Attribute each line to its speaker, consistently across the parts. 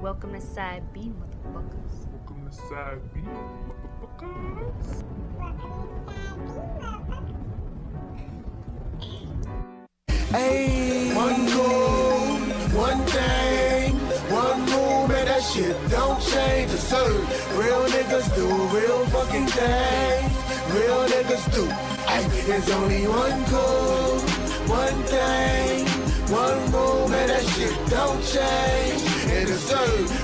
Speaker 1: Welcome to sideB, motherfuckers.
Speaker 2: Welcome to sideB, motherfuckers.
Speaker 3: Hey, one goal, one thing, one rule, man, that shit don't change. It's real niggas do real fucking things. Real niggas do. Ay, there's only one goal, one thing, one rule, man, that shit don't change. And it's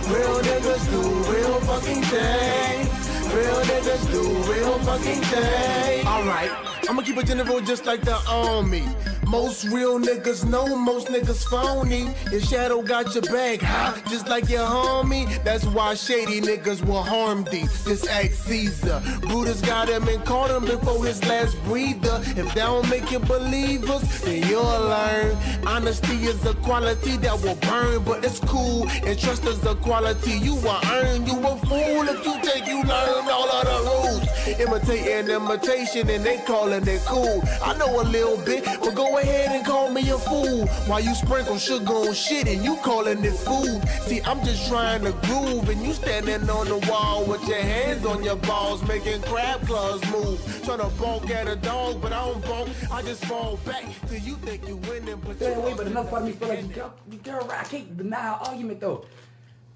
Speaker 3: real niggas do real fucking things. Real niggas do real fucking things. Alright, I'ma keep it general just like the army. Most real niggas know most niggas phony. Your shadow got your back, huh? Just like your homie. That's why shady niggas will harm thee. Just ask Caesar. Brutus got him and caught him before his last breather. If that don't make you believers, then you'll learn. Honesty is a quality that will burn, but it's cool. And trust is a quality you will earn. You a fool if you think you learn all of the rules. Imitating imitation and they calling it cool. I know a little bit, but go ahead and call me a fool. While you sprinkle sugar on shit and you calling it food. See, I'm just trying to groove and you standing on the wall with your hands on your balls, making crab claws move. Trying to bonk at a dog, but I don't bonk. I just fall back till you think you winning, but you
Speaker 4: Wait, but enough part of me feel like you girl right. I can't deny our argument though.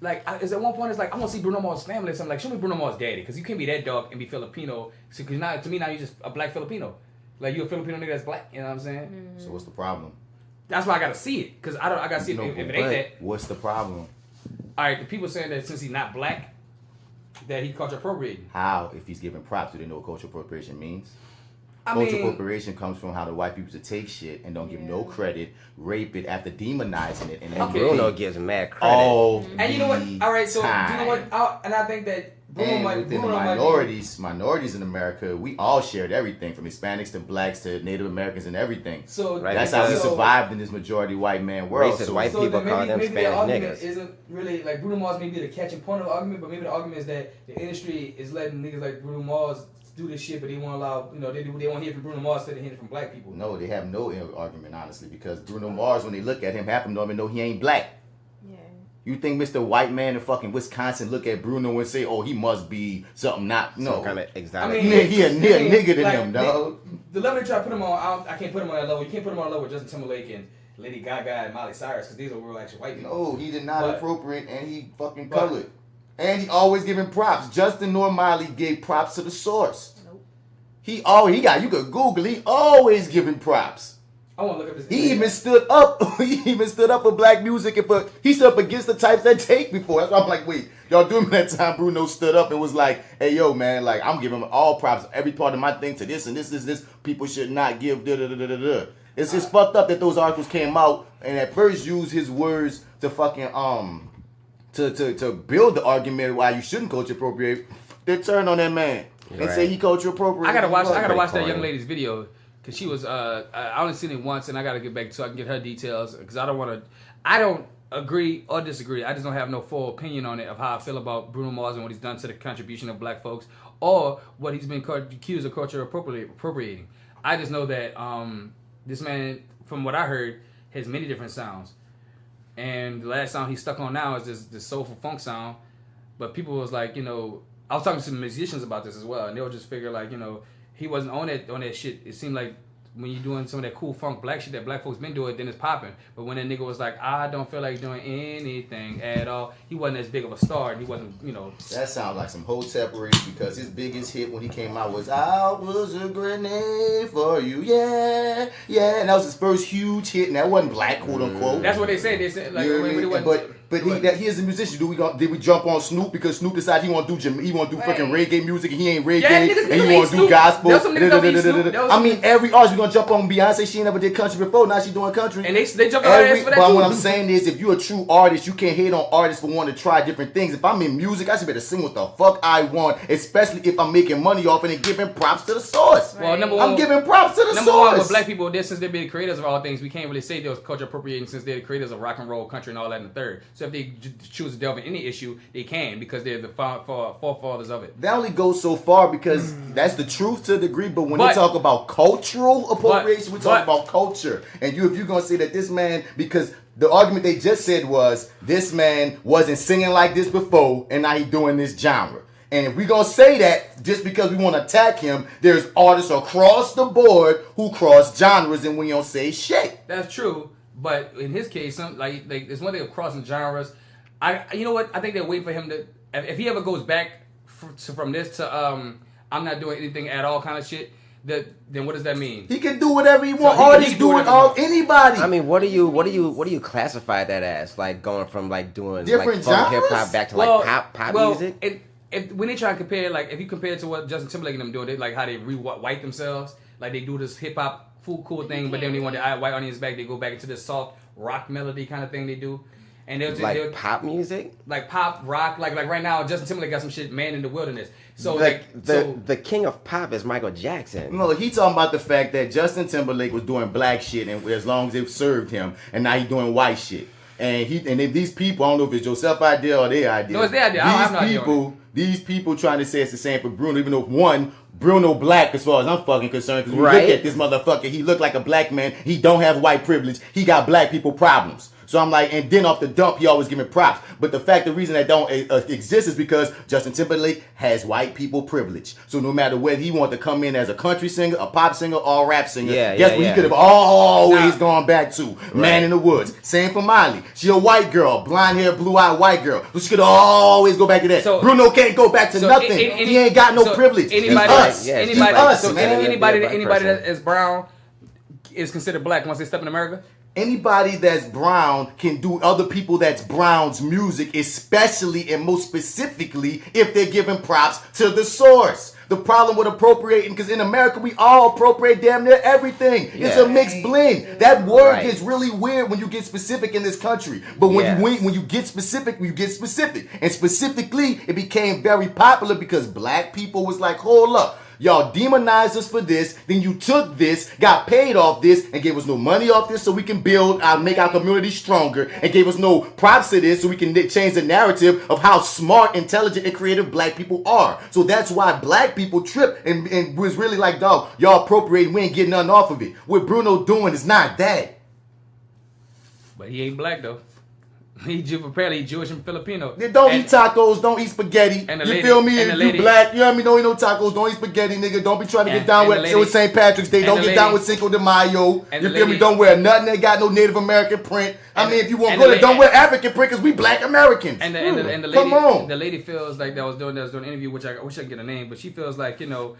Speaker 4: Like, is at one point it's like I want to see Bruno Mars' family or something. Like, show me Bruno Mars' daddy, because you can't be that dog and be Filipino. Because now, to me, now you're just a black Filipino. Like, you're a Filipino nigga that's black. You know what I'm saying?
Speaker 5: So what's the problem?
Speaker 4: That's why I gotta see it, because I gotta see it. If it ain't that,
Speaker 5: what's the problem?
Speaker 4: all right, the people saying that since he's not black, that he culture appropriating.
Speaker 5: How, if he's giving props, do they know what cultural appropriation means?
Speaker 4: I
Speaker 5: Cultural
Speaker 4: mean,
Speaker 5: appropriation comes from how the white people to take shit and don't give no credit, rape it after demonizing it, and then
Speaker 4: Okay.
Speaker 6: Bruno gives mad credit.
Speaker 5: all
Speaker 4: and you know what? All right, so
Speaker 5: time.
Speaker 4: you know what? And I think that Bruno
Speaker 5: And
Speaker 4: might.
Speaker 5: within
Speaker 4: Bruno
Speaker 5: the
Speaker 4: might
Speaker 5: minorities in America, we all shared everything from Hispanics to blacks to Native Americans and everything.
Speaker 4: So
Speaker 6: Right,
Speaker 5: That's how we
Speaker 6: because-
Speaker 5: survived in this majority white man world.
Speaker 6: Racist
Speaker 5: So
Speaker 6: white
Speaker 4: So
Speaker 6: people
Speaker 4: then
Speaker 6: call them
Speaker 4: maybe the
Speaker 6: Spanish
Speaker 4: argument
Speaker 6: niggas.
Speaker 4: isn't really like Bruno Mars may be the catching point of the argument, but maybe the argument is that the industry is letting niggas like Bruno Mars do this shit, but they won't allow, they won't hear from Bruno Mars instead of hearing from black people.
Speaker 5: No, they have no argument, honestly, because Bruno Mars, when they look at him, half of them don't even know he ain't black.
Speaker 1: Yeah.
Speaker 5: You think Mr. White Man in fucking Wisconsin look at Bruno and say, oh, he must be something not, no.
Speaker 6: Some kind of exotic.
Speaker 5: He a nigga to them, dog.
Speaker 4: The level they try to put him on, I can't put him on that level. You can't put him on a level with Justin Timberlake and Lady Gaga and Miley Cyrus, because these are real actual white people.
Speaker 5: No, he did not
Speaker 4: But-
Speaker 5: appropriate, and he fucking colored. And he always giving props. Justin nor Miley gave props to the source.
Speaker 1: Nope.
Speaker 5: You could Google, he always giving props.
Speaker 4: I want to look up his.
Speaker 5: He even stood up. He even stood up for black music and he stood up against the types that take before. That's why I'm like, wait, y'all do remember that time Bruno stood up and was like, hey yo man, like I'm giving all props, every part of my thing to this and this. People should not give da da da da da da. It's just fucked up that those articles came out and at first used his words to fucking to build the argument why you shouldn't culture appropriate. Then turn on that man and say he culture appropriate.
Speaker 4: I gotta watch that
Speaker 6: corny.
Speaker 4: young lady's video, because she was. I only seen it once, and I gotta get back so I can get her details, because I don't agree or disagree. I just don't have no full opinion on it of how I feel about Bruno Mars and what he's done to the contribution of black folks, or what he's been accused of culture appropriating. I just know that this man, from what I heard, has many different sounds, and the last sound he's stuck on now is this soulful funk sound. But people was like, I was talking to some musicians about this as well, and they would just figure like, he wasn't on that shit. It seemed like when you're doing some of that cool funk black shit that black folks been doing, then it's popping. But when that nigga was like, I don't feel like doing anything at all, he wasn't as big of a star, and he wasn't,
Speaker 5: That sounds like some Hotep race, because his biggest hit when he came out was "I was a grenade for you, yeah, yeah," and that was his first huge hit, and that wasn't black, quote unquote.
Speaker 4: That's what they said. They said like,
Speaker 5: You know what I mean? But he is a musician. Did we jump on Snoop because Snoop decided he want to do fucking reggae music and he ain't reggae,
Speaker 4: niggas
Speaker 5: and he want to do gospel.
Speaker 4: There's some niggas that be Snoop.
Speaker 5: I mean, every artist we gonna jump on Beyonce. She never did country before. Now she doing country.
Speaker 4: And they jumped on her ass for that
Speaker 5: But
Speaker 4: too.
Speaker 5: what I'm saying is, if you're a true artist, you can't hate on artists for wanting to try different things. If I'm in music, I should be able to sing what the fuck I want, especially if I'm making money off it and giving props to the source.
Speaker 4: Well, number one,
Speaker 5: I'm giving props to the
Speaker 4: number one,
Speaker 5: source.
Speaker 4: with black people, since they're the creators of all things, we can't really say they was culture appropriating since they're the creators of rock and roll, country, and all that in the third. So if they choose to delve in any issue, they can because they're the forefathers of it.
Speaker 5: That only goes so far because that's the truth to a degree. But when they talk about cultural appropriation, we talk about culture. And if you're gonna say that this man, because the argument they just said was this man wasn't singing like this before, and now he's doing this genre. And if we're going to say that just because we want to attack him, there's artists across the board who cross genres and we don't say shit.
Speaker 4: That's true. But in his case, like there's one thing of crossing genres. You know what? I think they're waiting for him to, if he ever goes back from this to I'm not doing anything at all kind of shit, then what does that mean?
Speaker 5: He can do whatever he wants. Artists doing anybody.
Speaker 6: I mean, what do you classify that as? Like going from like doing
Speaker 5: different
Speaker 6: like
Speaker 5: genres?
Speaker 6: hip hop back to like pop music?
Speaker 4: When they try to compare, like if you compare it to what Justin Timberlake and them doing, they like how they re-white themselves, like they do this hip hop cool thing, but then they want the white audience back, they go back into this soft rock melody kind of thing they do, and they'll
Speaker 6: pop music,
Speaker 4: like pop rock, like right now Justin Timberlake got some shit, Man in the Wilderness. So
Speaker 6: the king of pop is Michael Jackson.
Speaker 5: No, he talking about the fact that Justin Timberlake was doing black shit, and as long as it served him, and now he's doing white shit. And if these people, I don't know if it's Joseph's idea or their idea.
Speaker 4: No, it's their idea.
Speaker 5: These people trying to say it's the same for Bruno, even though Bruno black as far as I'm fucking concerned. Because when you look at this motherfucker, he look like a black man. He don't have white privilege. He got black people problems. So I'm like, and then off the dump, he always give me props. But the reason that don't exist is because Justin Timberlake has white people privilege. So no matter whether he want to come in as a country singer, a pop singer, or a rap singer, guess what he could have always gone back to? Man in the Woods. Same for Miley. She a white girl, blonde hair, blue-eyed white girl. So she could always go back to that. So, Bruno can't go back to nothing. He ain't got no privilege. Anybody
Speaker 4: that is brown is considered black once they step in America?
Speaker 5: Anybody that's brown can do other people that's brown's music, especially and most specifically if they're giving props to the source. The problem with appropriating, because in America we all appropriate damn near everything. It's a mixed blend. That word gets really weird when you get specific in this country. But when you get specific, you get specific. And specifically, it became very popular because black people was like, hold up. Y'all demonized us for this, then you took this, got paid off this, and gave us no money off this so we can make our community stronger, and gave us no props to this so we can change the narrative of how smart, intelligent, and creative black people are. So that's why black people trip and was really like, dog, y'all appropriating, we ain't getting nothing off of it. What Bruno doing is not that.
Speaker 4: But he ain't black though. Apparently Jewish and Filipino.
Speaker 5: They don't eat tacos, don't eat spaghetti. You feel me? If you black, you know what I mean? Don't eat no tacos, don't eat spaghetti, nigga. Don't be trying to get down with St. Patrick's Day. Don't get down with Cinco de Mayo. You feel me? Don't wear nothing that got no Native American print. I mean, if you want good, don't wear African print because we black Americans.
Speaker 4: And the lady, come on. The lady feels like that was doing an interview, which I wish I could get a name, but she feels like, you know,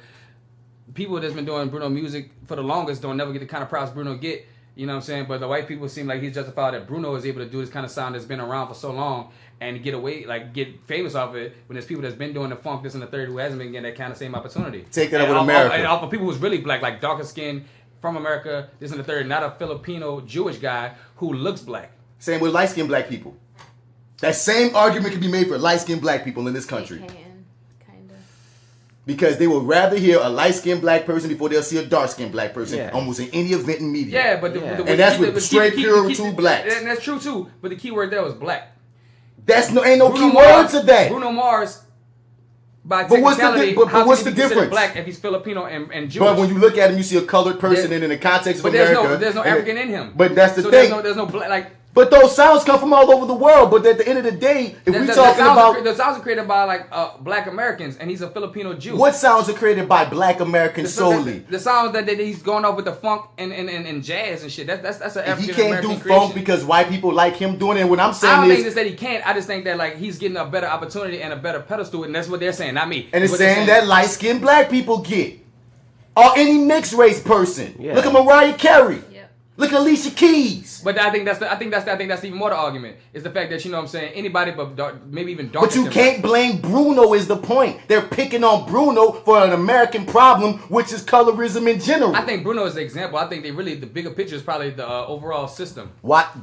Speaker 4: people that's been doing Bruno music for the longest don't never get the kind of props Bruno get. You know what I'm saying? But the white people seem like he's justified that Bruno is able to do this kind of sound that's been around for so long and get famous off of it when there's people that's been doing the funk, this and the third who hasn't been getting that kind of same opportunity.
Speaker 5: Take that up with America.
Speaker 4: And off of people who's really black, like darker skin from America, this and the third, not a Filipino Jewish guy who looks black.
Speaker 5: Same with light-skinned black people. That same argument can be made for light-skinned black people in this country. Because they would rather hear a light-skinned black person before they'll see a dark-skinned black person almost in any event in media.
Speaker 4: Yeah, but
Speaker 5: and that's with straight, pure, two blacks.
Speaker 4: And that's true too. But the key word there was black.
Speaker 5: Ain't no key word to that.
Speaker 4: Bruno Mars. But
Speaker 5: what's the difference?
Speaker 4: Black if he's Filipino and Jewish.
Speaker 5: But when you look at him, you see a colored person, and in the context of America,
Speaker 4: there's no African in him.
Speaker 5: But that's the thing.
Speaker 4: There's no black like.
Speaker 5: But those sounds come from all over the world. But at the end of the day, if we talking about
Speaker 4: the sounds are created by like black Americans, and he's a Filipino Jew.
Speaker 5: What sounds are created by black Americans solely?
Speaker 4: The sounds that he's going off with the funk and jazz and shit. That's an African American
Speaker 5: creation. He can't do funk because white people like him doing it. And what I'm saying
Speaker 4: I don't think that he can't. I just think that like he's getting a better opportunity and a better pedestal, and that's what they're saying, not me.
Speaker 5: And it's saying that light skinned black people get, or any mixed race person. Yeah. Look at Mariah Carey. Look at Alicia Keys.
Speaker 4: But I think that's even more the argument. Is the fact that, you know what I'm saying, anybody but maybe even darker.
Speaker 5: But you can't blame Bruno is the point. They're picking on Bruno for an American problem, which is colorism in general.
Speaker 4: I think Bruno is the example. I think the bigger picture is probably the overall system.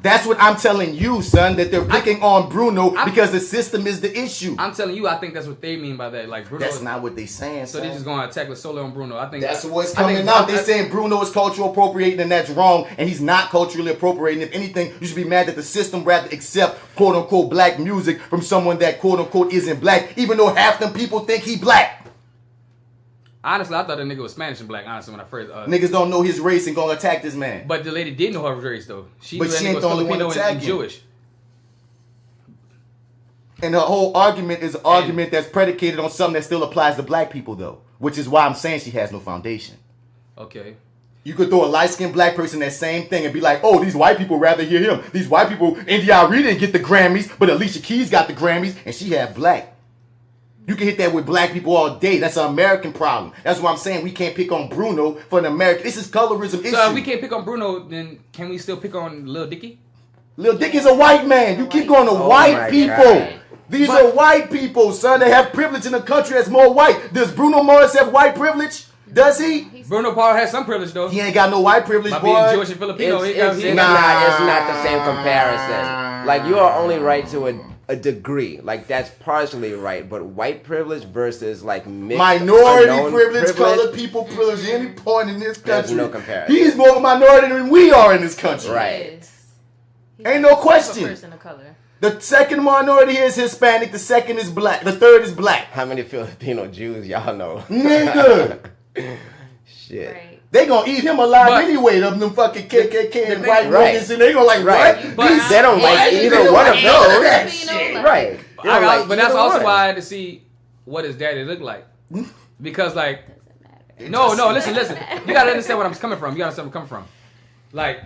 Speaker 5: That's what I'm telling you, son, that they're picking on Bruno because the system is the issue.
Speaker 4: I'm telling you, I think that's what they mean by that. Like Bruno.
Speaker 5: That's not what they're saying,
Speaker 4: So they're just going to attack with solo on Bruno. I think
Speaker 5: that's what's coming out. They're saying Bruno is cultural appropriating and that's wrong. And he's not culturally appropriating. celebrating. If anything, you should be mad that the system rather accept quote unquote black music from someone that quote unquote isn't black, even though half them people think he black.
Speaker 4: Honestly, I thought the nigga was Spanish and black. Honestly, when I first
Speaker 5: niggas don't know his race and gonna attack this man.
Speaker 4: But the lady did know her race though. She
Speaker 5: But
Speaker 4: knew that
Speaker 5: she
Speaker 4: nigga
Speaker 5: ain't
Speaker 4: was
Speaker 5: the only one
Speaker 4: Filipino and
Speaker 5: attacking.
Speaker 4: Jewish.
Speaker 5: And the whole argument is an argument that's predicated on something that still applies to black people, though. Which is why I'm saying she has no foundation.
Speaker 4: Okay.
Speaker 5: You could throw a light-skinned black person that same thing and be like, oh, these white people rather hear him. These white people, N.D.R.E. didn't get the Grammys, but Alicia Keys got the Grammys, and she had black. You can hit that with black people all day. That's an American problem. That's why I'm saying we can't pick on Bruno for an American. This is colorism issue.
Speaker 4: So if we can't pick on Bruno, then can we still pick on Lil Dicky?
Speaker 5: Lil Dicky's a white man. You keep going to white people.
Speaker 6: God.
Speaker 5: These are white people, son. They have privilege in a country that's more white. Does Bruno Mars have white privilege? Does he?
Speaker 4: Bruno Paul has some privilege though.
Speaker 5: He ain't got no white privilege,
Speaker 4: By
Speaker 5: boy.
Speaker 4: being Jewish and Filipino,
Speaker 6: It's
Speaker 4: he
Speaker 6: not the same comparison. Like, you are only right to a degree. Like, that's partially right. But white privilege versus, like, mixed
Speaker 5: Minority
Speaker 6: unknown
Speaker 5: privilege, colored people privilege, any point in this
Speaker 6: There's
Speaker 5: country.
Speaker 6: no comparison.
Speaker 5: He's more of a minority than we are in this country.
Speaker 6: Right.
Speaker 5: Ain't no question.
Speaker 1: A person of color.
Speaker 5: The second minority here is Hispanic. The second is black. The third is black.
Speaker 6: How many Filipino Jews y'all know?
Speaker 5: Nigga.
Speaker 6: Shit.
Speaker 1: Right.
Speaker 5: They gonna eat him alive
Speaker 4: But-
Speaker 5: anyway. Them fucking KKK and white
Speaker 6: Right.
Speaker 5: niggas, and they gonna like,
Speaker 6: Right.
Speaker 5: what?
Speaker 4: But-
Speaker 5: These-
Speaker 6: They don't like
Speaker 5: They
Speaker 6: either
Speaker 5: don't
Speaker 6: one of
Speaker 5: like none
Speaker 6: those.
Speaker 5: that
Speaker 1: Filipino,
Speaker 5: shit.
Speaker 1: like-
Speaker 6: Right. They don't like
Speaker 4: but that's
Speaker 6: either
Speaker 4: also
Speaker 6: one.
Speaker 4: why I had to see what his daddy looked like. Because like,
Speaker 1: Doesn't matter.
Speaker 4: no, listen. You gotta understand where I'm coming from. You gotta understand where I'm coming from. Like,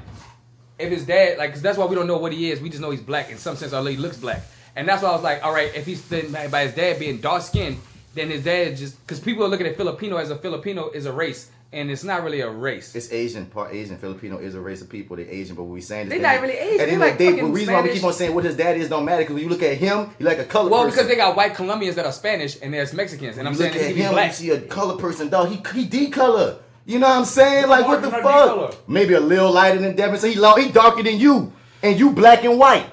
Speaker 4: if his dad, like, cause that's why we don't know what he is. We just know he's black in some sense. Or he looks black, and that's why I was like, all right, if he's then by his dad being dark skinned, then his dad just because people are looking at Filipino as a Filipino is a race, and it's not really a race.
Speaker 5: It's Asian, part Asian. Filipino is a race of people. They're Asian, but what we saying is
Speaker 4: They not really Asian.
Speaker 5: At the
Speaker 4: They
Speaker 5: end
Speaker 4: like
Speaker 5: of the day, the
Speaker 4: fucking
Speaker 5: reason why we keep
Speaker 4: Spanish.
Speaker 5: on saying what his dad is don't matter because when you look at him, he like a colored
Speaker 4: Well,
Speaker 5: person.
Speaker 4: because they got white Colombians that are Spanish and there's Mexicans, and I'm
Speaker 5: you
Speaker 4: saying
Speaker 5: look
Speaker 4: they
Speaker 5: at
Speaker 4: can be
Speaker 5: him, you
Speaker 4: black.
Speaker 5: see a colored person, dog. He D-color. You know what I'm saying? Like, what the
Speaker 4: Not
Speaker 5: fuck?
Speaker 4: D-color.
Speaker 5: Maybe a little lighter than Devin. So he darker than you, and you black and white.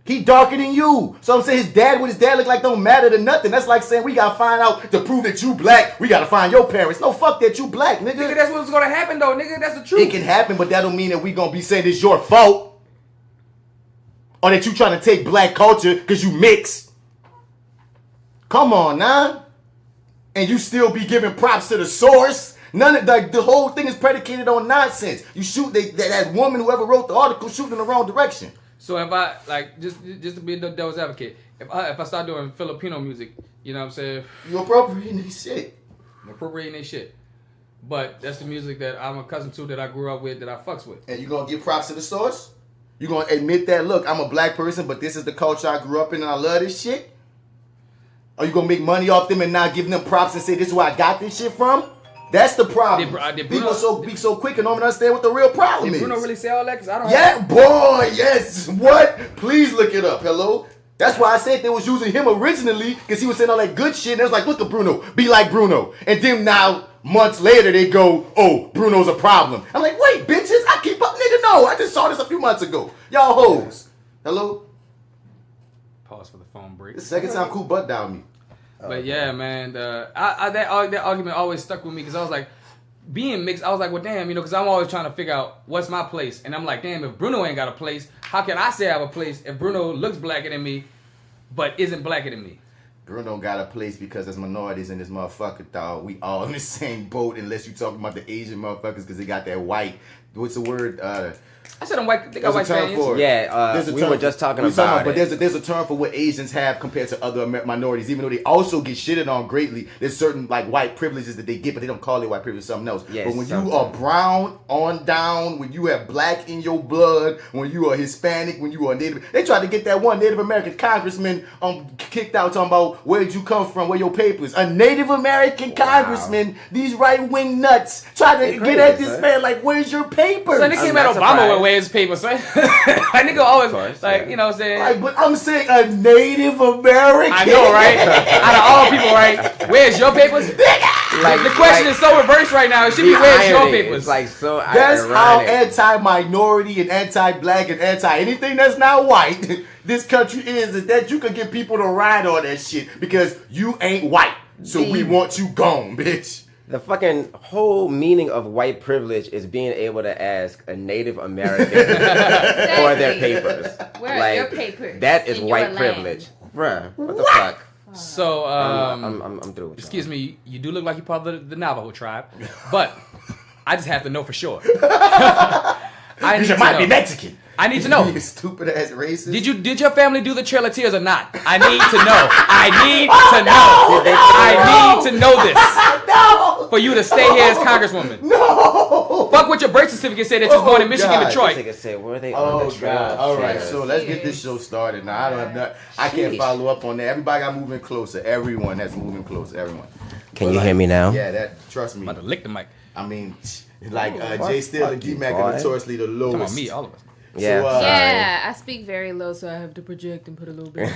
Speaker 5: He darker than you. So I'm saying what his dad look like don't matter to nothing. That's like saying we gotta find out to prove that you black. We gotta find your parents. No, fuck that you black, nigga.
Speaker 4: Nigga, that's what's gonna happen though, nigga. That's the truth.
Speaker 5: It can happen, but that don't mean that we gonna be saying it's your fault. Or that you trying to take black culture because you mix. Come on, now. And you still be giving props to the source. None of the whole thing is predicated on nonsense. You shoot that woman, whoever wrote the article, shooting in the wrong direction.
Speaker 4: So if I like just to be a devil's advocate, if I start doing Filipino music, you know what I'm saying,
Speaker 5: You appropriating this shit.
Speaker 4: I'm appropriating their shit. But that's the music that I'm accustomed to, that I grew up with, that I fucks with.
Speaker 5: And you gonna give props to the source? You gonna admit that, look, I'm a black person, but this is the culture I grew up in and I love this shit? Are you gonna make money off them and not give them props and say this is where I got this shit from? That's the problem.
Speaker 4: Did
Speaker 5: People
Speaker 4: Bruno-
Speaker 5: be so quick and don't even understand what the real problem
Speaker 4: Did
Speaker 5: is.
Speaker 4: Bruno really say all that? Cause I don't.
Speaker 5: Yeah, boy, yes. What? Please look it up. Hello? That's why I said they was using him originally, because he was saying all that good shit. And it was like, look at Bruno. Be like Bruno. And then now, months later, they go, oh, Bruno's a problem. I'm like, wait, bitches, I keep up. Nigga, no. I just saw this a few months ago. Y'all hoes. Hello?
Speaker 4: Pause for the phone break.
Speaker 5: This is the second time Cool butt down me.
Speaker 4: But yeah, man, that argument always stuck with me because I was like, being mixed, I was like, well, damn, you know, because I'm always trying to figure out what's my place. And I'm like, damn, if Bruno ain't got a place, how can I say I have a place if Bruno looks blacker than me, but isn't blacker than me?
Speaker 5: Bruno got a place because there's minorities in this motherfucker, dog. We all in the same boat unless you talking about the Asian motherfuckers because they got that white, what's the word?
Speaker 4: I said I'm white. They got white
Speaker 5: There's a term
Speaker 4: Spaniards.
Speaker 5: for it.
Speaker 6: Yeah,
Speaker 5: There's a
Speaker 6: we
Speaker 5: term
Speaker 6: were
Speaker 5: for-
Speaker 6: just talking
Speaker 5: we
Speaker 6: about
Speaker 5: but
Speaker 6: it.
Speaker 5: there's a term for what Asians have compared to other minorities, even though they also get shitted on greatly. There's certain like white privileges that they get, but they don't call it white privilege, something else.
Speaker 6: Yes,
Speaker 5: but when
Speaker 6: something.
Speaker 5: you are brown on down, when you have black in your blood, when you are Hispanic, when you are Native, they tried to get that one Native American congressman kicked out talking about where'd you come from, where your papers. A Native American congressman, these right wing nuts tried to
Speaker 6: They
Speaker 5: get at
Speaker 6: crazy,
Speaker 5: this
Speaker 6: son.
Speaker 5: man like, where's your papers?
Speaker 4: So they came at
Speaker 6: not
Speaker 4: Obama
Speaker 6: surprised.
Speaker 4: with where's his papers, son. That nigga always,
Speaker 6: course,
Speaker 4: like,
Speaker 6: yeah.
Speaker 4: you know what I'm saying?
Speaker 5: Like, but I'm saying a Native American.
Speaker 4: I know, right? Out of all people, right? Where's your papers?
Speaker 6: Like,
Speaker 4: The question is so reversed right now. It should be
Speaker 6: the
Speaker 4: where's your
Speaker 6: irony
Speaker 4: papers?
Speaker 6: is, like, so
Speaker 5: That's how
Speaker 6: ironic.
Speaker 5: anti-minority and anti-black and anti-anything that's not white this country is that you can get people to ride on that shit because you ain't white. So we want you gone, bitch.
Speaker 6: The fucking whole meaning of white privilege is being able to ask a Native American for their papers.
Speaker 1: Where are your papers?
Speaker 6: That is
Speaker 1: in
Speaker 6: white
Speaker 1: your
Speaker 6: privilege. Bruh, what the fuck?
Speaker 4: So,
Speaker 6: I'm through with
Speaker 4: excuse me, you do look like you're part of the Navajo tribe, but I just have to know for sure. You
Speaker 5: might be Mexican.
Speaker 4: I need to know.
Speaker 5: You stupid ass racist.
Speaker 4: Did your family do the Trail of Tears or not? I need to know. I need to know this.
Speaker 5: No.
Speaker 4: For you to stay here as Congresswoman.
Speaker 5: No.
Speaker 4: Fuck what your birth certificate said that you was born in Michigan,
Speaker 5: God.
Speaker 4: Detroit.
Speaker 6: Nigga said, were they on
Speaker 5: Oh
Speaker 6: the trail?
Speaker 5: God! All right,
Speaker 6: Cheers.
Speaker 5: so let's get this show started now. I don't have nothing. I can't follow up on that. Everybody got moving closer. Everyone has moving closer. Everyone.
Speaker 6: Can you hear me now?
Speaker 5: Yeah, that. Trust me.
Speaker 4: I'm about to lick the mic.
Speaker 5: I mean, like J.Steel and D-Mac are notoriously the lowest.
Speaker 4: Come on, me, all of us.
Speaker 6: Yeah.
Speaker 5: So,
Speaker 1: Yeah, I speak very low, so I have to project and put a little bit.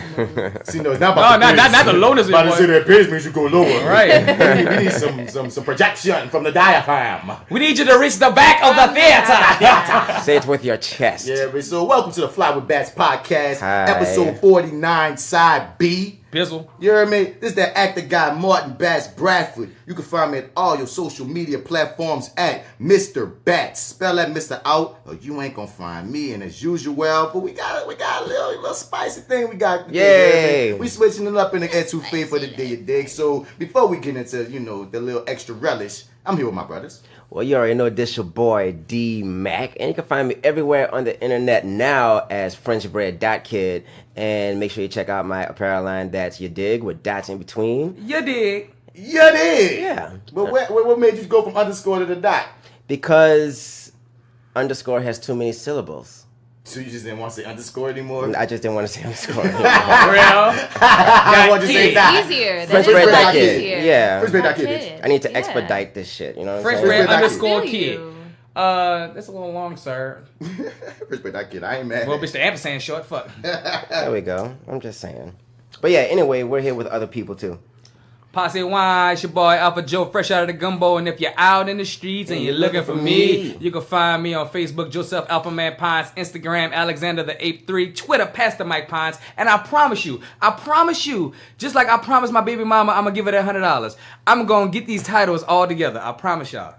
Speaker 5: See, no, it's not about
Speaker 4: not the lowness.
Speaker 5: About to say that pitch means you go lower.
Speaker 4: Right.
Speaker 5: We need some projection from the diaphragm.
Speaker 4: We need you to reach the back of the theater.
Speaker 6: Say it with your chest.
Speaker 5: Yeah, but so welcome to the Fly with Bats podcast,
Speaker 6: Hi.
Speaker 5: episode 49, side B.
Speaker 4: Bizzle.
Speaker 5: You heard me? This is that actor guy, Martin Bats Bradford. You can find me at all your social media platforms at Mr. Bats. Spell that Mr. out, or you ain't gonna find me. And as usual, but we got a little spicy thing we got today.
Speaker 6: Yay.
Speaker 5: We switching it up in the ETOUFEE for the day, you dig? So before we get into, the little extra relish, I'm here with my brothers.
Speaker 6: Well, you already know this your boy D-Mac, and you can find me everywhere on the internet now as FrenchBread.kid, and make sure you check out my apparel line, that's You Dig, with dots in between.
Speaker 4: You dig.
Speaker 5: Yeah, dig.
Speaker 6: Yeah.
Speaker 5: But what made you go from underscore to the dot?
Speaker 6: Because underscore has too many syllables.
Speaker 5: So you just didn't want to say underscore anymore?
Speaker 6: I just didn't want to say underscore.
Speaker 5: I want to say dot.
Speaker 1: It's easier. That
Speaker 6: French
Speaker 1: is
Speaker 6: bread
Speaker 1: a lot
Speaker 6: dot kid.
Speaker 1: easier.
Speaker 6: Yeah.
Speaker 5: French bread dot kid,
Speaker 1: Kid.
Speaker 6: I need to
Speaker 1: Yeah.
Speaker 6: expedite this shit, you know what I'm
Speaker 4: French
Speaker 6: saying?
Speaker 4: bread
Speaker 5: French bread
Speaker 4: underscore
Speaker 1: Feel
Speaker 4: kid.
Speaker 1: you.
Speaker 4: That's a little long, sir.
Speaker 5: French bread dot kid. I ain't mad.
Speaker 4: Well, bitch, the ampersand short. Fuck.
Speaker 6: There we go. I'm just saying. But yeah, anyway, we're here with other people too.
Speaker 4: Posse wine, it's your boy AlphaJoe, fresh out of the gumbo. And if you're out in the streets and you're looking for me, you can find me on Facebook, Joseph Alphaman Pines, Instagram, Alexander the Ape 3, Twitter, Pastor Mike Pines. And I promise you, just like I promised my baby mama, I'm gonna give her that $100. I'm gonna get these titles all together. I promise y'all.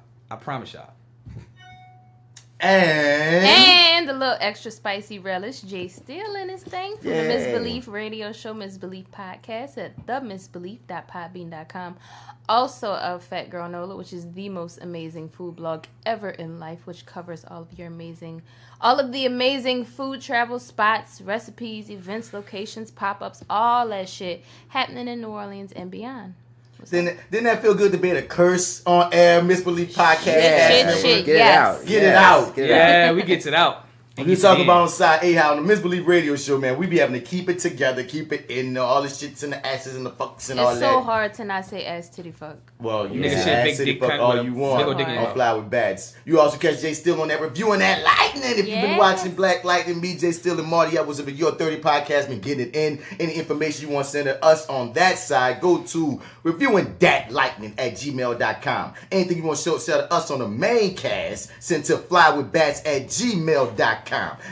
Speaker 5: And
Speaker 1: And a little extra spicy relish, J.Steel in his thing from the
Speaker 6: Yay.
Speaker 1: Misbelief radio show, Misbelief podcast at themisbelief.podbean.com. Also of FatGirlNoLa, which is the most amazing food blog ever in life, which covers all of the amazing food travel spots, recipes, events, locations, pop-ups, all that shit happening in New Orleans and beyond.
Speaker 5: didn't that feel good to be able to curse on air, Misbelief podcast?
Speaker 1: Shit,
Speaker 6: Get
Speaker 1: yes.
Speaker 6: it out.
Speaker 5: Get it out.
Speaker 6: Get it out.
Speaker 4: Yeah, we gets it out.
Speaker 5: We talk about on side A how on the Misbelief radio show, man, we be having to keep it together, keep it in all the shits and the asses and the fucks and all
Speaker 1: It's
Speaker 5: that.
Speaker 1: so hard to not say ass titty fuck.
Speaker 5: Well, you
Speaker 4: Nigga
Speaker 5: can
Speaker 4: shit,
Speaker 5: ass
Speaker 4: big
Speaker 5: city
Speaker 4: dick
Speaker 5: fuck
Speaker 4: cunt
Speaker 5: all
Speaker 4: with a
Speaker 5: you want
Speaker 4: big ol' dick in your
Speaker 5: on
Speaker 4: mouth.
Speaker 5: Fly with Bats. You also catch J.Steel on that reviewing that Lightning. If you've been
Speaker 1: Yes.
Speaker 5: watching Black Lightning, me, J.Steel, and Marty, that was a Your 30 podcast, been getting it in. Any information you want to send to us on that side, go to reviewingthatlightning@gmail.com. Anything you want to shout to us on the main cast, send to flywithbats@gmail.com.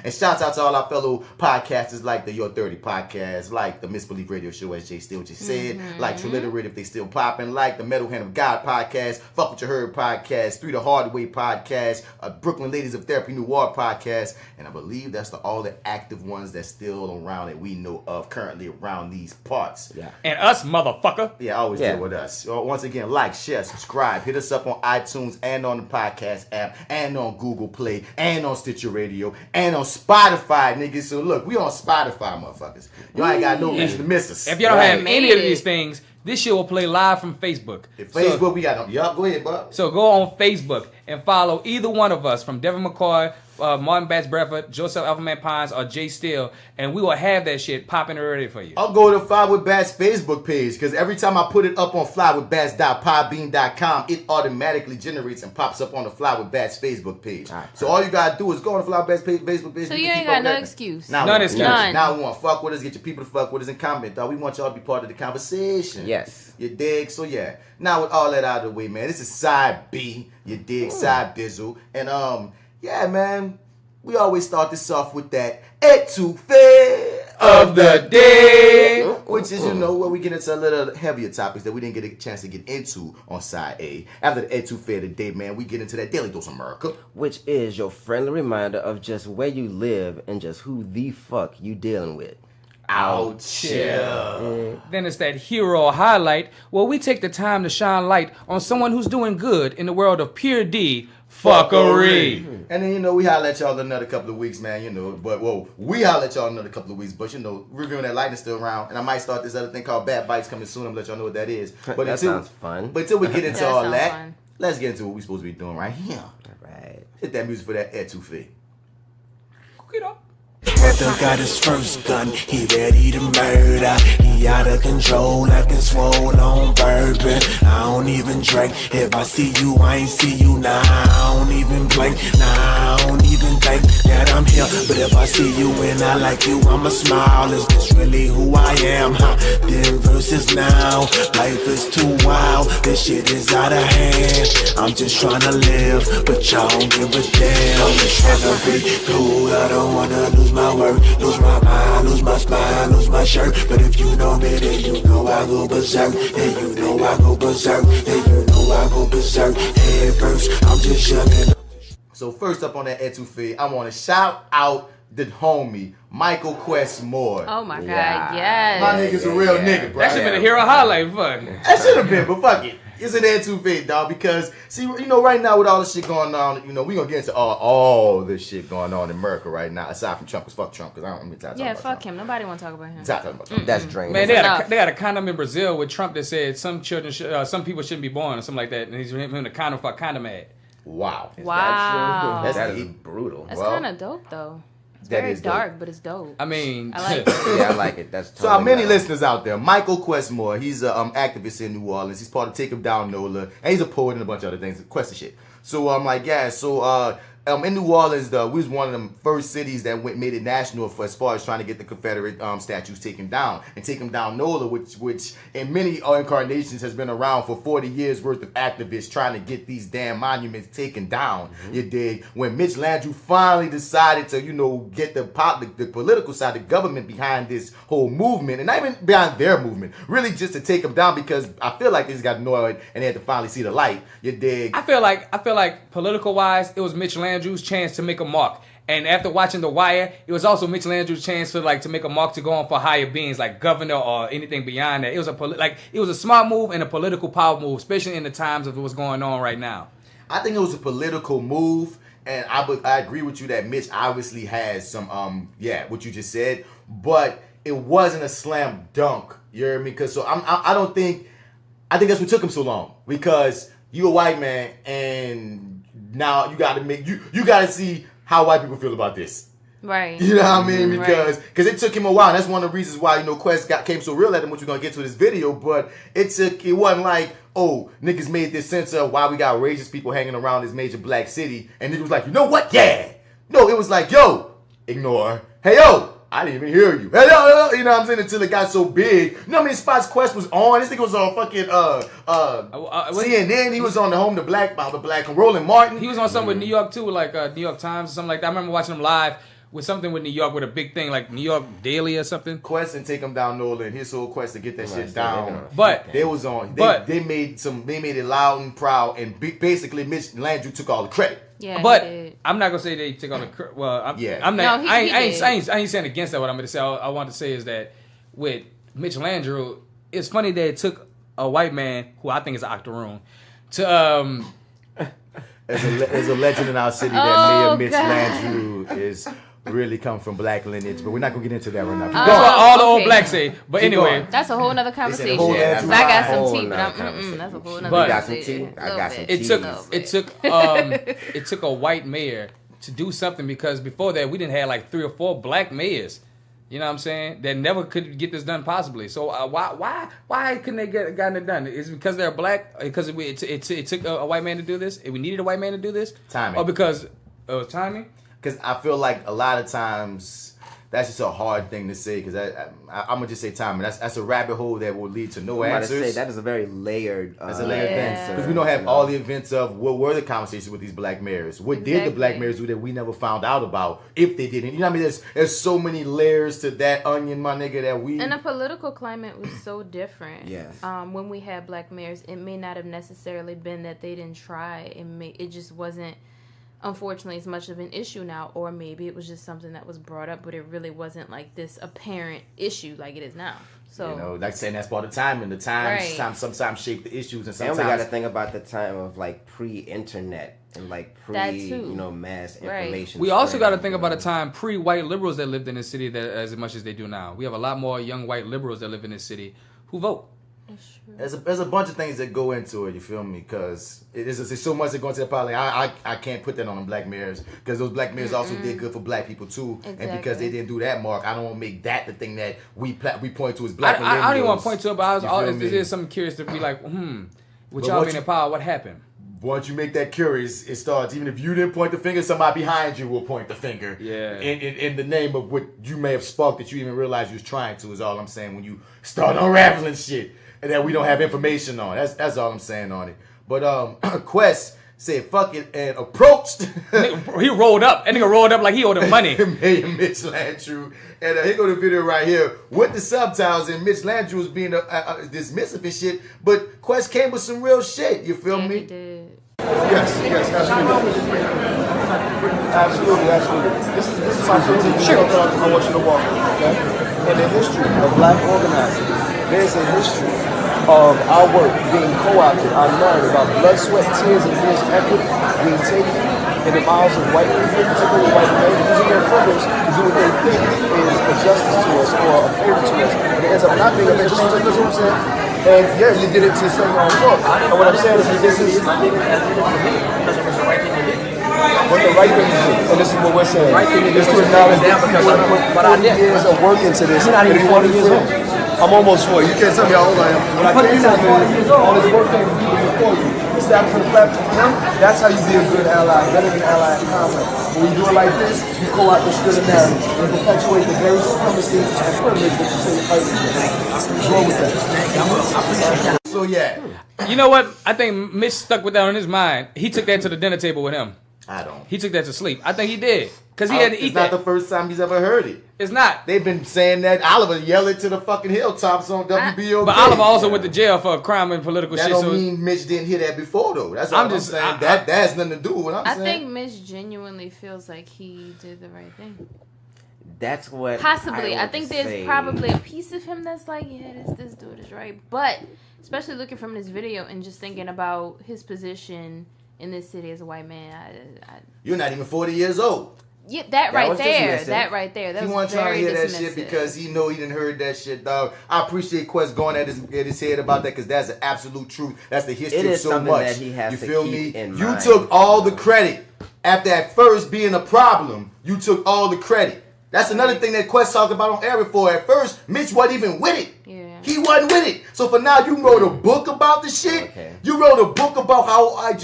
Speaker 5: And shout out to all our fellow podcasters like the Your 30 podcast, like the Misbelief radio show, as J.Steel just said, like Triliterate if they still popping, like the Metal Hand of God podcast, Fuck What You Heard podcast, 3 the Hard Way podcast, Brooklyn Ladies of Therapy Noir podcast, and I believe that's all the active ones that's still around that we know of currently around these parts.
Speaker 6: Yeah.
Speaker 4: And us, motherfucker.
Speaker 5: Yeah, always
Speaker 6: Yeah.
Speaker 5: deal with us. Once again, like, share, subscribe. Hit us up on iTunes and on the podcast app and on Google Play and on Stitcher Radio and on Spotify, niggas. So look, we on Spotify, motherfuckers. You ain't got no reason to miss us.
Speaker 4: If you don't
Speaker 6: Right.
Speaker 4: have any of
Speaker 1: Made it.
Speaker 4: these things, this shit will play live from Facebook.
Speaker 5: Facebook, we got them. Yup, go ahead, bud.
Speaker 4: So go on Facebook and follow either one of us, from Devin McCoy, Martin Bats Bradford, Joseph Alphaman Pines, or J.Steel, and we will have that shit popping ready for you.
Speaker 5: I'll go to Fly with Bats Facebook page because every time I put it up on flywithbats.podbean.com, it automatically generates and pops up on the Fly with Bats Facebook page.
Speaker 6: Right.
Speaker 5: So all you gotta do is go on the Fly with Bats Facebook page.
Speaker 1: So
Speaker 5: can
Speaker 1: you
Speaker 5: keep
Speaker 1: ain't got
Speaker 5: up
Speaker 1: no
Speaker 5: that.
Speaker 1: excuse.
Speaker 5: Now
Speaker 4: None
Speaker 5: we-
Speaker 4: excuse.
Speaker 1: None.
Speaker 5: Now we want to fuck with us, get your people to fuck with us and comment, dog. We want y'all to be part of the conversation.
Speaker 6: Yes.
Speaker 5: You dig? So yeah. Now with all that out of the way, man, this is side B. You dig? Side Bizzle. And yeah, man, we always start this off with that ETOUFEE.
Speaker 4: of the day.
Speaker 5: Which is, you know, where we get into a little heavier topics that we didn't get a chance to get into on side A. After the ETOUFEE today, man, we get into that Daily Dose of America.
Speaker 6: Which is your friendly reminder of just where you live and just who the fuck you dealing with.
Speaker 5: Ouch.
Speaker 4: Then it's that hero highlight where we take the time to shine light on someone who's doing good in the world of pure D fuckery.
Speaker 5: And then, you know, we holler at y'all another couple of weeks, man, you know. But, we holler at y'all another couple of weeks. But, you know, reviewing that lightning still around. And I might start this other thing called Bad Bites coming soon. I'm going to let y'all know what that is. But
Speaker 6: That sounds fun.
Speaker 5: But until we get into all that,
Speaker 1: fun.
Speaker 5: let's get into what we're supposed to be doing right here.
Speaker 6: All right.
Speaker 5: Hit that music for that ETOUFEE.
Speaker 3: Brother got his first gun, he ready to murder. He out of control, like a swole on bourbon. I don't even drink, if I see you, I ain't see you. Nah, I don't even blink, nah, I don't even think that I'm here. But if I see you and I like you, I'ma smile. Is this really who I am, huh? Then versus now, life is too wild. This shit is out of hand. I'm just trying to live, but y'all don't give a damn. I'm just trying to be cool, I don't wanna lose my word, lose my mind, lose my spine, lose my shirt. But if you know me, then you know I go berserk. And you know I go berserk. And you know I go berserk. Head first, I'm just shoving.
Speaker 5: So first up on that ETOUFEE, I want to shout out the homie, Michael Quess Moore.
Speaker 1: Oh my God,
Speaker 6: Yeah.
Speaker 1: yes.
Speaker 5: My nigga's a real nigga, bro.
Speaker 4: That should have been a hero highlight. Fuck.
Speaker 5: That should have been, but fuck it. It's an ETOUFEE, dog, because, see, you know, right now with all the shit going on, you know, we going to get into all this shit going on in America right now, aside from Trump, because fuck Trump, because I don't talk
Speaker 1: Yeah,
Speaker 5: about
Speaker 1: fuck
Speaker 5: Trump.
Speaker 1: him. Nobody want to talk about him.
Speaker 5: Stop talking about Trump.
Speaker 6: That's draining.
Speaker 4: Man,
Speaker 1: Enough.
Speaker 4: they got a condom in Brazil with Trump that said some people shouldn't be born or something like that, and he's him the condom for condom ad.
Speaker 5: Wow.
Speaker 1: Wow.
Speaker 6: That
Speaker 5: That's
Speaker 6: is brutal.
Speaker 1: That's
Speaker 5: Well,
Speaker 1: kind of dope, though. It's
Speaker 5: that
Speaker 1: very
Speaker 5: is dope.
Speaker 1: dark, but it's dope.
Speaker 4: I mean,
Speaker 1: I like it.
Speaker 6: Yeah, I like it. That's
Speaker 5: So our
Speaker 6: totally
Speaker 5: many
Speaker 6: valid.
Speaker 5: listeners out there, Michael Quess Moore, he's an activist in New Orleans. He's part of TakeDownJeffHotFlyingMillionaireBGM, and he's a poet and a bunch of other things, Quest and shit. So I'm like, yeah, so in New Orleans, we was one of the first cities that made it national for as far as trying to get the Confederate statues taken down. And TakeDownJeffHotFlyingMillionaireBGM, which in many incarnations has been around for 40 years worth of activists trying to get these damn monuments taken down. You dig? When Mitch Landrieu finally decided to, you know, get the political side, the government behind this whole movement, and not even behind their movement, really just to take them down, because I feel like they just got annoyed and they had to finally see the light. You dig?
Speaker 4: I feel like political wise, it was Mitch Landrieu's chance to make a mark. And after watching The Wire, it was also Mitch Landrieu's chance to make a mark to go on for higher beings like governor or anything beyond that. It was it was a smart move and a political power move, especially in the times of what's going on right now.
Speaker 5: I think it was a political move, and I agree with you that Mitch obviously has some what you just said, but it wasn't a slam dunk. You hear me? Because I think that's what took him so long, because you a white man and now you got to you got to see how white people feel about this.
Speaker 1: Right.
Speaker 5: You know what I mean?
Speaker 1: Right.
Speaker 5: Because it took him a while. And that's one of the reasons why, you know, Quest came so real at him, which we're going to get to this video. But it wasn't like, oh, niggas made this sense of why we got racist people hanging around this major black city. And niggas was like, you know what? Yeah. No, it was like, yo, ignore. Hey, yo, I didn't even hear you. Hey, yo, you know what I'm saying? Until it got so big. You know how many spots Quest was on? This nigga was on fucking CNN. He was on the Home to Black, Roland Martin.
Speaker 4: He was on something with New York too, like New York Times or something like that. I remember watching him live with something with New York, with a big thing like New York Daily or something.
Speaker 5: Quest and TakeDownJeffHotFlyingMillionaireBGM and his whole quest to get that shit down.
Speaker 4: But
Speaker 5: they was on. They made it loud and proud, and basically Mitch Landrieu took all the credit.
Speaker 1: Yeah,
Speaker 4: but
Speaker 1: he did.
Speaker 4: I'm not gonna say they took all the credit. Well, I'm
Speaker 1: No,
Speaker 4: not.
Speaker 1: he
Speaker 4: I
Speaker 1: did.
Speaker 4: ain't saying against that. What I'm gonna say, I want to say is that with Mitch Landrieu, it's funny that it took a white man who I think is an octoroon to
Speaker 5: There's a legend in our city that Mitch Landrieu is really come from black lineage, but we're not gonna get into that right now. Keep
Speaker 4: That's what
Speaker 5: going.
Speaker 4: all the old
Speaker 1: okay.
Speaker 4: blacks say. But
Speaker 5: Keep
Speaker 4: anyway,
Speaker 5: going.
Speaker 1: That's a whole nother conversation.
Speaker 5: whole
Speaker 1: I
Speaker 5: other
Speaker 1: got some
Speaker 6: whole
Speaker 1: tea, but
Speaker 6: nother
Speaker 1: that's a whole nother
Speaker 4: But-
Speaker 1: conversation.
Speaker 6: I got some tea.
Speaker 4: it took a white mayor to do something, because before that we didn't have like 3 or 4 black mayors. You know what I'm saying? That never could get this done possibly. So why couldn't they gotten it done? Is it because they're black? Because it took a white man to do this? We needed a white man to do this?
Speaker 5: Timing.
Speaker 4: Or because timing?
Speaker 5: Because I feel like a lot of times that's just a hard thing to say because I'm gonna just say time. And that's a rabbit hole that will lead to no answers.
Speaker 6: Say, that is a very layered.
Speaker 5: That's a layered thing because we don't have all the events of what were the conversations with these black mayors. What did the black mayors do that we never found out about if they didn't? You know what I mean? There's so many layers to that onion, my nigga. That we
Speaker 1: and the political climate was so different.
Speaker 6: Yes.
Speaker 1: When we had black mayors, it may not have necessarily been that they didn't try. It just wasn't. Unfortunately, it's much of an issue now, or maybe it was just something that was brought up, but it really wasn't like this apparent issue like it is now. So,
Speaker 5: you know, like saying that's part of time, and the times sometimes shape the issues, and sometimes
Speaker 6: we got to think about the time of like pre-internet and like mass information.
Speaker 4: We also got to think about a time pre-white liberals that lived in this city that as much as they do now. We have a lot more young white liberals that live in this city who vote.
Speaker 5: There's a bunch of things that go into it, you feel me? Because there's so much that go into the part. Like, I can't put that on the black mayors because those black mayors also did good for black people too. Exactly. And because they didn't do that, Mark, I don't want to make that the thing that we point to as black millennials.
Speaker 4: I don't even want to point to it, but there's something curious to be like, with y'all being in power, what happened?
Speaker 5: Once you make that curious, it starts. Even if you didn't point the finger, somebody behind you will point the finger.
Speaker 4: Yeah.
Speaker 5: In the name of what you may have sparked that you even realize you was trying to, is all I'm saying. When you start unraveling shit and that we don't have information on. That's all I'm saying on it. But Quess said fuck it and approached.
Speaker 4: He rolled up. That nigga rolled up like he owed him money.
Speaker 5: Mayor Mitch Landrieu. And here go the video right here with the subtitles, and Mitch Landrieu was being dismissive and shit. But Quess came with some real shit. You feel me?
Speaker 1: He did.
Speaker 7: Yes, absolutely. Absolutely. This is my critique I want you to walk through, okay? In the history of black organizing, there's a history of our work being co-opted, our narrative, our blood, sweat, tears, and years effort being taken in the mouths of white people, particularly white men, using their privilege to do what they think is a justice to us or a favor to us. And it ends up not being a favor, just what I'm saying. And yeah, you did it to say your own book. And what I'm saying is that this is what the right thing to do. And this is what we're saying. Is to acknowledge that people put 40 years of work into this. You're not even 40 years old. I'm almost 40. You can't tell me how old I am. But I can tell you all this work that people before you. Establishing the platform, that's how you be a good ally, better than ally in conflict. When you do it like this, you co-opt this good narrative and perpetuate the very supremacy and privilege that you say you're fighting for. What's wrong with that?
Speaker 5: So yeah.
Speaker 4: You know what? I think Mitch stuck with that on his mind. He took that to the dinner table with him.
Speaker 5: I don't.
Speaker 4: He took that to sleep. I think he did. Because he had to eat that.
Speaker 5: It's not the first time he's ever heard it.
Speaker 4: It's not.
Speaker 5: They've been saying that. Oliver yelled it to the fucking hilltops on WBOK.
Speaker 4: But Oliver also went to jail for a crime and political
Speaker 5: that
Speaker 4: shit.
Speaker 5: That don't mean Mitch didn't hear that before, though. That's all I'm saying. That has nothing to do with what I'm saying.
Speaker 1: I think Mitch genuinely feels like he did the right thing.
Speaker 6: That's what
Speaker 1: possibly. I think there's probably a piece of him that's like, yeah, this dude is right. But especially looking from this video and just thinking about his position in this city as a white man,
Speaker 5: you're not even 40 years old.
Speaker 1: Yeah, that right there. That
Speaker 5: he
Speaker 1: was
Speaker 5: wasn't trying to hear that shit because he know he didn't heard that shit, dog. I appreciate Quest going at his head about that because that's the absolute truth. That's the history of so much.
Speaker 6: That he has
Speaker 5: you
Speaker 6: to
Speaker 5: feel
Speaker 6: keep
Speaker 5: me?
Speaker 6: In
Speaker 5: you
Speaker 6: mind.
Speaker 5: took all the credit after at first being a problem. You took all the credit. That's another thing that Quest talked about on air before. At first, Mitch wasn't even with it.
Speaker 1: Yeah.
Speaker 5: He wasn't with it. So for now, you wrote a book about the shit.
Speaker 6: Okay.
Speaker 5: You wrote a book about how I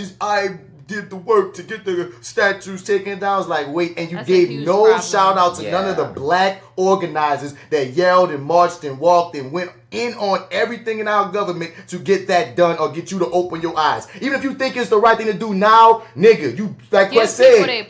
Speaker 5: did the work to get the statues taken down. I was like, wait, and you gave no problem. Shout out to none of the black organizers that yelled and marched and walked and went in on everything in our government to get that done or get you to open your eyes. Even if you think it's the right thing to do now, nigga, you like Quest said,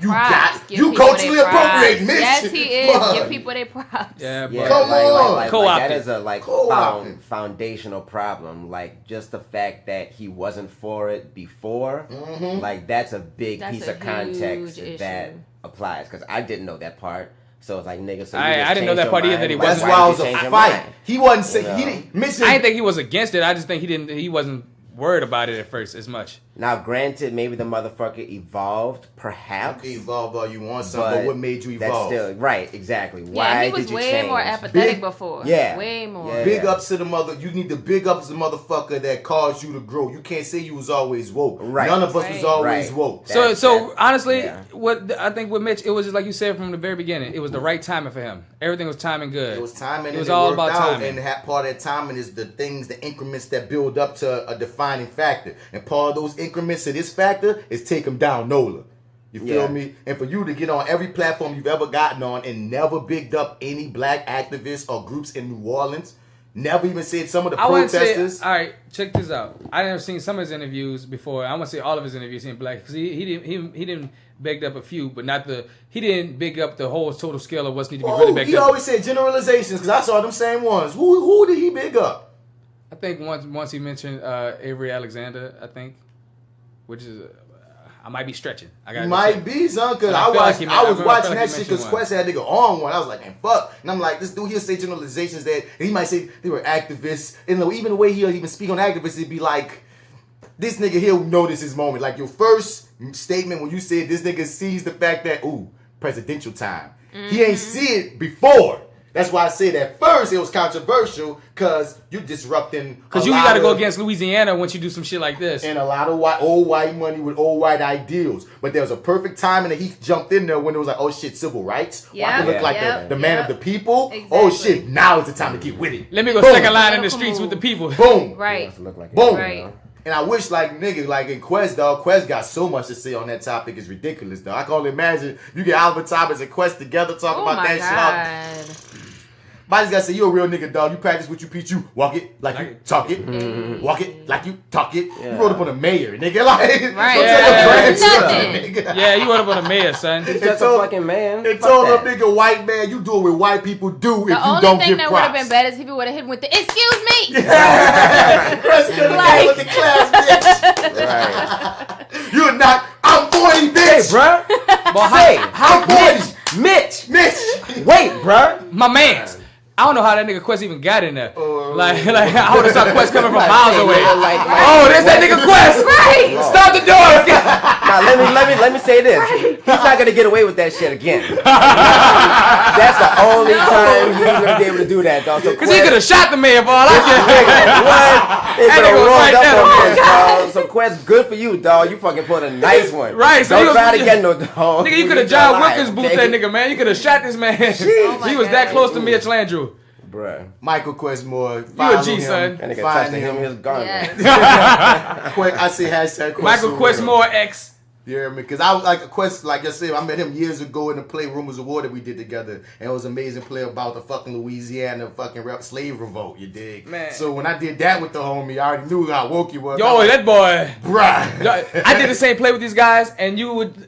Speaker 5: you culturally appropriate Mitch.
Speaker 1: Yes, he is. Give people their props.
Speaker 4: Yeah,
Speaker 5: come on.
Speaker 6: Like that is a foundational problem. Like just the fact that he wasn't for it before, like that's a big piece of context that applies. Because I didn't know that part. So it's like, nigga, so
Speaker 4: I didn't know that part either. That he wasn't.
Speaker 5: That's why it was a fight. He wasn't saying I
Speaker 4: didn't think he was against it. I just think he wasn't worried about it at first as much.
Speaker 6: Now, granted, maybe the motherfucker evolved, perhaps.
Speaker 5: You can evolve all you want, but what made you evolve?
Speaker 6: That's still right, exactly. Why
Speaker 1: he was
Speaker 6: did you
Speaker 1: way
Speaker 6: change?
Speaker 1: more apathetic before.
Speaker 6: Yeah,
Speaker 1: way more.
Speaker 6: Yeah.
Speaker 5: Big ups to the mother. You need to big ups the motherfucker that caused you to grow. You can't say you was always woke.
Speaker 6: Right.
Speaker 5: None of us was always woke.
Speaker 4: So honestly, what I think with Mitch, it was just like you said from the very beginning. It was the right timing for him. Everything was timing good.
Speaker 5: It was timing.
Speaker 4: It was all about timing.
Speaker 5: And part of that timing is the things, the increments that build up to a defining factor. And part of those increments to this factor is TakeDownJeffHotFlyingMillionaireBGM. You feel me? And for you to get on every platform you've ever gotten on and never bigged up any black activists or groups in New Orleans, never even said some of the protesters.
Speaker 4: All right, check this out. I never seen some of his interviews before. I want to say all of his interviews in black because he didn't big up a few, but not he didn't big up the whole total scale of what's need to be really big up.
Speaker 5: He always said generalizations because I saw them same ones. Who did he big up?
Speaker 4: I think once he mentioned Avery Alexander, I think, which is I might be stretching.
Speaker 5: Might be, son, because I was watching that shit because Quess had a nigga on one. I was like, man, fuck. And I'm like, this dude, he'll say generalizations that he might say they were activists. And even the way he'll even speak on activists, it'd be like, this nigga, he'll notice his moment. Like your first statement when you said this nigga sees the fact that, presidential time. He ain't see it before. That's why I said at first it was controversial because you're disrupting.
Speaker 4: Because you got to go against Louisiana once you do some shit like this.
Speaker 5: And a lot of old white money with old white ideals. But there was a perfect timing that he jumped in there when it was like, oh shit, civil rights. I can look like the man of the people. Exactly. Oh shit, now is the time to get with it.
Speaker 4: Let me go second line in the streets with the people.
Speaker 5: Boom.
Speaker 1: Right.
Speaker 5: Boom.
Speaker 1: Right.
Speaker 5: And I wish, like, nigga, like in Quess, dog, Quess got so much to say on that topic. It's ridiculous, dog. I can only imagine you get Alvin Thomas and Quess together talking about that shit. I just gotta say, you a real nigga, dog. You practice what you preach. You walk it like you talk it. Mm-hmm. Walk it like you talk it. Yeah. You wrote up on the mayor, nigga. Like,
Speaker 4: yeah, you wrote up on the mayor, son.
Speaker 6: He's just a fucking man.
Speaker 5: It told a nigga, white man, you do what white people do if you don't give props.
Speaker 1: The only thing that would have been better is if he would have hit him with the, excuse me.
Speaker 5: With the class, bitch. Right. You're not, I'm 40, bitch.
Speaker 6: Hey, bruh.
Speaker 4: Well,
Speaker 5: I'm 40.
Speaker 6: Mitch.
Speaker 5: Wait,
Speaker 6: bruh.
Speaker 4: My man's. I don't know how that nigga Quess even got in there. Like I would have saw Quess coming from miles away. There's that nigga Quess. Right. Stop the door.
Speaker 6: Now let me say this. He's not gonna get away with that shit again. That's the only time he's gonna be able to do that, dog.
Speaker 4: Because he could have shot the mayor for all I care.
Speaker 6: What? They could have rolled up on this, dog. So Quess, good for you, dog. You fucking put a nice one.
Speaker 4: Right. So
Speaker 6: don't try to get no dog.
Speaker 4: Nigga, you could have John Wilkins booth that nigga, man. You could have shot this man. He was that close to Mitch Landrew.
Speaker 5: Bruh. Michael Questmore.
Speaker 4: You a G, son.
Speaker 6: And nigga touched him his garment.
Speaker 5: I say hashtag Quest.
Speaker 4: Michael Questmore X.
Speaker 5: Yeah, because I was like Quest, like I said, I met him years ago in the play Rumors of War that we did together, and it was an amazing play about the fucking Louisiana fucking slave revolt. You dig? Man. So when I did that with the homie, I already knew how woke he was.
Speaker 4: Yo, that boy,
Speaker 5: bruh.
Speaker 4: I did the same play with these guys, and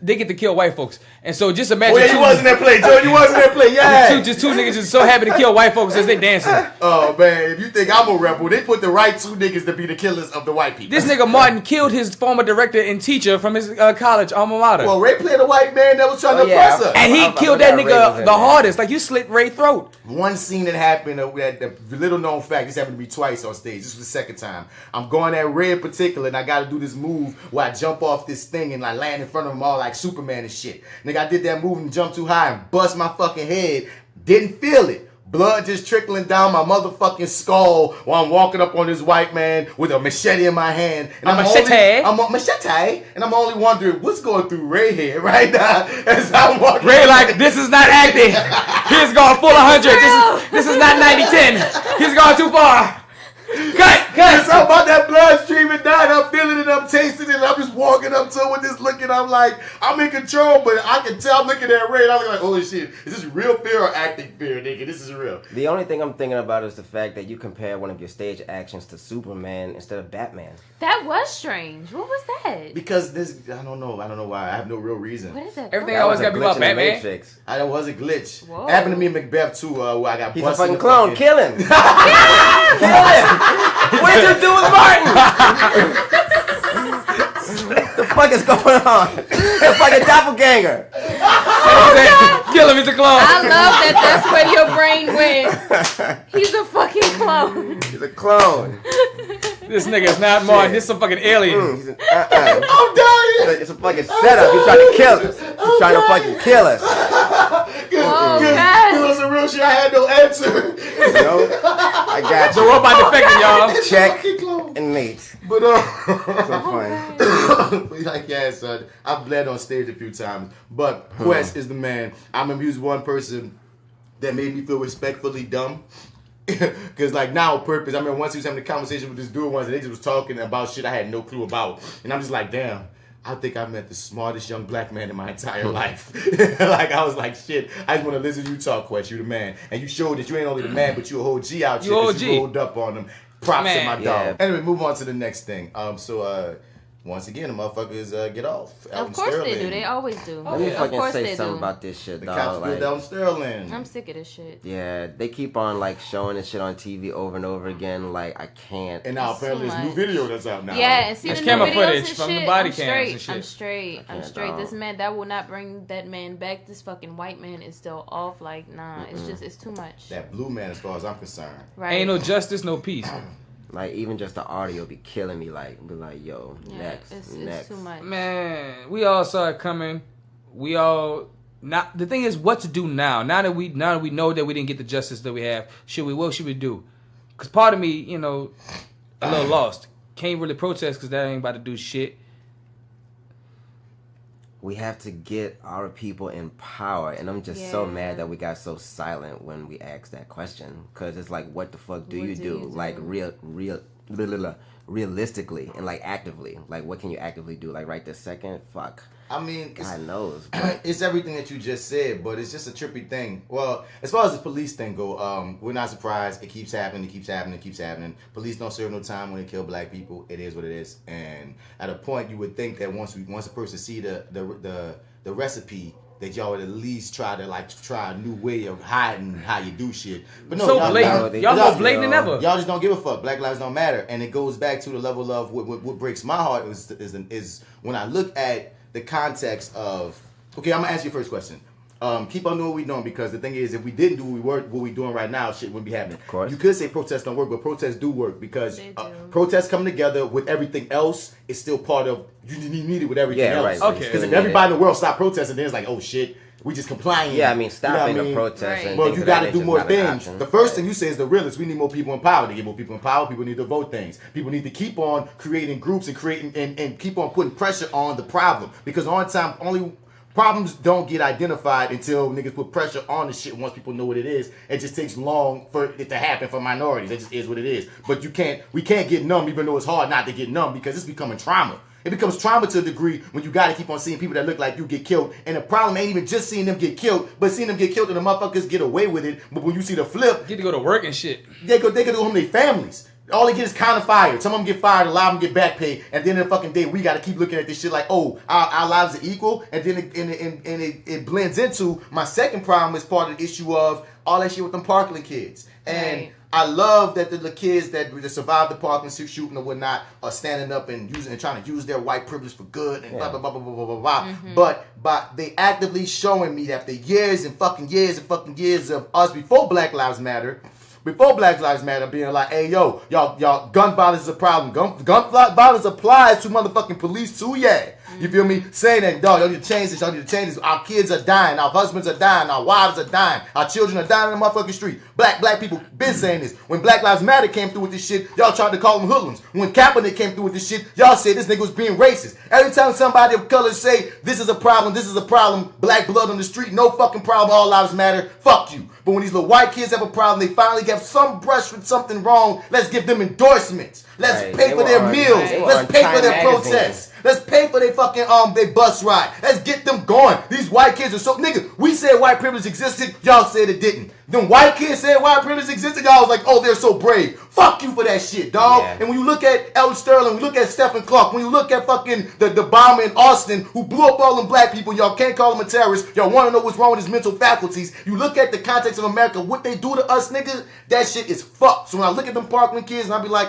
Speaker 4: they get to kill white folks, and so just imagine.
Speaker 5: Oh yeah, you wasn't that play, Joe. You wasn't that play. Yeah.
Speaker 4: Just two niggas just so happy to kill white folks as they dancing.
Speaker 5: Oh man, if you think I'm a rebel, they put the right two niggas to be the killers of the white people.
Speaker 4: This nigga Martin killed his former director and teacher from his college alma mater.
Speaker 5: Well, Ray played a white man that was trying to oppress us.
Speaker 4: And he killed that nigga the hardest. Like, you slit Ray's throat.
Speaker 5: One scene that happened, the little known fact, this happened to me twice on stage. This was the second time. I'm going at Ray in particular, and I got to do this move where I jump off this thing and like land in front of him all like Superman and shit. Nigga, I did that move and jumped too high and bust my fucking head. Didn't feel it. Blood just trickling down my motherfucking skull while I'm walking up on this white man with a machete in my hand. And I'm only wondering what's going through Ray head right now as I'm walking.
Speaker 4: Ray like, this is not acting. He's going full 100. This is not 90-10. He's gone too far. Cut.
Speaker 5: It's all about that blood streaming down. I'm feeling it. I'm tasting it. I'm just walking up to it with this look, and I'm like, I'm in control, but I can tell I'm looking at Ray, and I'm like, holy shit, is this real fear or acting fear, nigga? This is real.
Speaker 6: The only thing I'm thinking about is the fact that you compare one of your stage actions to Superman instead of Batman.
Speaker 1: That was strange. What was that?
Speaker 5: Because I don't know why. I have no real reason.
Speaker 1: What is that?
Speaker 4: Everything always got to be about Batman.
Speaker 5: That was a glitch. Whoa. It happened to me in Macbeth too, where I got busted.
Speaker 6: He's a fucking clone. Kill him. Kill him. What did you do with Martin? The fuck is going on? The fucking doppelganger.
Speaker 4: Kill him, he's a clone.
Speaker 1: I love that that's where your brain went. He's a fucking clone.
Speaker 6: He's a clone.
Speaker 4: This nigga is not Martin. This is some fucking alien.
Speaker 5: I'm dying.
Speaker 6: It's a fucking setup. He's trying to kill us. He's trying to fucking kill us.
Speaker 5: It was a real shit. I had no answer.
Speaker 6: I got
Speaker 4: you. The robot defected, y'all.
Speaker 6: Check and mate.
Speaker 5: But
Speaker 6: so funny.
Speaker 5: Like, yeah, son. I've bled on stage a few times, but Quess is the man. I remember he was one person that made me feel respectfully dumb. Because like now Purpose, I remember once he was having a conversation with this dude once and they just was talking about shit I had no clue about. And I'm just like, damn, I think I met the smartest young black man in my entire life. Like, I was like, shit, I just want to listen to you talk, Quess. You the man. And you showed that you ain't only the man, but you a whole G out here. You rolled up on them. Props to my dog. Anyway, move on to the next thing. Once again, the motherfuckers get off.
Speaker 1: Of course they do. They always do.
Speaker 6: Let me fucking say something about this shit, dog.
Speaker 5: The cops go down Sterling.
Speaker 1: I'm sick of this shit.
Speaker 6: Yeah, they keep on like showing this shit on TV over and over again. Like, I can't.
Speaker 5: And now apparently there's new video that's out now.
Speaker 1: Yeah, and see
Speaker 4: it's
Speaker 1: the
Speaker 4: camera
Speaker 1: new videos
Speaker 4: footage
Speaker 1: and
Speaker 4: from
Speaker 1: shit,
Speaker 4: the body
Speaker 1: I'm
Speaker 4: cams and shit.
Speaker 1: I'm straight. This man, that will not bring that man back. This fucking white man is still off. Like, nah, it's too much.
Speaker 5: That blue man, as far as I'm concerned.
Speaker 1: Right.
Speaker 4: Ain't no justice, no peace.
Speaker 6: Like, even just the audio be killing me. Like, be like, yo, next.
Speaker 1: It's too much.
Speaker 4: Man, we all saw it coming. We all not. The thing is, what to do now? Now that we know that we didn't get the justice that we have, what should we do? Because part of me, you know, a little lost. Can't really protest because that ain't about to do shit.
Speaker 6: We have to get our people in power, and I'm just so mad that we got so silent when we asked that question. Because it's like, what the fuck do you do? Like, realistically and like actively. Like, what can you actively do? Like, right this second? Fuck.
Speaker 5: I mean,
Speaker 6: God knows.
Speaker 5: It's everything that you just said, but it's just a trippy thing. Well, as far as the police thing go, we're not surprised. It keeps happening. It keeps happening. It keeps happening. Police don't serve no time when they kill black people. It is what it is. And at a point, you would think that once a person see the recipe, that y'all would at least try a new way of hiding how you do shit. But no,
Speaker 4: so blatant. Y'all more blatant than ever.
Speaker 5: Y'all just don't give a fuck. Black lives don't matter. And it goes back to the level of what breaks my heart is when I look at the context of, okay, I'm gonna ask you the first question. Keep on doing what we're doing, because the thing is, if we didn't do what we're doing right now, shit wouldn't be happening.
Speaker 6: Of course.
Speaker 5: You could say protests don't work, but protests do work, because protests coming together with everything else is still part of, you need it with everything else.
Speaker 6: Right.
Speaker 4: Okay.
Speaker 5: Because if everybody in the world stop protesting, then it's like, oh shit, we just complying.
Speaker 6: Yeah, I mean, stopping
Speaker 5: the
Speaker 6: protest.
Speaker 1: Right.
Speaker 5: Well, you got to do more things.
Speaker 6: Option.
Speaker 5: The first thing you say is the realest. We need more people in power. To get more people in power, people need to vote things. People need to keep on creating groups and creating and keep on putting pressure on the problem. Because only problems don't get identified until niggas put pressure on the shit. Once people know what it is, it just takes long for it to happen for minorities. It just is what it is. But we can't get numb, even though it's hard not to get numb, because it's becoming trauma. It becomes trauma to a degree when you got to keep on seeing people that look like you get killed. And the problem ain't even just seeing them get killed, but seeing them get killed and the motherfuckers get away with it. But when you see the flip,
Speaker 4: Get to go to work and shit.
Speaker 5: they could go home to their families. All they get is kind of fired. Some of them get fired, a lot of them get back pay. At the end of the fucking day, we got to keep looking at this shit like, oh, our lives are equal. And then it blends into my second problem is part of the issue of all that shit with them Parkland kids. And
Speaker 1: Right.
Speaker 5: I love that the kids that survived the Parkland shooting or whatnot are standing up and trying to use their white privilege for good and blah, blah, blah, blah, blah, blah, blah.
Speaker 1: Mm-hmm.
Speaker 5: But they actively showing me that after years and fucking years of us before Black Lives Matter, being like, hey, yo, y'all, gun violence is a problem. Gun violence applies to motherfucking police too, yeah. You feel me? Saying that, dog, y'all need to change this, Our kids are dying, our husbands are dying, our wives are dying, our children are dying in the motherfucking street. Black people been saying this. When Black Lives Matter came through with this shit, y'all tried to call them hoodlums. When Kaepernick came through with this shit, y'all said this nigga was being racist. Every time somebody of color say, this is a problem, black blood on the street, no fucking problem, all lives matter, fuck you. But when these little white kids have a problem, they finally get some brush with something wrong, let's give them endorsements. Let's pay for their meals. Let's pay for their protests. Let's pay for their fucking their bus ride. Let's get them going. These white kids are so nigga. We said white privilege existed. Y'all said it didn't. Them white kids said white privilege existed. Y'all was like, oh, they're so brave. Fuck you for that shit, dog. Yeah. And when you look at Elton Sterling, when you look at Stephon Clark, when you look at fucking the bomber in Austin who blew up all them black people, y'all can't call him a terrorist. Y'all want to know what's wrong with his mental faculties. You look at the context of America, what they do to us, nigga, that shit is fucked. So when I look at them Parkland kids and I be like,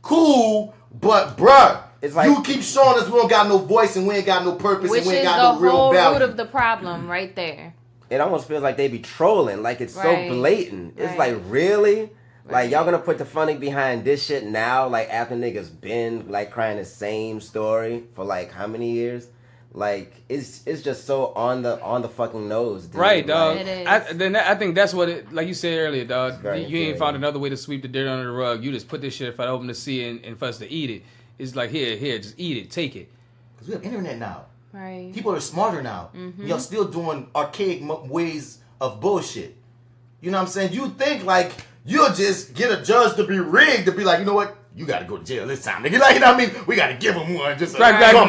Speaker 5: cool, but bruh, it's like, you keep showing us we don't got no voice and we ain't got no purpose and we ain't got no real value.
Speaker 1: Which is the whole root of the problem right there.
Speaker 6: It almost feels like they be trolling. Like, it's so blatant. It's like, really? Like, y'all gonna put the funding behind this shit now? Like, after niggas been, like, crying the same story for, like, how many years? Like, it's just so on the fucking nose, dude.
Speaker 4: Right, dog.
Speaker 1: It is.
Speaker 4: I think that's what it, like you said earlier, dog. You ain't
Speaker 6: infuriating.
Speaker 4: found another way to sweep the dirt under the rug. You just put this shit for the open to see and for us to eat it. It's like, here, just eat it, take it.
Speaker 5: Because we have internet now.
Speaker 1: Right.
Speaker 5: People are smarter now. Mm-hmm. Y'all still doing archaic ways of bullshit. You know what I'm saying? You think like you'll just get a judge to be rigged, to be like, you know what? you got to go to jail this time, nigga. Like, you know what I mean? We got to give him one. Just
Speaker 4: like what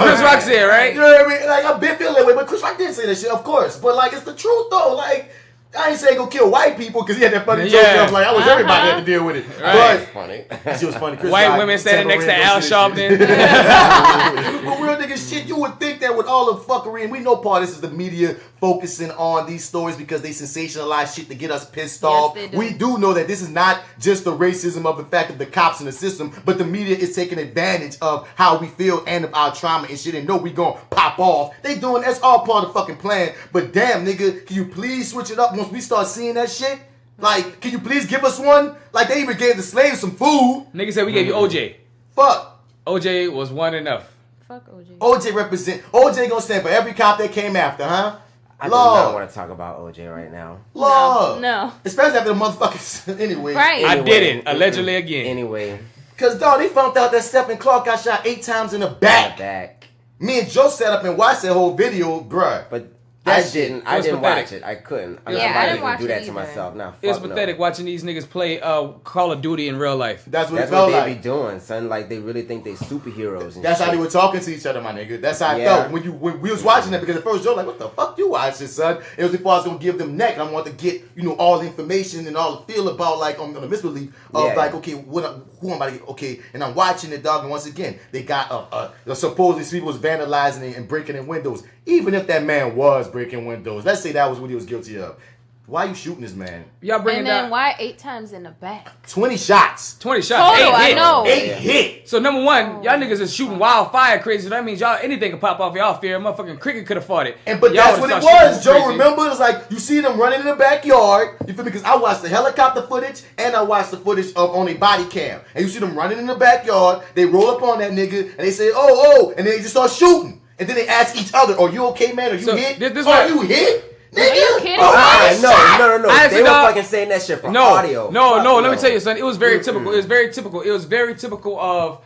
Speaker 4: Chris Rock said, right?
Speaker 5: You know what I mean? Like, I've been feeling that way, but Chris Rock did say that shit, of course. But, like, it's the truth, though. Like, I ain't saying go kill white people because he had that funny joke. I was like, I wish everybody had to deal with it.
Speaker 4: Right.
Speaker 5: But funny. She was funny. Chris
Speaker 4: White
Speaker 5: Rock,
Speaker 4: women standing next to Al Sharpton.
Speaker 5: But real nigga shit, you would think that with all the fuckery, and we know part of this is the media focusing on these stories because they sensationalize shit to get us pissed off. We do know that this is not just the racism of the fact of the cops in the system, but the media is taking advantage of how we feel and of our trauma and shit and know we gonna pop off. They doing, that's all part of the fucking plan. But damn, nigga, can you please switch it up once we start seeing that shit? Like, can you please give us one? Like, they even gave the slaves some food.
Speaker 4: Nigga said we gave you OJ.
Speaker 5: Fuck.
Speaker 4: OJ was one enough.
Speaker 1: Fuck OJ.
Speaker 5: OJ represent. OJ gonna stand for every cop that came after, huh?
Speaker 6: I do not want to talk about OJ right now.
Speaker 5: Lord.
Speaker 1: No.
Speaker 5: Especially after the motherfuckers. Anyway.
Speaker 1: Right.
Speaker 4: I did it. Allegedly again.
Speaker 6: Anyway.
Speaker 5: Because, dog, they found out that Stephon Clark got shot 8 times in the back. Me and Joe sat up and watched that whole video, bruh.
Speaker 6: But I didn't watch it. I couldn't.
Speaker 1: I didn't watch
Speaker 6: do that
Speaker 1: it
Speaker 6: to myself. Nah,
Speaker 4: it was pathetic watching these niggas play Call of Duty in real life.
Speaker 5: That's what it felt like.
Speaker 6: They be doing, son. Like, they really think they superheroes and
Speaker 5: That's
Speaker 6: shit.
Speaker 5: how they were talking to each other, my nigga. That's how I felt when we was watching that, because at first Joe like, what the fuck you watching, son? It was before I was gonna give them neck, and I wanted to get, all the information and all the feel about, like, on the misbelief of like, okay, who am I? Okay, and I'm watching it, dog, and once again, they got supposedly people was vandalizing and breaking in windows. Even if that man was breaking windows, let's say that was what he was guilty of. Why you shooting this man?
Speaker 4: Y'all bringing
Speaker 1: and then why 8 times in the back?
Speaker 5: 20 shots.
Speaker 4: 20 shots.
Speaker 1: Total,
Speaker 4: 8 hit.
Speaker 1: I know.
Speaker 5: 8 hit.
Speaker 4: So number one, y'all niggas is shooting wildfire crazy. That means y'all anything can pop off y'all fear. Motherfucking cricket could have fought it.
Speaker 5: But that's what it was, Joe. Remember, it's like you see them running in the backyard. You feel me? Because I watched the helicopter footage and I watched the footage of on a body cam. And you see them running in the backyard. They roll up on that nigga and they say, oh, and then they just start shooting. And then they ask each other, "Are you okay, man? Are you hit? Are you hit?" Nigga,
Speaker 1: are you kidding?
Speaker 6: No. They were fucking saying that shit for audio.
Speaker 4: No. Let me tell you, son. It was very typical. It was very typical of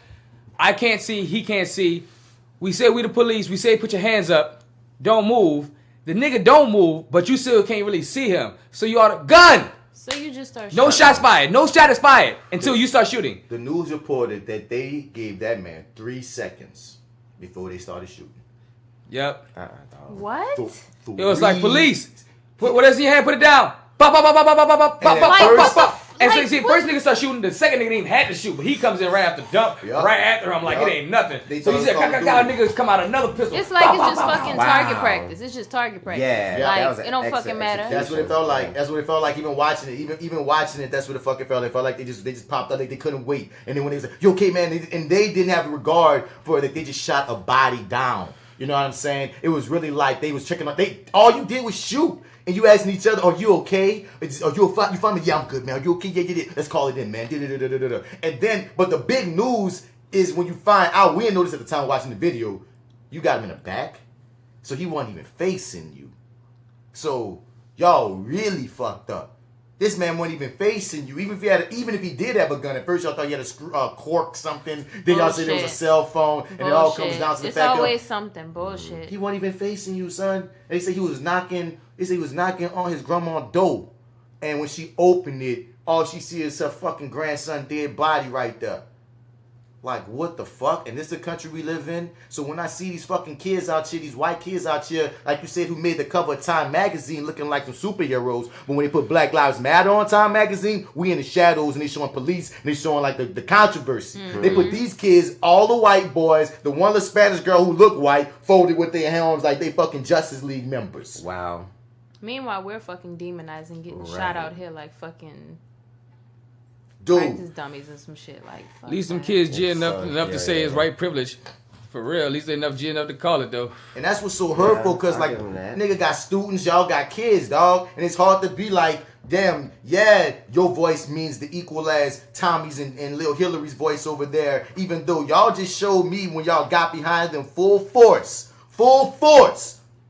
Speaker 4: I can't see, he can't see. We say we the police. We say put your hands up. Don't move. The nigga don't move, but you still can't really see him. So you ought to gun.
Speaker 1: So you just start
Speaker 4: shooting. No shots fired. No shot is fired until you start shooting.
Speaker 5: The news reported that they gave that man 3 seconds before they started shooting.
Speaker 4: Yep.
Speaker 1: What?
Speaker 4: It was like, police. Put what is in your hand? Put it down. Pop, pop, pop, pop, pop, pop, pop, pop, pop. And so you see, first nigga start shooting. The second nigga didn't even have to shoot, but he comes in right after dump, right after him. Like it ain't nothing. So you said, niggas come out another pistol.
Speaker 1: It's like it's just fucking target practice. It's just target practice.
Speaker 6: Yeah.
Speaker 1: Like it don't fucking matter.
Speaker 5: That's what it felt like. That's what it felt like. Even watching it, even watching it, that's what it fucking felt like. It felt like they just popped up. Like they couldn't wait. And then when they was like, "You okay, man?" And they didn't have regard for it. They just shot a body down. You know what I'm saying? It was really like they was checking out. All you did was shoot. And you asking each other, "Are you okay? Are you fine? Yeah, I'm good, man. Are you okay? Yeah. Let's call it in, man." And then, but the big news is when you find out, we didn't notice at the time watching the video, you got him in the back. So he wasn't even facing you. So y'all really fucked up. This man wasn't even facing you. Even if he did have a gun, at first y'all thought he had a cork something. Then y'all said there was a cell phone, and it all comes down to the fact that
Speaker 1: it's always something bullshit.
Speaker 5: He wasn't even facing you, son. And they say he was knocking. They say he was knocking on his grandma's door, and when she opened it, all she see is her fucking grandson dead body right there. Like, what the fuck? And this is the country we live in? So when I see these fucking kids out here, these white kids out here, like you said, who made the cover of Time Magazine looking like some superheroes, but when they put Black Lives Matter on Time Magazine, we in the shadows, and they showing police, and they showing like the controversy. Mm-hmm. They put these kids, all the white boys, the one little Spanish girl who looked white, folded with their arms like they fucking Justice League members.
Speaker 6: Wow.
Speaker 1: Meanwhile, we're fucking demonizing getting shot out here like fucking... practice dummies and some shit like.
Speaker 4: At least some kids G enough to say it's white privilege. For real, at least they enough G enough to call it though.
Speaker 5: And that's what's so hurtful, cause like nigga got students, y'all got kids, dog, and it's hard to be like, damn, yeah, your voice means the equal as Tommy's and Lil Hillary's voice over there. Even though y'all just showed me when y'all got behind them full force,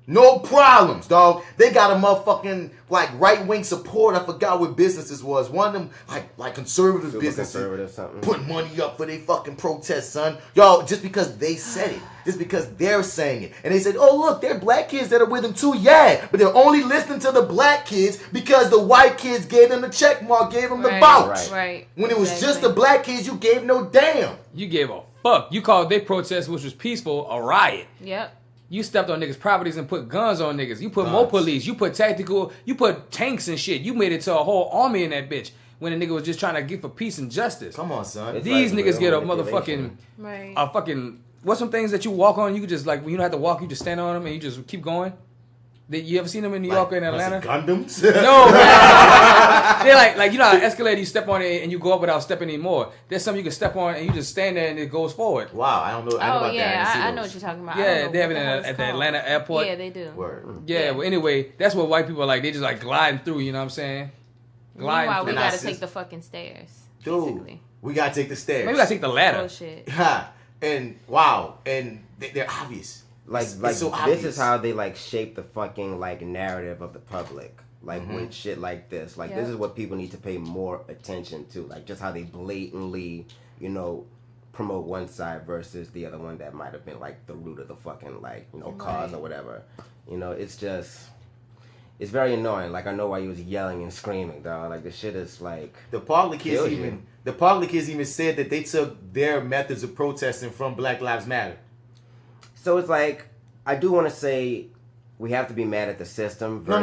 Speaker 5: No problems, dog. They got a motherfucking like right wing support. I forgot what businesses was. One of them like conservative businesses
Speaker 6: conservative something.
Speaker 5: putting money up for their fucking protest, son. Y'all, just because they said it, just because they're saying it, and they said, "Oh look, they're black kids that are with them too." Yeah, but they're only listening to the black kids because the white kids gave them the check mark, gave them the vouch.
Speaker 1: Right.
Speaker 5: When it was just the black kids, you gave no damn.
Speaker 4: You gave a fuck. You called their protest, which was peaceful, a riot.
Speaker 1: Yep.
Speaker 4: You stepped on niggas' properties and put guns on niggas. You put more police. You put you put tanks and shit. You made it to a whole army in that bitch when a nigga was just trying to get for peace and justice.
Speaker 5: Come on, son.
Speaker 4: These
Speaker 6: like
Speaker 4: niggas get a
Speaker 6: manipulation.
Speaker 4: motherfucking, a fucking, what's some things that you walk on, you could just like, when you don't have to walk, you just stand on them and you just keep going? You ever seen them in New York or in Atlanta?
Speaker 5: Gundams?
Speaker 4: No, man. They're like you know how an escalator, you step on it and you go up without stepping anymore. There's something you can step on and you just stand there and it goes forward.
Speaker 5: Wow, I don't know. I know about that.
Speaker 1: I know what you're talking about.
Speaker 4: Yeah, they have it at the Atlanta airport.
Speaker 1: Yeah, they do.
Speaker 5: Word.
Speaker 4: Yeah, well, anyway, that's what white people are like. They just like gliding through, you know what I'm saying? Gliding
Speaker 1: Meanwhile, we
Speaker 4: through.
Speaker 1: gotta take the fucking stairs.
Speaker 5: Dude,
Speaker 1: Basically.
Speaker 5: we gotta take the stairs.
Speaker 4: Maybe we gotta take the ladder.
Speaker 1: Bullshit.
Speaker 5: And wow, and they're obvious.
Speaker 6: Like
Speaker 5: It's so
Speaker 6: this
Speaker 5: obvious.
Speaker 6: is how they like shape the fucking like narrative of the public. Like when shit like this. Like this is what people need to pay more attention to. Like just how they blatantly, you know, promote one side versus the other one that might have been like the root of the fucking like, you know, cause or whatever. You know, it's just it's very annoying. Like I know why he was yelling and screaming, dog. Like the shit is like
Speaker 5: The Parkland kids even said that they took their methods of protesting from Black Lives Matter.
Speaker 6: So it's like I do want to say we have to be mad at the system versus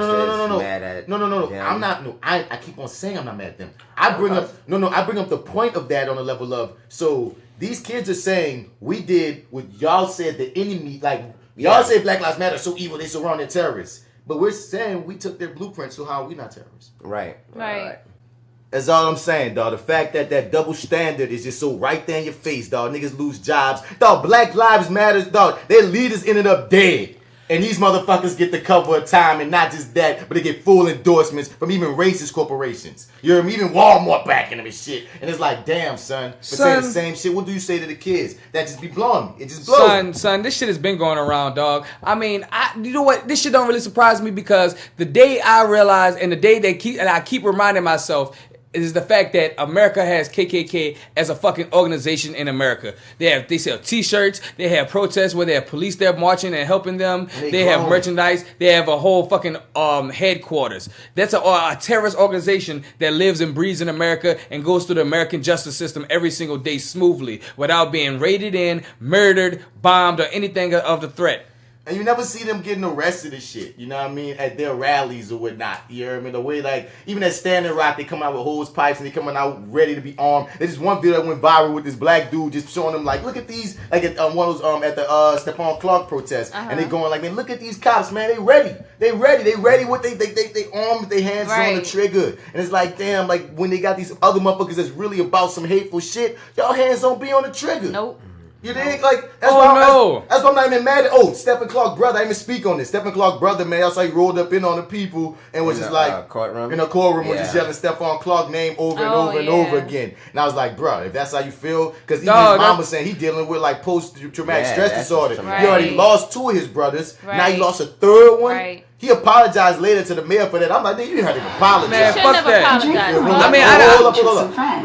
Speaker 6: mad at
Speaker 5: No.
Speaker 6: them.
Speaker 5: I'm not. No, I keep on saying I'm not mad at them. I bring up the point of that on the level of so these kids are saying we did what y'all said the enemy like y'all say Black Lives Matter so evil they surround their terrorists, but we're saying we took their blueprint. So how are we not terrorists?
Speaker 6: Right.
Speaker 5: That's all I'm saying, dog. The fact that double standard is just so right there in your face, dog. Niggas lose jobs. Dog, Black Lives Matter, dog. Their leaders ended up dead. And these motherfuckers get the cover of time, and not just that, but they get full endorsements from even racist corporations. You hear me? Even Walmart backing them and shit. And it's like, damn, son. But saying the same shit, what do you say to the kids? That just be blowing me. It just blows me.
Speaker 4: Son, this shit has been going around, dog. I mean, you know what? This shit don't really surprise me because the day I realize and the day I keep reminding myself is the fact that America has KKK as a fucking organization in America. They sell T-shirts. They have protests where they have police there marching and helping them. They have merchandise. They have a whole fucking headquarters. That's a terrorist organization that lives and breathes in America and goes through the American justice system every single day smoothly without being raided in, murdered, bombed, or anything of the threat.
Speaker 5: And you never see them getting arrested and shit, you know what I mean, at their rallies or whatnot. You know what I mean? The way, like, even at Standing Rock, they come out with hose pipes and they coming out ready to be armed. There's just one video that went viral with this black dude just showing them, like, look at these, like, at one of those, at the Stephon Clark protest. And they going, like, man, look at these cops, man, they ready. They ready with they armed with their hands on the trigger. And it's like, damn, like, when they got these other motherfuckers that's really about some hateful shit, y'all hands don't be on the trigger.
Speaker 1: Nope.
Speaker 5: You think like that's why I'm not even mad at Stephon Clark brother. I didn't even speak on this. Stephon Clark brother, man, that's how he rolled up in on the people and was just like
Speaker 6: courtroom.
Speaker 5: In a courtroom was just yelling Stephon Clark name over and over and over again. And I was like, bro, if that's how you feel, because even his mom was saying he dealing with like post-traumatic stress disorder. He already lost 2 of his brothers. Now he lost a 3rd one. He apologized later to the mayor for that. I'm like, you didn't have to apologize.
Speaker 4: Man, fuck that.
Speaker 5: I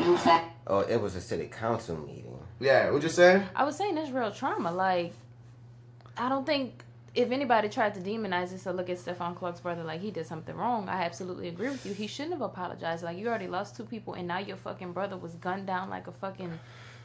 Speaker 5: mean,
Speaker 6: Oh, it was a city council meeting.
Speaker 5: Yeah, what you saying?
Speaker 1: I was saying it's real trauma. Like, I don't think if anybody tried to demonize this or look at Stephon Clark's brother like he did something wrong, I absolutely agree with you. He shouldn't have apologized. Like, you already lost 2 people and now your fucking brother was gunned down like a fucking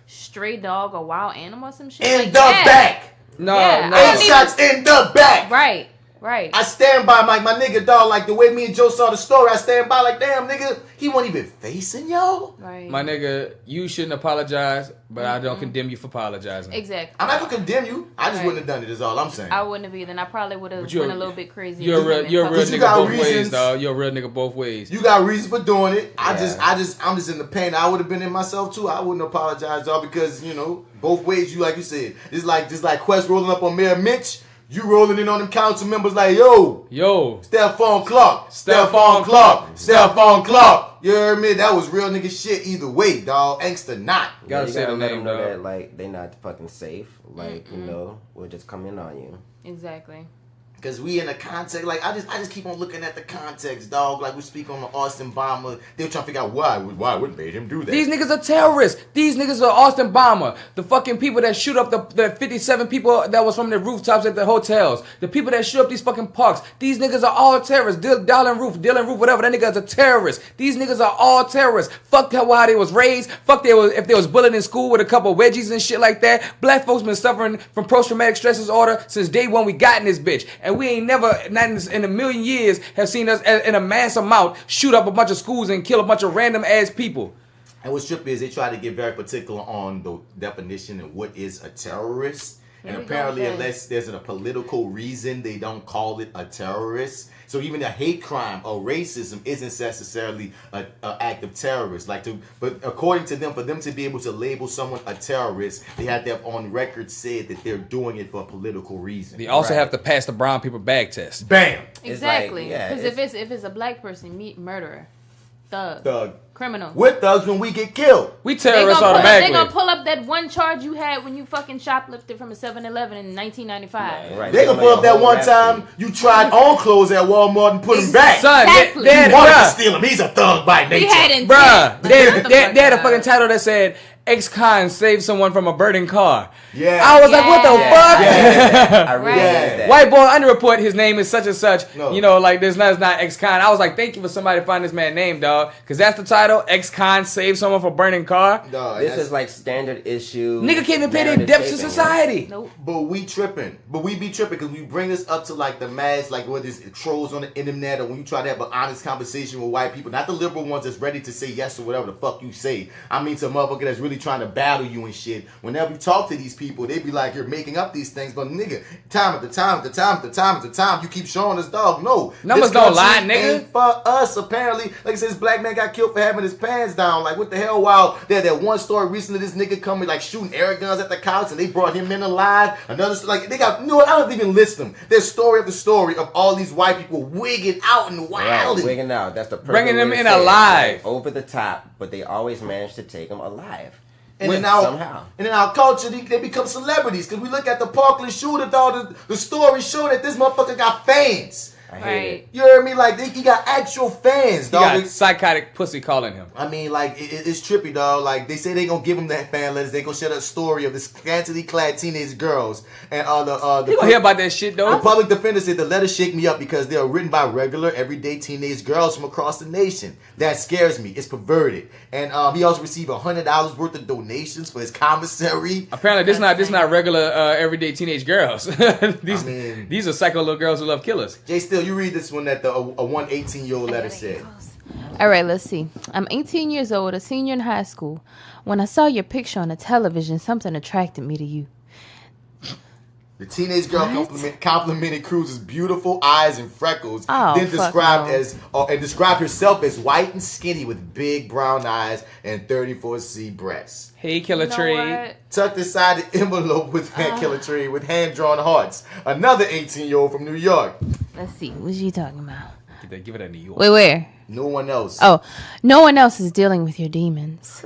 Speaker 1: stray dog or wild animal or some shit.
Speaker 5: In the back.
Speaker 4: No.
Speaker 5: 8 shots in the back.
Speaker 1: Right.
Speaker 5: I stand by my nigga, dog, like the way me and Joe saw the story, I stand by like, damn, nigga, he wasn't even facing y'all.
Speaker 1: Right.
Speaker 4: My nigga, you shouldn't apologize, but I don't condemn you for apologizing.
Speaker 1: Exactly.
Speaker 5: I'm not gonna condemn you. I just wouldn't have done it, is all I'm saying.
Speaker 1: I wouldn't have either, and I probably would have went a little bit crazy.
Speaker 4: You're a real nigga both ways, dog. You're a real nigga both ways.
Speaker 5: You got reasons for doing it. I'm just in the pain. I would have been in myself too. I wouldn't apologize, dog, because, you know, both ways, you like you said. Just like Quess rolling up on Mayor Mitch. You rolling in on them council members like, yo, Stephon Clark. You heard me? That was real nigga shit either way, dog. Angst or not.
Speaker 4: You gotta say the name,
Speaker 6: know
Speaker 4: dog.
Speaker 6: that, like, they not fucking safe. Like, you know, we'll just come in on you.
Speaker 1: Exactly.
Speaker 5: Because we in a context, like, I just keep on looking at the context, dog. Like, we speak on the Austin bomber. They were trying to figure out why made him do that.
Speaker 4: These niggas are terrorists. These niggas are Austin bomber. The fucking people that shoot up the 57 people that was from the rooftops at the hotels. The people that shoot up these fucking parks. These niggas are all terrorists. Dylan Roof, whatever. That nigga's a terrorist. These niggas are all terrorists. Fuck how they was raised. Fuck if they was bullied in school with a couple of wedgies and shit like that. Black folks been suffering from post-traumatic stress disorder since day one we got in this bitch. And we ain't never, not in a million years, have seen us in a mass amount shoot up a bunch of schools and kill a bunch of random ass people.
Speaker 5: And what's trippy is they try to get very particular on the definition of what is a terrorist. And apparently, unless there's a political reason, they don't call it a terrorist. So even a hate crime or racism isn't necessarily an act of terrorist. But according to them, for them to be able to label someone a terrorist, they have to have on record said that they're doing it for a political reason.
Speaker 4: They also have to pass the brown people bag test.
Speaker 5: Bam.
Speaker 1: Exactly. Because if it's a black person, murderer, thug, criminal.
Speaker 5: We're thugs when we get killed.
Speaker 4: We terrorists automatically.
Speaker 1: They're going to pull up that one charge you had when you fucking shoplifted from a 7-Eleven in 1995.
Speaker 5: Right. They're going to pull up that one time you tried on clothes at Walmart and put them back.
Speaker 4: Son,
Speaker 1: exactly.
Speaker 5: They wanted to steal him. He's a thug by nature.
Speaker 4: Bruh, they had a fucking title that said, ex-con saved someone from a burning car.
Speaker 5: Yeah.
Speaker 4: I was like, what the fuck?
Speaker 6: Yeah. I read that.
Speaker 4: White boy underreport, his name is such and such.
Speaker 5: No.
Speaker 4: You know, like, it's not ex-con. I was like, thank you for somebody to find this man's name, dog. Because that's the title, ex-con saved someone from a burning car.
Speaker 5: Dog,
Speaker 6: this is like standard issue.
Speaker 4: Nigga can't even pay their debts to society.
Speaker 1: Nope.
Speaker 5: But we tripping. But we be tripping because we bring this up to like the mass, like what is trolls on the internet, or when you try to have an honest conversation with white people, not the liberal ones that's ready to say yes to whatever the fuck you say. I mean to a motherfucker that's really trying to battle you and shit. Whenever you talk to these people, they be like, you're making up these things, but nigga, time after time, you keep showing us, dog. No,
Speaker 4: numbers don't lie, nigga.
Speaker 5: Ain't for us, apparently. Like I said, this black man got killed for having his pants down. Like, what the hell? Wow, that one story recently, this nigga coming like shooting air guns at the couch, and they brought him in alive. Another, like, they got, I don't even list them. There's story after story of all these white people wigging out and wilding.
Speaker 6: Right, wigging out. That's the perfect
Speaker 4: bringing them
Speaker 6: way to
Speaker 4: in
Speaker 6: say it.
Speaker 4: alive,
Speaker 6: like, over the top, but they always manage to take them alive.
Speaker 5: And in our culture, they become celebrities. Because we look at the Parklands shooter, dog, the story show that this motherfucker got fans.
Speaker 6: I hate it.
Speaker 5: You heard me? Like, he got actual fans, dog.
Speaker 4: He got psychotic pussy calling him.
Speaker 5: I mean, like, it's trippy, dog. Like, they say they gonna give him that fan letters. They gonna share that story of this scantily clad teenage girls. And
Speaker 4: you gonna hear about that shit, though?
Speaker 5: The public defender said the letters shake me up because they are written by regular, everyday teenage girls from across the nation. That scares me. It's perverted. And he also received $100 worth of donations for his commissary.
Speaker 4: Apparently, this not regular, everyday teenage girls. These are psycho little girls who love killers.
Speaker 5: J.Steel, you read this one that a 18-year-old letter said.
Speaker 1: All right, let's see. I'm 18 years old, a senior in high school. When I saw your picture on the television, something attracted me to you.
Speaker 5: The teenage girl complimented Cruz's beautiful eyes and freckles, then described herself as white and skinny with big brown eyes and 34C breasts.
Speaker 4: Hey, Killer Tree.
Speaker 5: Tucked inside the envelope with Killer Tree with hand-drawn hearts. Another 18-year-old from New York.
Speaker 1: Let's see. What you talking about?
Speaker 4: Give it a New York.
Speaker 1: Wait, where?
Speaker 5: No one else.
Speaker 1: Oh, no one else is dealing with your demons.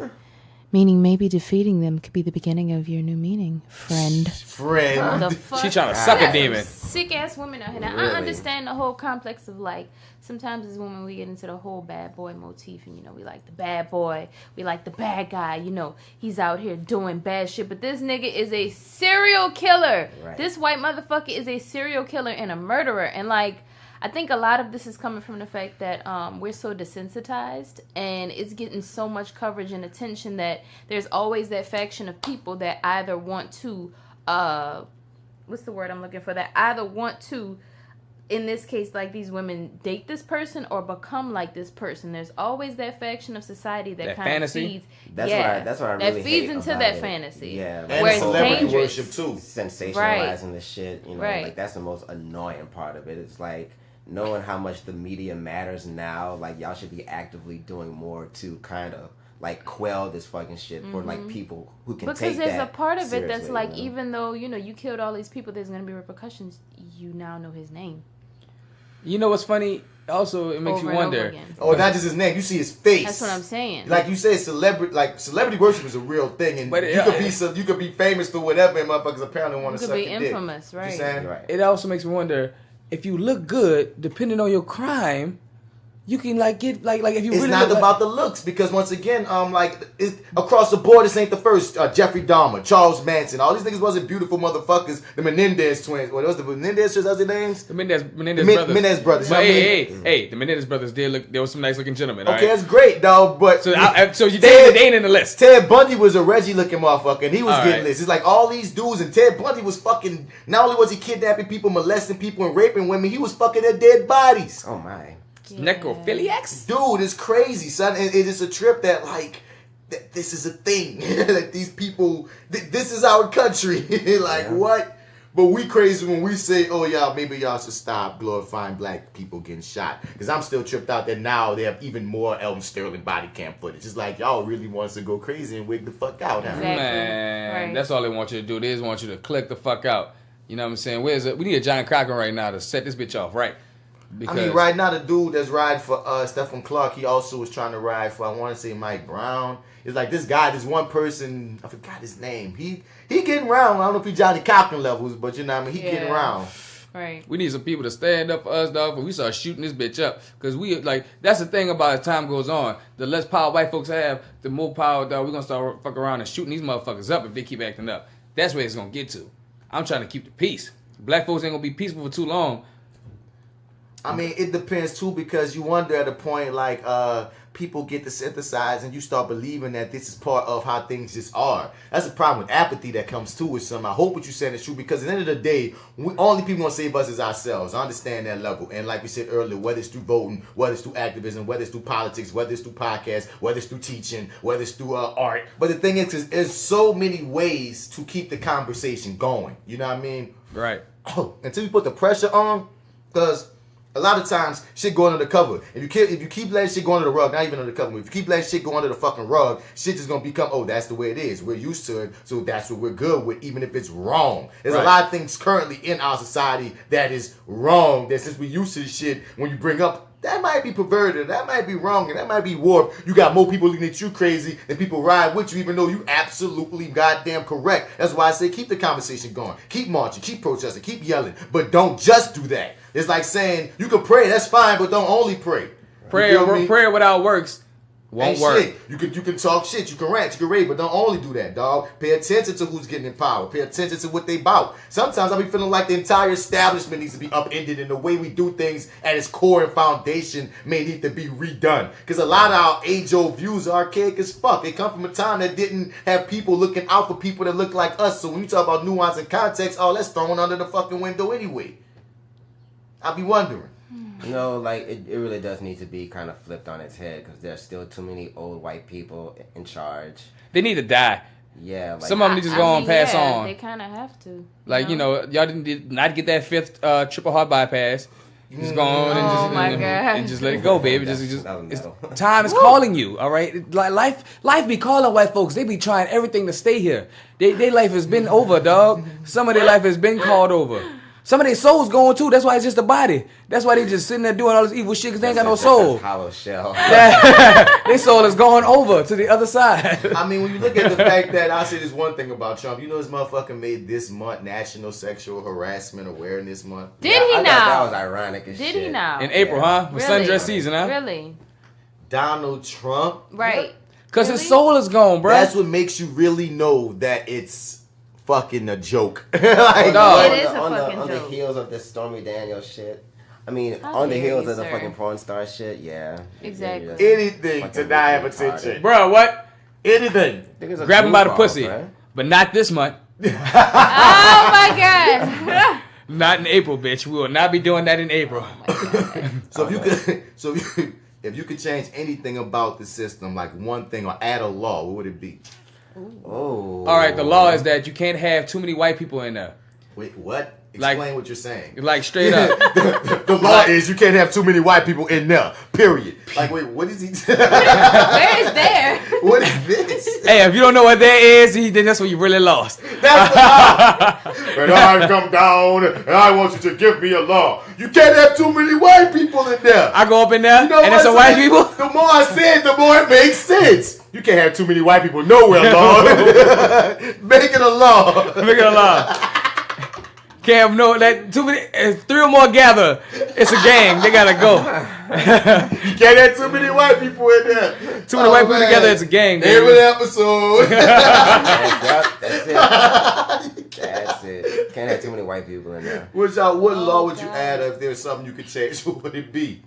Speaker 1: Meaning maybe defeating them could be the beginning of your new meaning, friend.
Speaker 4: She trying to suck a demon.
Speaker 1: Sick ass women out here. Now, really? I understand the whole complex of like, sometimes as women we get into the whole bad boy motif, and you know, we like the bad boy, we like the bad guy, you know, he's out here doing bad shit, but this nigga is a serial killer. Right. This white motherfucker is a serial killer and a murderer, and like, I think a lot of this is coming from the fact that we're so desensitized and it's getting so much coverage and attention that there's always that faction of people that either want to, what's the word I'm looking for? That either want to, in this case, like these women, date this person or become like this person. There's always that faction of society that kind of feeds.
Speaker 6: That's what I really
Speaker 1: that feeds
Speaker 6: hate
Speaker 1: into
Speaker 6: about
Speaker 1: that
Speaker 6: it.
Speaker 1: fantasy.
Speaker 6: Yeah,
Speaker 5: and
Speaker 1: where
Speaker 5: celebrity
Speaker 1: dangerous.
Speaker 5: worship too.
Speaker 6: Sensationalizing the shit, you know, like that's the most annoying part of it. It's like, knowing how much the media matters now, like y'all should be actively doing more to kind of like quell this fucking shit for like people who can take that.
Speaker 1: Because there's a part of it that's like,
Speaker 6: you know?
Speaker 1: even though, you know, you killed all these people, there's going to be repercussions. You now know his name.
Speaker 4: You know what's funny? Also, it makes you wonder.
Speaker 5: Oh, not just his name. You see his face.
Speaker 1: That's what I'm saying.
Speaker 5: Like you said, celebrity worship is a real thing, and you could be famous for whatever, and motherfuckers apparently want to suck your dick.
Speaker 1: You could be infamous, right?
Speaker 4: It also makes me wonder. if you look good, depending on your crime, you can get if you
Speaker 5: it's
Speaker 4: really
Speaker 5: not
Speaker 4: look
Speaker 5: about the looks, because once again, across the board, this ain't the first. Jeffrey Dahmer, Charles Manson, all these niggas wasn't beautiful motherfuckers. The Menendez twins, what was the Menendez twins? That's their names.
Speaker 4: The Menendez brothers.
Speaker 5: Menendez brothers.
Speaker 4: But hey, the Menendez brothers there was some nice looking gentlemen.
Speaker 5: Okay, that's great, dog. But
Speaker 4: so they ain't in the list.
Speaker 5: Ted Bundy was a Reggie looking motherfucker, and he was getting
Speaker 4: right.
Speaker 5: lists. It's like all these dudes, and Ted Bundy was fucking. Not only was he kidnapping people, molesting people, and raping women, he was fucking their dead bodies.
Speaker 6: Oh my.
Speaker 4: Necrophiliacs?
Speaker 5: Dude, it's crazy, son. It is a trip that this is a thing. Like these people, this is our country. What? But we crazy when we say, oh y'all, maybe y'all should stop glorifying black people getting shot. Because I'm still tripped out that now they have even more Elton Sterling body cam footage. It's like y'all really want us to go crazy and wig the fuck out.
Speaker 1: Exactly.
Speaker 4: Man,
Speaker 1: right.
Speaker 4: that's all they want you to do. They just want you to click the fuck out. You know what I'm saying? We need a Johnny Cochran right now to set this bitch off, right? Because
Speaker 5: I mean, right now the dude that's riding for Stephon Clark, he also was trying to ride for, I want to say, Mike Brown. It's like this guy, this one person, I forgot his name. He getting around. I don't know if he Johnny Cochran levels, but you know what I mean? He getting around.
Speaker 1: Right.
Speaker 4: We need some people to stand up for us, dog, when we start shooting this bitch up. Because that's the thing about as time goes on. The less power white folks have, the more power, dog, we're going to start fucking around and shooting these motherfuckers up if they keep acting up. That's where it's going to get to. I'm trying to keep the peace. Black folks ain't going to be peaceful for too long.
Speaker 5: I mean, it depends too, because you wonder at a point people get to synthesize and you start believing that this is part of how things just are. That's the problem with apathy that comes too with some. I hope what you're saying is true, because at the end of the day, only people gonna save us is ourselves. I understand that level, and like we said earlier, whether it's through voting, whether it's through activism, whether it's through politics, whether it's through podcasts, whether it's through teaching, whether it's through art. But the thing is there's so many ways to keep the conversation going. You know what I mean?
Speaker 4: Right.
Speaker 5: Until you put the pressure on, because a lot of times, shit go under the cover. If you keep letting shit go under the rug, not even under the cover, but if you keep letting shit go under the fucking rug, shit is going to become, oh, that's the way it is. We're used to it, so that's what we're good with, even if it's wrong. There's a lot of things currently in our society that is wrong, that since we're used to this shit, when you bring up, that might be perverted, that might be wrong, and that might be warped. You got more people looking at you crazy than people ride with you, even though you absolutely goddamn correct. That's why I say keep the conversation going. Keep marching, keep protesting, keep yelling, but don't just do that. It's like saying, you can pray, that's fine, but don't only pray.
Speaker 4: Prayer without works won't work.
Speaker 5: Shit. You can talk shit, you can rant, you can rave, but don't only do that, dog. Pay attention to who's getting in power. Pay attention to what they bout. Sometimes I be feeling like the entire establishment needs to be upended, and the way we do things at its core and foundation may need to be redone. Because a lot of our age-old views are archaic as fuck. They come from a time that didn't have people looking out for people that look like us. So when you talk about nuance and context, all that's thrown under the fucking window anyway. I'll be wondering.
Speaker 6: It really does need to be kind of flipped on its head, because there's still too many old white people in charge.
Speaker 4: They need to die.
Speaker 6: Yeah.
Speaker 4: Some of them need to just go on, pass on.
Speaker 1: They kind of have to.
Speaker 4: Y'all did not get that fifth triple heart bypass. Just go on and just let it go, baby. Time is calling you, all right? Life be calling white folks. They be trying everything to stay here. Their life has been over, dog. Some of their life has been called over. Some of their souls going too. That's why it's just a body. That's why they just sitting there doing all this evil shit, because they ain't got no soul.
Speaker 6: Hollow shell.
Speaker 4: Their soul is going over to the other side.
Speaker 5: I mean, when you look at the fact that, I'll say this one thing about Trump. You know this motherfucker made this month National Sexual Harassment Awareness Month?
Speaker 1: Did he now?
Speaker 6: That was ironic as shit.
Speaker 1: Did he now?
Speaker 4: In April, huh? With
Speaker 1: Really?
Speaker 4: sundress season, huh?
Speaker 1: Really?
Speaker 5: Donald Trump?
Speaker 1: Right.
Speaker 4: Because his soul is gone, bro.
Speaker 5: That's what makes you really know that it's fucking a joke.
Speaker 1: It is a fucking joke.
Speaker 6: On the heels of this Stormy Daniels shit. I mean, on the heels of the fucking porn star shit, yeah.
Speaker 1: Exactly.
Speaker 5: Anything to not have attention.
Speaker 4: Bro, what?
Speaker 5: Anything.
Speaker 4: Grab him by the pussy. Bro. But not this month.
Speaker 1: Oh my God.
Speaker 4: Not in April, bitch. We will not be doing that in April.
Speaker 5: If you could change anything about the system, like one thing, or add a law, what would it be?
Speaker 6: Oh.
Speaker 4: All right, the law is that you can't have too many white people in there.
Speaker 5: Wait, what? Explain what you're saying.
Speaker 4: Like, straight up.
Speaker 5: The law is you can't have too many white people in there, period. Like, wait, what is he?
Speaker 1: Where is there?
Speaker 5: What is this?
Speaker 4: Hey, if you don't know what there is, then that's when you really lost.
Speaker 5: That's the law. When I come down and I want you to give me a law. You can't have too many white people in there.
Speaker 4: I go up in there, and there's some white people?
Speaker 5: The more I say it, the more it makes sense. You can't have too many white people nowhere, Lord. Make it a law.
Speaker 4: Make it a law. Cam, no, that too many. If 3 or more gather, it's a gang. They gotta go.
Speaker 5: You can't have too many white people in there.
Speaker 4: Too many white people together, it's a gang.
Speaker 5: Every episode.
Speaker 6: That's it. Can't have too many white people in there.
Speaker 5: What law would you add if there's something you could change? What would it be?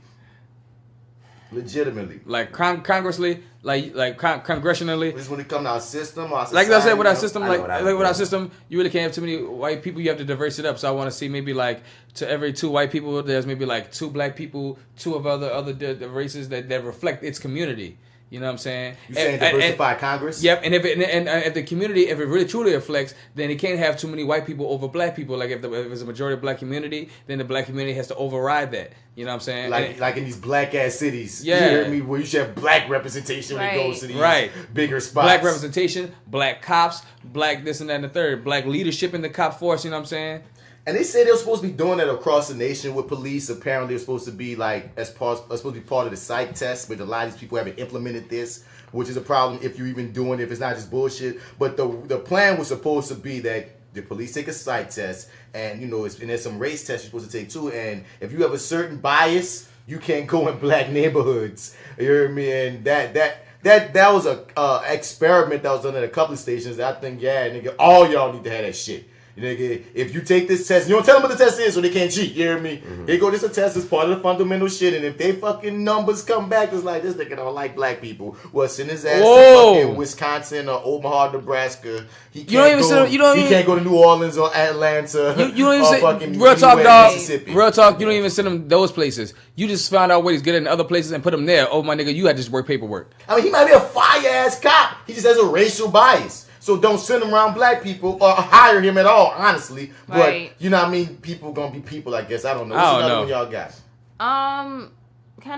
Speaker 5: Legitimately,
Speaker 4: like congressionally, congressionally.
Speaker 5: This when it comes to our system, our
Speaker 4: like I said, with our system,
Speaker 6: with our
Speaker 4: system, you really can't have too many white people. You have to diverse it up. So I want to see maybe like to every 2 white people, there's maybe like 2 black people, 2 of other races that reflect its community. You know what I'm saying?
Speaker 5: You saying diversify Congress?
Speaker 4: Yep. And if the community, if it really truly reflects, then it can't have too many white people over black people. Like if it's a majority of black community, then the black community has to override that. You know what I'm saying?
Speaker 5: Like in these black ass cities.
Speaker 4: Yeah.
Speaker 5: You hear me? Where you should have black representation when it goes to these bigger spots.
Speaker 4: Black representation, black cops, black this and that and the third, black leadership in the cop force. You know what I'm saying?
Speaker 5: And they say they're supposed to be doing that across the nation with police. Apparently, they're supposed to be supposed to be part of the psych test, but a lot of these people haven't implemented this, which is a problem if you're even doing it, if it's not just bullshit. But the plan was supposed to be that the police take a psych test, and and there's some race tests you're supposed to take too. And if you have a certain bias, you can't go in black neighborhoods. You hear me? And that was a experiment that was done at a couple of stations. That I think, nigga, all y'all need to have that shit. Nigga, if you take this test, you don't tell them what the test is so they can't cheat. You hear me?
Speaker 6: Mm-hmm.
Speaker 5: They go, this a test, it's part of the fundamental shit. And if they fucking numbers come back, it's like, this nigga don't like black people. Well, send his ass to fucking Wisconsin or Omaha, Nebraska. He can't go to New Orleans or Atlanta.
Speaker 4: You don't even
Speaker 5: or
Speaker 4: say,
Speaker 5: fucking
Speaker 4: real talk, dog.
Speaker 5: Mississippi.
Speaker 4: Real talk, you don't even send them those places. You just found out what he's good in other places and put him there. Oh, my nigga, you had to just work paperwork.
Speaker 5: I mean, he might be a fire-ass cop. He just has a racial bias. So don't send him around black people or hire him at all, honestly. But, you know what I mean? People gonna be people, I guess. I don't know. What's another one y'all got?
Speaker 1: Kind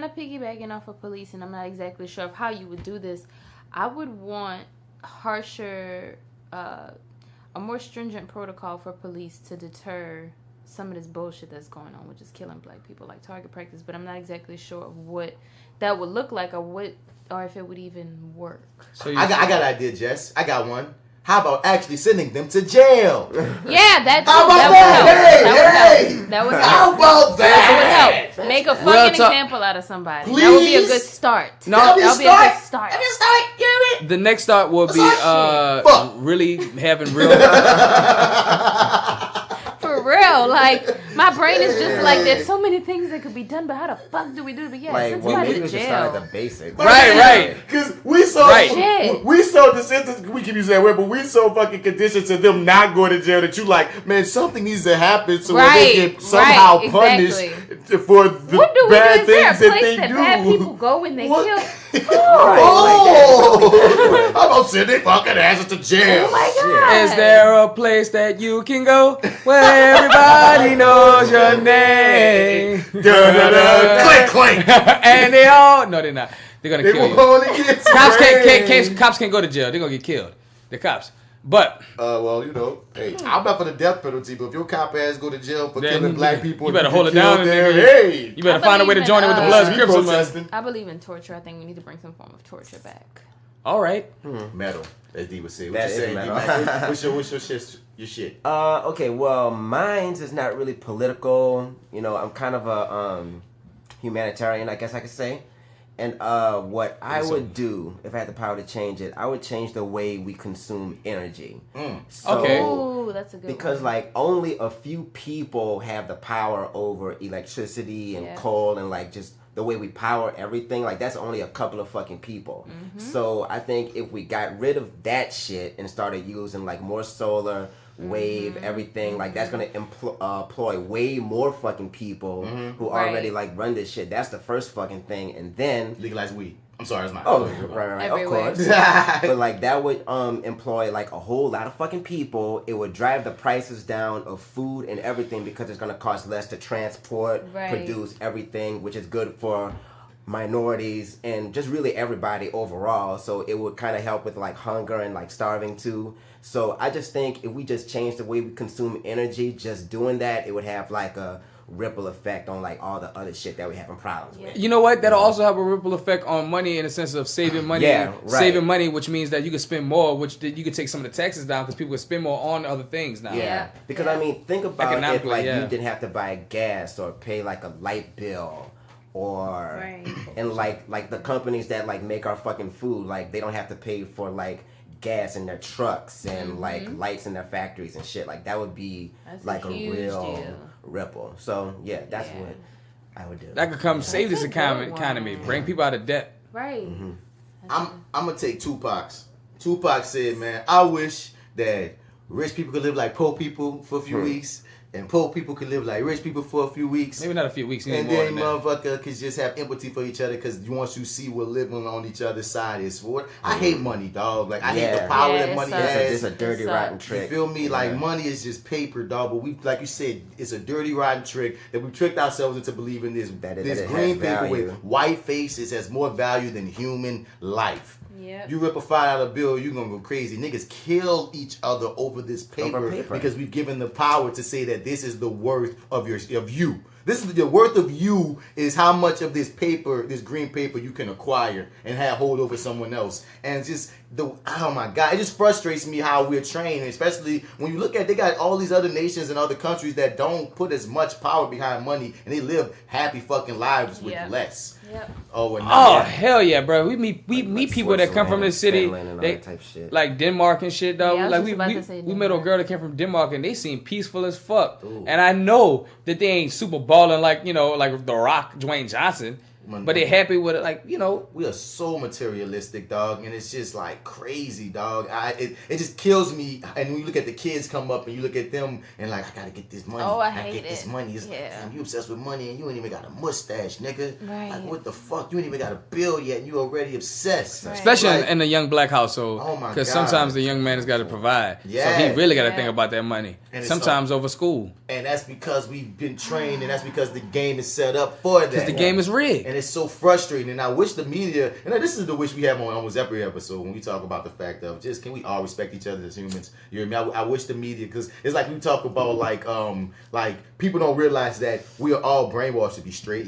Speaker 1: of piggybacking off of police, and I'm not exactly sure of how you would do this. I would want harsher, a more stringent protocol for police to deter some of this bullshit that's going on, which is killing black people, like target practice. But I'm not exactly sure of what that would look like or if it would even work.
Speaker 5: So I got an idea, Jess. I got one. How about actually sending them to jail?
Speaker 1: Yeah, that too.
Speaker 5: How about
Speaker 1: That would help.
Speaker 5: How about that?
Speaker 1: That would help. Make a fucking example out of somebody.
Speaker 5: Please?
Speaker 1: That would be a good start.
Speaker 4: No,
Speaker 1: that would be a good start.
Speaker 4: The next start will be really having real.
Speaker 1: For real, like my brain is just like there's so many things that could be done, but how the fuck do we do it? But send somebody to jail.
Speaker 6: Start at the basics.
Speaker 4: Right.
Speaker 5: Because we so the sentence we keep using that word, but we so fucking conditioned to them not going to jail that you like, man, something needs to happen so that they get somehow punished for the bad things that they do.
Speaker 1: Bad people go when they kill.
Speaker 5: How about sending fucking asses to jail?
Speaker 1: Oh my God.
Speaker 4: Is there a place that you can go where everybody knows your name?
Speaker 5: Clink, clink.
Speaker 4: And they all... No, they're not. They're going to kill you. Cops can't go to jail. They're going to get killed. The cops. But...
Speaker 5: hey, I'm not for the death penalty, but if your cop ass go to jail for killing black people...
Speaker 4: You better hold it down.
Speaker 5: Hey!
Speaker 4: You better find a way to join it with the Bloods Crips.
Speaker 1: I believe in torture. I think we need to bring some form of torture back.
Speaker 4: All right.
Speaker 5: Metal, as D would say. What
Speaker 6: That
Speaker 5: you
Speaker 6: is
Speaker 5: saying?
Speaker 6: metal.
Speaker 5: What's your shit?
Speaker 6: Okay, well, mine's is not really political. I'm kind of a humanitarian, I guess I could say. And what I would do if I had the power to change it, I would change the way we consume energy.
Speaker 4: Okay.
Speaker 1: Ooh, that's a good
Speaker 6: because
Speaker 1: one.
Speaker 6: only a few people have the power over electricity and coal and just the way we power everything. That's only a couple of fucking people. Mm-hmm. So I think if we got rid of that shit and started using more solar, wave, everything, that's gonna employ way more fucking people who already run this shit. That's the first fucking thing. And then
Speaker 5: legalize weed. I'm sorry, it's not.
Speaker 6: Oh, right,
Speaker 1: everywhere.
Speaker 6: of course. But that would employ a whole lot of fucking people. It would drive the prices down of food and everything because it's gonna cost less to transport, produce everything, which is good for minorities and just really everybody overall. So it would kind of help with hunger and starving too. So I just think if we just change the way we consume energy, just doing that, it would have a ripple effect on like all the other shit that we having problems with.
Speaker 4: You know what? That'll also have a ripple effect on money in the sense of saving money.
Speaker 6: Yeah, right.
Speaker 4: Saving money, which means that you can spend more, which you can take some of the taxes down because people can spend more on other things now.
Speaker 6: Yeah, because I mean, think about if like
Speaker 4: yeah.
Speaker 6: you didn't have to buy gas or pay like a light bill. Or and like the companies that like make our fucking food, like they don't have to pay for like gas in their trucks and like lights in their factories and shit. Like that would be like a real ripple. So yeah, that's what I would do. That
Speaker 4: could come save this economy, bring people out of debt.
Speaker 1: Right.
Speaker 5: Mm-hmm. I'm gonna take Tupac's. Tupac said, man, I wish that rich people could live like poor people for a few weeks. And poor people could live like rich people for a few weeks.
Speaker 4: Maybe not a few weeks.
Speaker 5: And then motherfucker could just have empathy for each other because once you see what living on each other's side is for. I hate money, dog. Like I hate the power that money has.
Speaker 6: It's a dirty, rotten trick.
Speaker 5: You feel me? Like money is just paper, dog. But we, like you said, it's a dirty, rotten trick that we tricked ourselves into believing this green paper with white faces has more value than human life. Yep. You rip a $5 bill, you're gonna go crazy. Niggas kill each other over this paper because we've given the power to say that this is the worth of you. This is the worth of you is how much of this paper, this green paper, you can acquire and have hold over someone else. And just oh my God, it just frustrates me how we're trained, especially when you look at they got all these other nations and other countries that don't put as much power behind money and they live happy fucking lives with less. Yep.
Speaker 4: Oh hell yeah, bro! We meet people that come from this city, type shit. Like Denmark and shit, though. Like we met a girl that came from Denmark and they seem peaceful as fuck. Ooh. And I know that they ain't super balling like like The Rock, Dwayne Johnson. But they're happy with it, like,
Speaker 5: we are so materialistic, dog, and it's just like crazy, dog. It just kills me. And when you look at the kids come up and you look at them and like, I gotta get this money.
Speaker 1: Oh, I hate it.
Speaker 5: This money. It's damn, you obsessed with money and you ain't even got a mustache, nigga. Right. Like, what the fuck? You ain't even got a bill yet and you already obsessed.
Speaker 4: Right. Especially in a young black household. Oh my God. Because sometimes the young man has got to provide. Yeah. So he really got to think about that money. And sometimes over school.
Speaker 5: And that's because we've been trained and that's because the game is set up for that.
Speaker 4: Because the game is rigged.
Speaker 5: And it's so frustrating, and I wish the media, and this is the wish we have on almost every episode when we talk about the fact of just can we all respect each other as humans? You know what I mean? I wish the media, because it's like we talk about like people don't realize that we are all brainwashed to be straight,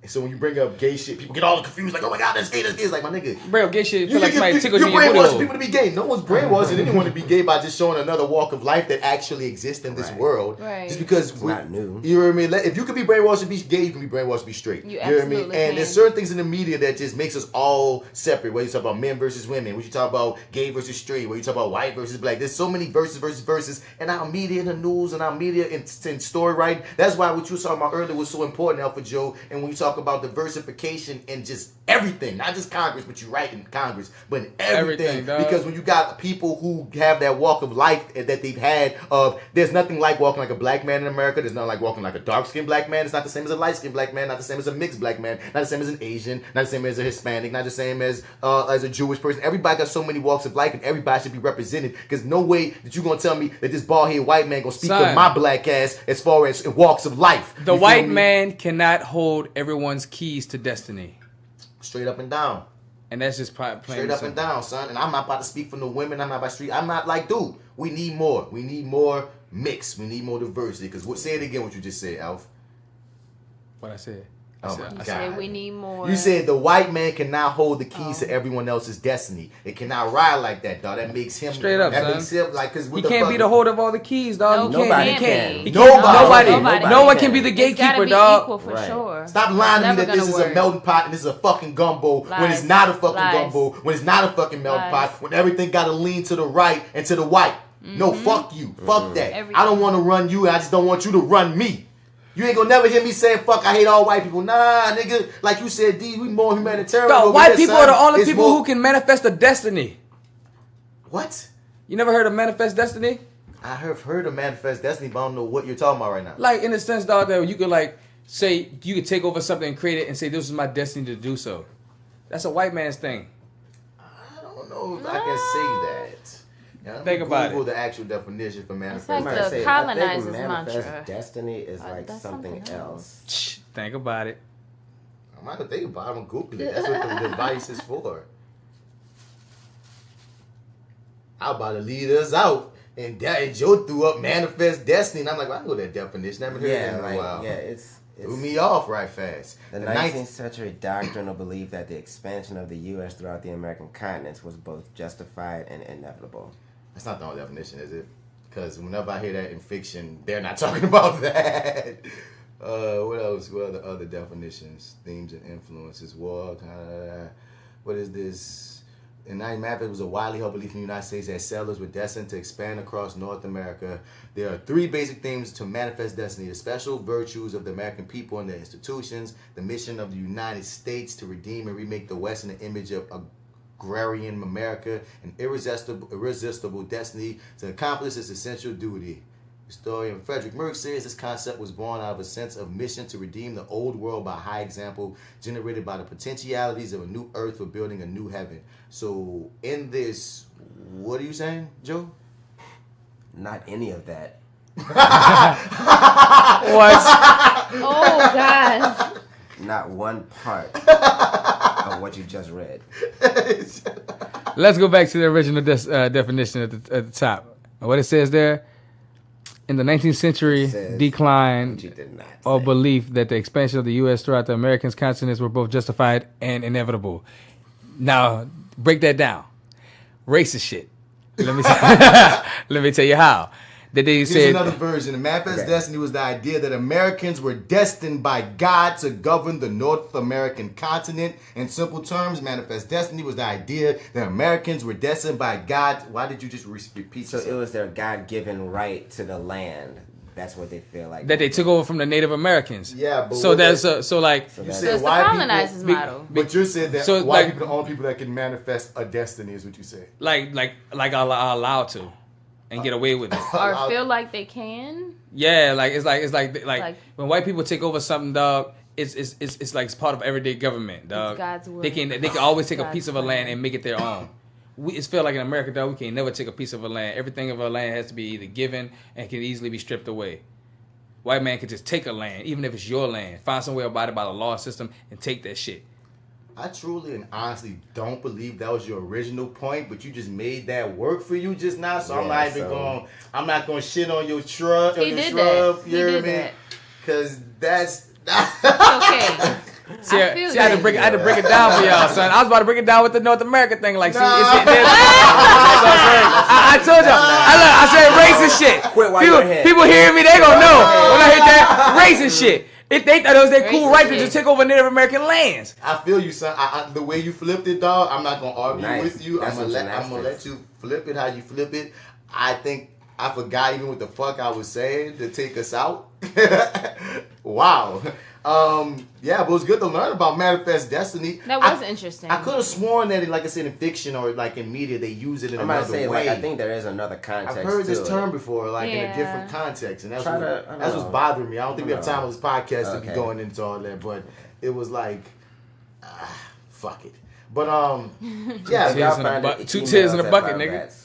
Speaker 5: So when you bring up gay shit, people get all confused, like, oh my God, that's gay. It's like, my nigga.
Speaker 4: Bro, gay shit, feel like somebody tickled you.
Speaker 5: You brainwash people to be gay. No one's brainwashing anyone to be gay by just showing another walk of life that actually exists in this world. Right. Just because it's not new. You know what I mean? If you can be brainwashed to be gay, you can be brainwashed to be straight. You know what I mean? And there's certain things in the media that just makes us all separate. Whether you talk about men versus women, when you talk about gay versus straight, when you talk about white versus black. There's so many versus. And our media in the news and our media in story writing. That's why what you were talking about earlier was so important, AlphaJoe. And when you talk about diversification in just everything, not just Congress, but you write in Congress, but in everything because when you got people who have that walk of life that they've had of, there's nothing like walking like a black man in America, there's nothing like walking like a dark-skinned black man, it's not the same as a light-skinned black man, not the same as a mixed black man, not the same as an Asian, not the same as a Hispanic, not the same as a Jewish person. Everybody got so many walks of life and everybody should be represented, because no way that you're gonna tell me that this bald-headed white man gonna speak to my black ass as far as walks of life.
Speaker 4: The white man cannot hold everyone's keys to destiny.
Speaker 5: Straight up and down.
Speaker 4: And that's just plain
Speaker 5: straight up and down, son. And I'm not about to speak for the women. I'm not about street. I'm not like, dude, we need more. We need more mix. We need more diversity. Because say it again what you just said, Alf.
Speaker 4: What I said.
Speaker 5: Oh my God.
Speaker 1: Said we need more.
Speaker 5: You said the white man cannot hold the keys to everyone else's destiny. It cannot ride like that, dog. That makes him
Speaker 4: straight up.
Speaker 5: That makes him like, because
Speaker 4: he can't be the holder of all the keys, dog.
Speaker 5: Nobody
Speaker 4: can.
Speaker 5: Nobody.
Speaker 4: No one can be the gatekeeper, dog.
Speaker 1: Equal for sure.
Speaker 5: Stop lying to me that this is a melting pot and this is a fucking gumbo when it's not a fucking gumbo, when it's not a fucking melting pot, when everything got to lean to the right and to the white. No, fuck you. Fuck that. I don't want to run you. I just don't want you to run me. You ain't gonna never hear me saying, fuck, I hate all white people. Nah, nigga. Like you said, D, we more humanitarian.
Speaker 4: Bro, white people are the only people who can manifest a destiny.
Speaker 5: What?
Speaker 4: You never heard of manifest destiny?
Speaker 5: I have heard of manifest destiny, but I don't know what you're talking about right now.
Speaker 4: Like, in the sense, dog, that you could, like, say, you could take over something and create it and say, this is my destiny to do so. That's a white man's thing.
Speaker 5: I don't know if I can say that.
Speaker 4: Think about
Speaker 5: Google the actual definition for manifest.
Speaker 1: It's like the colonizer's mantra.
Speaker 6: Destiny is like something else.
Speaker 4: Think about it.
Speaker 5: I'm not gonna think about it. I'm gonna Google it. That's what the device is for. I'm about to lead us out. And Joe threw up manifest destiny, and I'm like, well, I know that definition. I haven't heard that in a while.
Speaker 6: Yeah, it's
Speaker 5: threw me off right fast.
Speaker 6: The 19th century doctrinal belief that the expansion of the U.S. throughout the American continents was both justified and inevitable.
Speaker 5: That's not the only definition, is it? Because whenever I hear that in fiction, they're not talking about that. What else? What are the other definitions? Themes and influences. War. What is this? In 19th, it was a widely held belief in the United States that settlers were destined to expand across North America. There are 3 basic themes to manifest destiny: the special virtues of the American people and their institutions, the mission of the United States to redeem and remake the West in the image of agrarian America, and irresistible destiny to accomplish its essential duty. Historian Frederick Merck says this concept was born out of a sense of mission to redeem the old world by high example generated by the potentialities of a new earth for building a new heaven. So in this, what are you saying, Joe?
Speaker 6: Not any of that.
Speaker 1: What? Oh, God.
Speaker 6: Not one part of what you just read.
Speaker 4: Let's go back to the original definition at the top. What it says there, in the 19th century decline or belief that the expansion of the U.S. throughout the American continents were both justified and inevitable. Now, break that down. Racist shit. Let me tell you how. That they
Speaker 5: Here's
Speaker 4: said
Speaker 5: another version. The manifest destiny was the idea that Americans were destined by God to govern the North American continent. In simple terms, manifest destiny was the idea that Americans were destined by God. Why did you just repeat?
Speaker 6: So it was their God-given right to the land. That's what they feel like.
Speaker 4: That they took over from the Native Americans.
Speaker 5: Yeah, but
Speaker 4: so that's you
Speaker 5: said
Speaker 1: it's the colonizers model.
Speaker 5: But you said that
Speaker 4: so
Speaker 5: white
Speaker 4: like,
Speaker 5: people are the only people that can manifest a destiny is what you said.
Speaker 4: Like are allowed to. And get away with it,
Speaker 1: or feel like they can.
Speaker 4: Yeah, it's like when white people take over something, dog. It's like it's part of everyday government, dog.
Speaker 1: It's God's will.
Speaker 4: They can always take a piece of a land and make it their own. It's feel like in America, dog, we can never take a piece of a land. Everything of a land has to be either given and can easily be stripped away. White man can just take a land, even if it's your land, find some way about it by the law system and take that shit.
Speaker 5: I truly and honestly don't believe that was your original point, but you just made that work for you just now. So I'm not going to shit on your shrub.
Speaker 1: He did that. You hear me?
Speaker 5: Because that's
Speaker 1: okay.
Speaker 4: See, I had to break it down for y'all, son. I was about to break it down with the North America thing. Like, see, I told y'all. I said racist shit.
Speaker 6: Quit while you're ahead.
Speaker 4: People hearing me, they gonna know when I hit that racist shit. If they thought it was their cool right to just take over Native American lands.
Speaker 5: I feel you, son. The way you flipped it, dog, I'm not going to argue with you. I'm going to let you flip it how you flip it. I think I forgot even what the fuck I was saying to take us out. Wow. Yeah, but it was good to learn about manifest destiny.
Speaker 1: That was interesting.
Speaker 5: I could have sworn that, like I said, in fiction or like in media, they use it in another way.
Speaker 6: Like, I think there is another context.
Speaker 5: I've heard this term before, like in a different context, and that's what's bothering me. I don't think we have time on this podcast to be going into all that, but it was like, fuck it. But yeah,
Speaker 4: two tears in a bucket, nigga.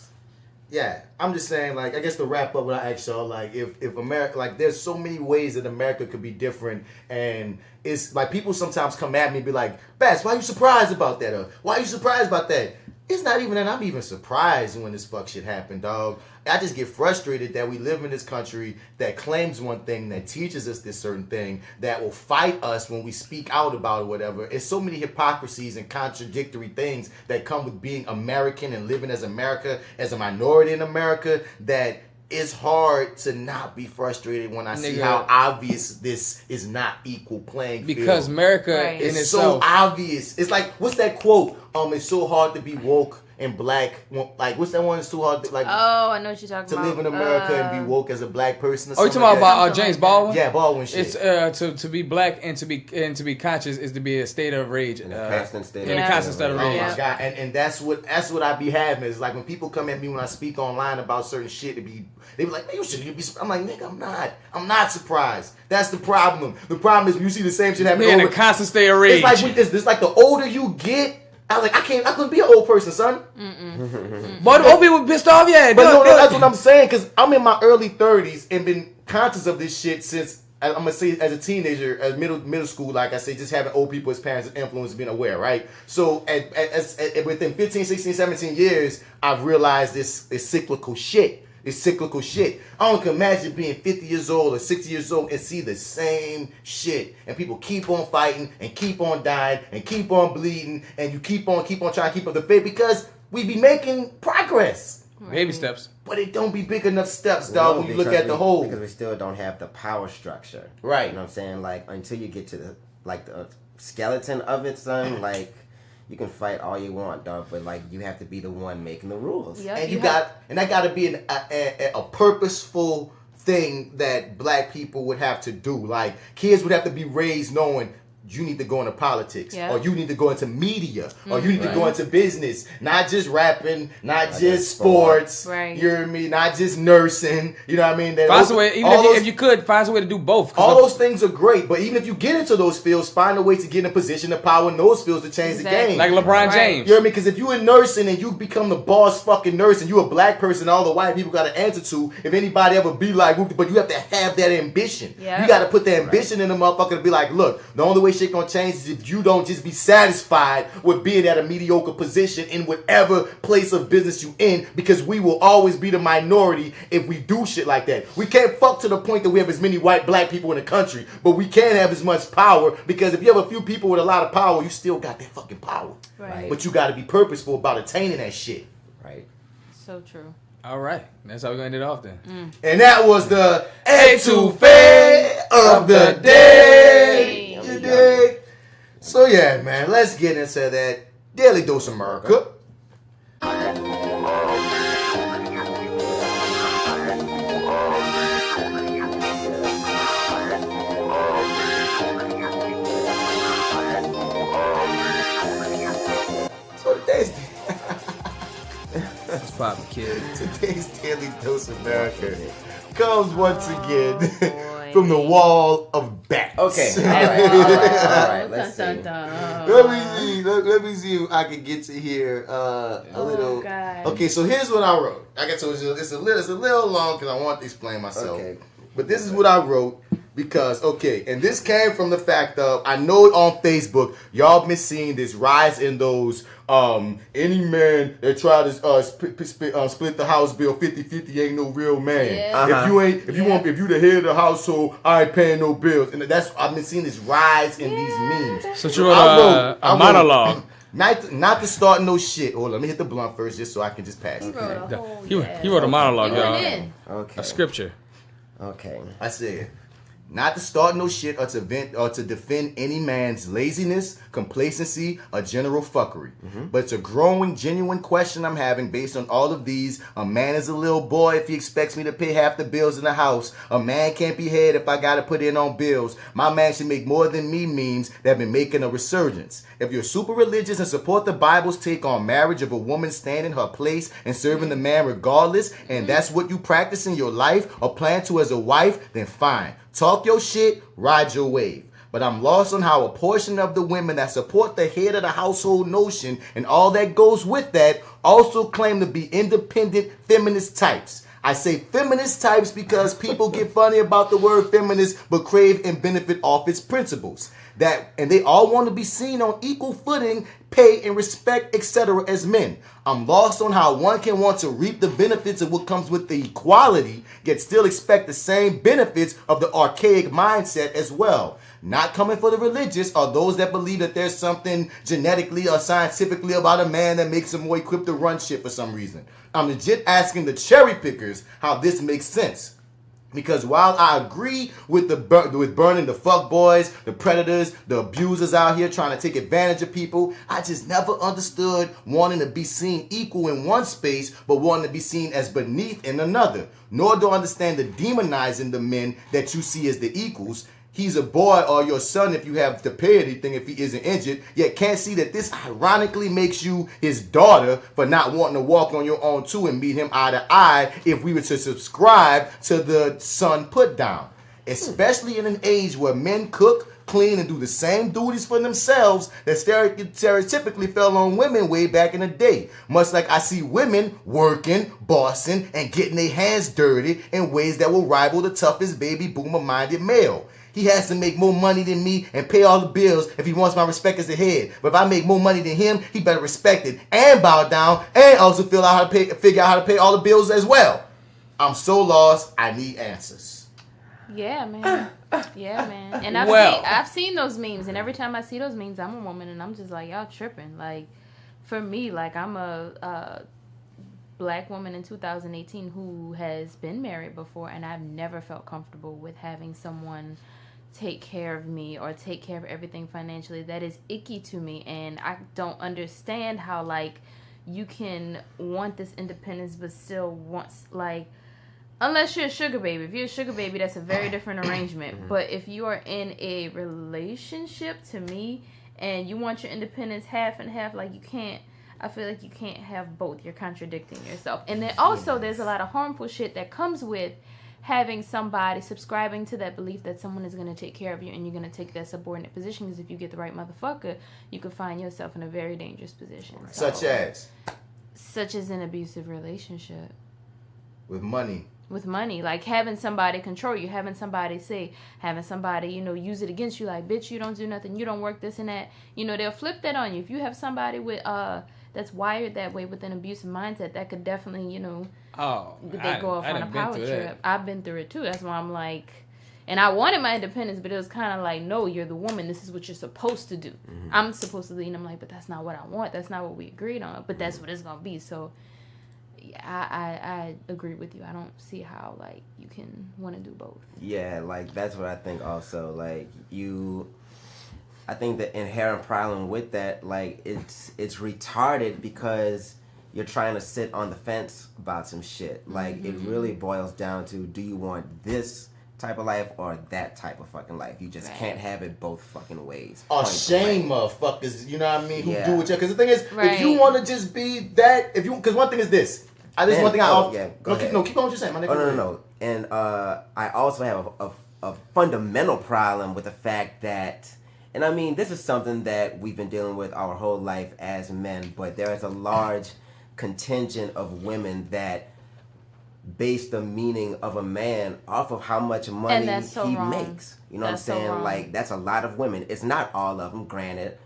Speaker 5: Yeah, I'm just saying, like, I guess to wrap up what I asked y'all, like, if America, like, there's so many ways that America could be different, and it's, like, people sometimes come at me and be like, Bats, why you surprised about that? Or, why you surprised about that? It's not even that I'm even surprised when this fuck shit happened, dog. I just get frustrated that we live in this country that claims one thing, that teaches us this certain thing, that will fight us when we speak out about it, whatever. It's so many hypocrisies and contradictory things that come with being American and living as America, as a minority in America, that it's hard to not be frustrated when I see how obvious this is not equal playing field.
Speaker 4: Because America
Speaker 5: is
Speaker 4: itself,
Speaker 5: so obvious. It's like, what's that quote? It's so hard to be woke and black. Like, what's that one? It's too hard to, like.
Speaker 1: Oh, I know what you're talking about.
Speaker 5: To live in America and be woke as a black person.
Speaker 4: Oh, you talking about James Baldwin?
Speaker 5: Yeah, Baldwin shit.
Speaker 4: It's to be black and to be conscious is to be a state of rage.
Speaker 6: In a constant state
Speaker 4: of rage.
Speaker 5: Oh my God. And that's what I be having. It's like when people come at me when I speak online about certain shit, they be like, man, you shouldn't be surprised. I'm like, nigga, I'm not surprised. That's the problem. The problem is when you see the same shit happen
Speaker 4: in a constant state of rage.
Speaker 5: It's like with this. It's like the older you get, I was like, I couldn't be an old person, son.
Speaker 4: But old people pissed off, yeah.
Speaker 5: But no, that's what I'm saying, because I'm in my early 30s and been conscious of this shit since, I'm going to say, as a teenager, as middle school, like I say, just having old people as parents and influence, being aware, right? So within 15, 16, 17 years, I've realized this cyclical shit. It's cyclical shit. I don't can imagine being 50 years old or 60 years old and see the same shit. And people keep on fighting and keep on dying and keep on bleeding and you keep on trying to keep up the faith because we be making progress.
Speaker 4: Baby steps.
Speaker 5: But it don't be big enough steps, dog, when you look at the whole.
Speaker 6: Because we still don't have the power structure.
Speaker 5: Right.
Speaker 6: You know what I'm saying? Like, until you get to the skeleton of it, son, like, you can fight all you want, dog, but like you have to be the one making the rules.
Speaker 1: Yep,
Speaker 5: And that got to be a purposeful thing that black people would have to do. Like kids would have to be raised knowing you need to go into politics, or you need to go into media, or you need to go into business. Not just rapping, not just sports.
Speaker 1: Right.
Speaker 5: You know what I mean? Not just nursing. You know what I mean?
Speaker 4: Find a way, even if you could, find a way to do both.
Speaker 5: All those things are great, but even if you get into those fields, find a way to get in a position of power in those fields to change the game.
Speaker 4: Like LeBron James.
Speaker 5: You know what I mean? Because if you in nursing and you become the boss fucking nurse and you a black person, all the white people got to answer to, if anybody ever be like, but you have to have that ambition. You got to put the ambition in the motherfucker to be like, look, the only way shit gonna change is if you don't just be satisfied with being at a mediocre position in whatever place of business you in, because we will always be the minority if we do shit like that. We can't fuck to the point that we have as many white black people in the country, but we can't have as much power, because if you have a few people with a lot of power, you still got that fucking power.
Speaker 1: Right.
Speaker 5: But you got to be purposeful about attaining that shit.
Speaker 6: Right.
Speaker 1: So true.
Speaker 4: All right. That's how we're going to end it off then.
Speaker 5: And that was the ETOUFEE of the day. You dig? So yeah, man, let's get into that Daily Dose of America. So
Speaker 4: It's poppin', kid.
Speaker 5: today's Daily Dose of America comes once again from the wall of bats.
Speaker 6: Okay, all right. Let's see.
Speaker 5: Let me see if I can get to here a little.
Speaker 1: God.
Speaker 5: Okay, so here's what I wrote. I got to it's a little long because I want to explain myself.
Speaker 6: Okay.
Speaker 5: But this is what I wrote because and this came from the fact of I know on Facebook y'all been seeing this rise in those any man that try to split the house bill 50-50 ain't no real man.
Speaker 1: Yeah.
Speaker 5: If you the head of the household, I ain't paying no bills. And I've been seeing this rise in these memes.
Speaker 4: So you wrote a monologue.
Speaker 5: Not to start no shit. Hold on, let me hit the blunt first just so I can just pass it.
Speaker 4: He wrote a monologue,
Speaker 1: You
Speaker 4: y'all.
Speaker 1: went in.
Speaker 6: Okay.
Speaker 4: A scripture.
Speaker 6: Okay.
Speaker 5: I said, not to start no shit or to defend any man's laziness, complacency, or general fuckery. But it's a growing, genuine question I'm having based on all of these. A man is a little boy if he expects me to pay half the bills in the house. A man can't be head if I gotta put in on bills. My man should make more than me memes that have been making a resurgence. If you're super religious and support the Bible's take on marriage of a woman standing her place and serving the man regardless, and that's what you practice in your life or plan to as a wife, then fine. Talk your shit, ride your wave. But I'm lost on how a portion of the women that support the head of the household notion and all that goes with that also claim to be independent feminist types. I say feminist types because people get funny about the word feminist but crave and benefit off its principles. And they all want to be seen on equal footing, pay and respect, etc. as men. I'm lost on how one can want to reap the benefits of what comes with the equality, yet still expect the same benefits of the archaic mindset as well. Not coming for the religious or those that believe that there's something genetically or scientifically about a man that makes him more equipped to run shit for some reason. I'm legit asking the cherry pickers how this makes sense. Because while I agree with burning the fuck boys, the predators, the abusers out here trying to take advantage of people, I just never understood wanting to be seen equal in one space, but wanting to be seen as beneath in another. Nor do I understand the demonizing the men that you see as the equals. He's a boy or your son if you have to pay anything if he isn't injured, yet can't see that this ironically makes you his daughter for not wanting to walk on your own too and meet him eye to eye if we were to subscribe to the son put down. Especially in an age where men cook, clean, and do the same duties for themselves that stereotypically fell on women way back in the day. Much like I see women working, bossing, and getting their hands dirty in ways that will rival the toughest baby boomer-minded male. He has to make more money than me and pay all the bills if he wants my respect as a head. But if I make more money than him, he better respect it and bow down and also figure out how to pay all the bills as well. I'm so lost. I need answers.
Speaker 1: Yeah, man. Yeah, man. And I've seen those memes, and every time I see those memes, I'm a woman, and I'm just like, y'all tripping. Like, for me, like, I'm a black woman in 2018 who has been married before, and I've never felt comfortable with having someone take care of me or take care of everything financially. That is icky to me, and I don't understand how, like, you can want this independence but still want, like, unless you're a sugar baby. If you're a sugar baby, that's a very different arrangement. But if you are in a relationship, to me, and you want your independence half and half, like, you can't, I feel like you can't have both. You're contradicting yourself. And then also there's a lot of harmful shit that comes with having somebody subscribing to that belief that someone is going to take care of you and you're going to take that subordinate position, because if you get the right motherfucker, you could find yourself in a very dangerous position. So, such as an abusive relationship.
Speaker 5: With money.
Speaker 1: With money, like having somebody control you, having somebody use it against you, like, bitch, you don't do nothing, you don't work this and that. You know, they'll flip that on you. If you have somebody with that's wired that way with an abusive mindset, that could definitely, go off on a power trip. I've been through it too. That's why I'm like, and I wanted my independence, but it was kind of like, no, you're the woman. This is what you're supposed to do. Mm-hmm. I'm supposed to lead. And I'm like, but that's not what I want. That's not what we agreed on. But that's what it's gonna be. So. I agree with you. I don't see how, like, you can want to do both. Yeah,
Speaker 6: like, that's what I think also. Like, I think the inherent problem with that, like, it's retarded because you're trying to sit on the fence about some shit. Like, it really boils down to, do you want this type of life or that type of fucking life? You just can't have it both fucking ways.
Speaker 5: Shame motherfuckers, you know what I mean, who do it. Because the thing is, if you want to just be that, because one thing is this. Keep on what you're saying, my nigga.
Speaker 6: No. And I also have a fundamental problem with the fact that, and I mean, this is something that we've been dealing with our whole life as men, but there is a large contingent of women that base the meaning of a man off of how much money he makes. You know what I'm saying? Like, that's a lot of women. It's not all of them, granted,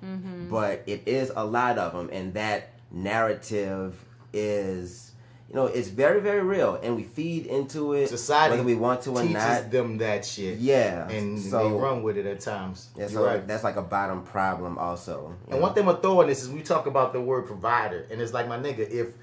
Speaker 6: but it is a lot of them, and that narrative is... it's very, very real, and we feed into it.
Speaker 5: Society,
Speaker 6: whether we want to or not,
Speaker 5: teaches them that shit.
Speaker 6: Yeah,
Speaker 5: and they run with it at times.
Speaker 6: Yeah, so right. That's like a bottom problem, also.
Speaker 5: And one thing I'm gonna throw in this is we talk about the word provider, and it's like, my nigga, if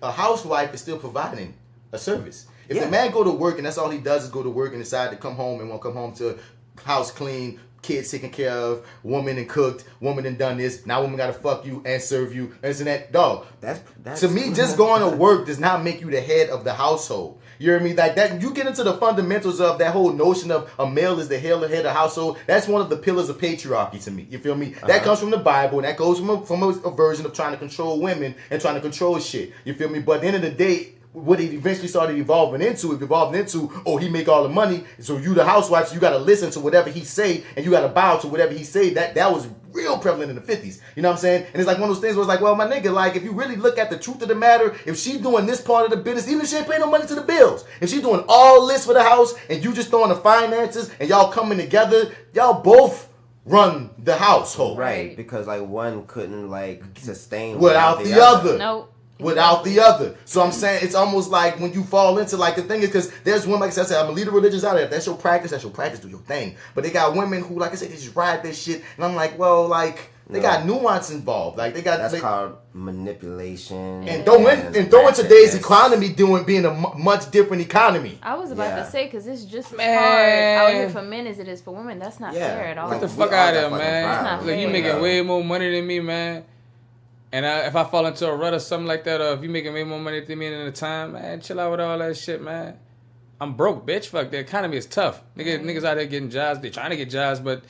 Speaker 5: a housewife is still providing a service, if the man go to work and that's all he does is go to work and decide to come home and won't come home to house clean, kids taken care of, woman and cooked, woman and done this, now woman gotta fuck you and serve you, and this and that. Dog, that's to me, just going to work does not make you the head of the household. You hear me? Like that, you get into the fundamentals of that whole notion of a male is the head of the household. That's one of the pillars of patriarchy to me. You feel me? That comes from the Bible, and that goes from a version of trying to control women and trying to control shit. You feel me? But at the end of the day, what it eventually started evolving into, he make all the money, so you the housewife, so you gotta listen to whatever he say, and you gotta bow to whatever he say. That was real prevalent in the 50s. You know what I'm saying? And it's like one of those things where it's like, well, my nigga, like, if you really look at the truth of the matter, if she's doing this part of the business, even if she ain't paying no money to the bills, if she's doing all this for the house, and you just throwing the finances, and y'all coming together, y'all both run the household.
Speaker 6: Right, because, like, one couldn't, like, sustain
Speaker 5: without the other.
Speaker 1: Nope.
Speaker 5: Without the other. So I'm saying it's almost like when you fall into, like, the thing is, because there's women, like I said, I'm a leader of religions out there. If that's your practice, do your thing. But they got women who, like I said, they just ride this shit. And I'm like, well, like, they got nuance involved. Like, they got...
Speaker 6: That's called manipulation.
Speaker 5: And throw in today's economy being a much different economy.
Speaker 1: I was about to say, because it's just as hard out here for men as it is for women. That's not fair at all.
Speaker 4: Get the fuck out of there, man. Look, you making way more money than me, man. And if I fall into a rut or something like that, or if you making way more money than me in the time, man, chill out with all that shit, man. I'm broke, bitch. Fuck, the economy is tough. Niggas out there getting jobs. They trying to get jobs, but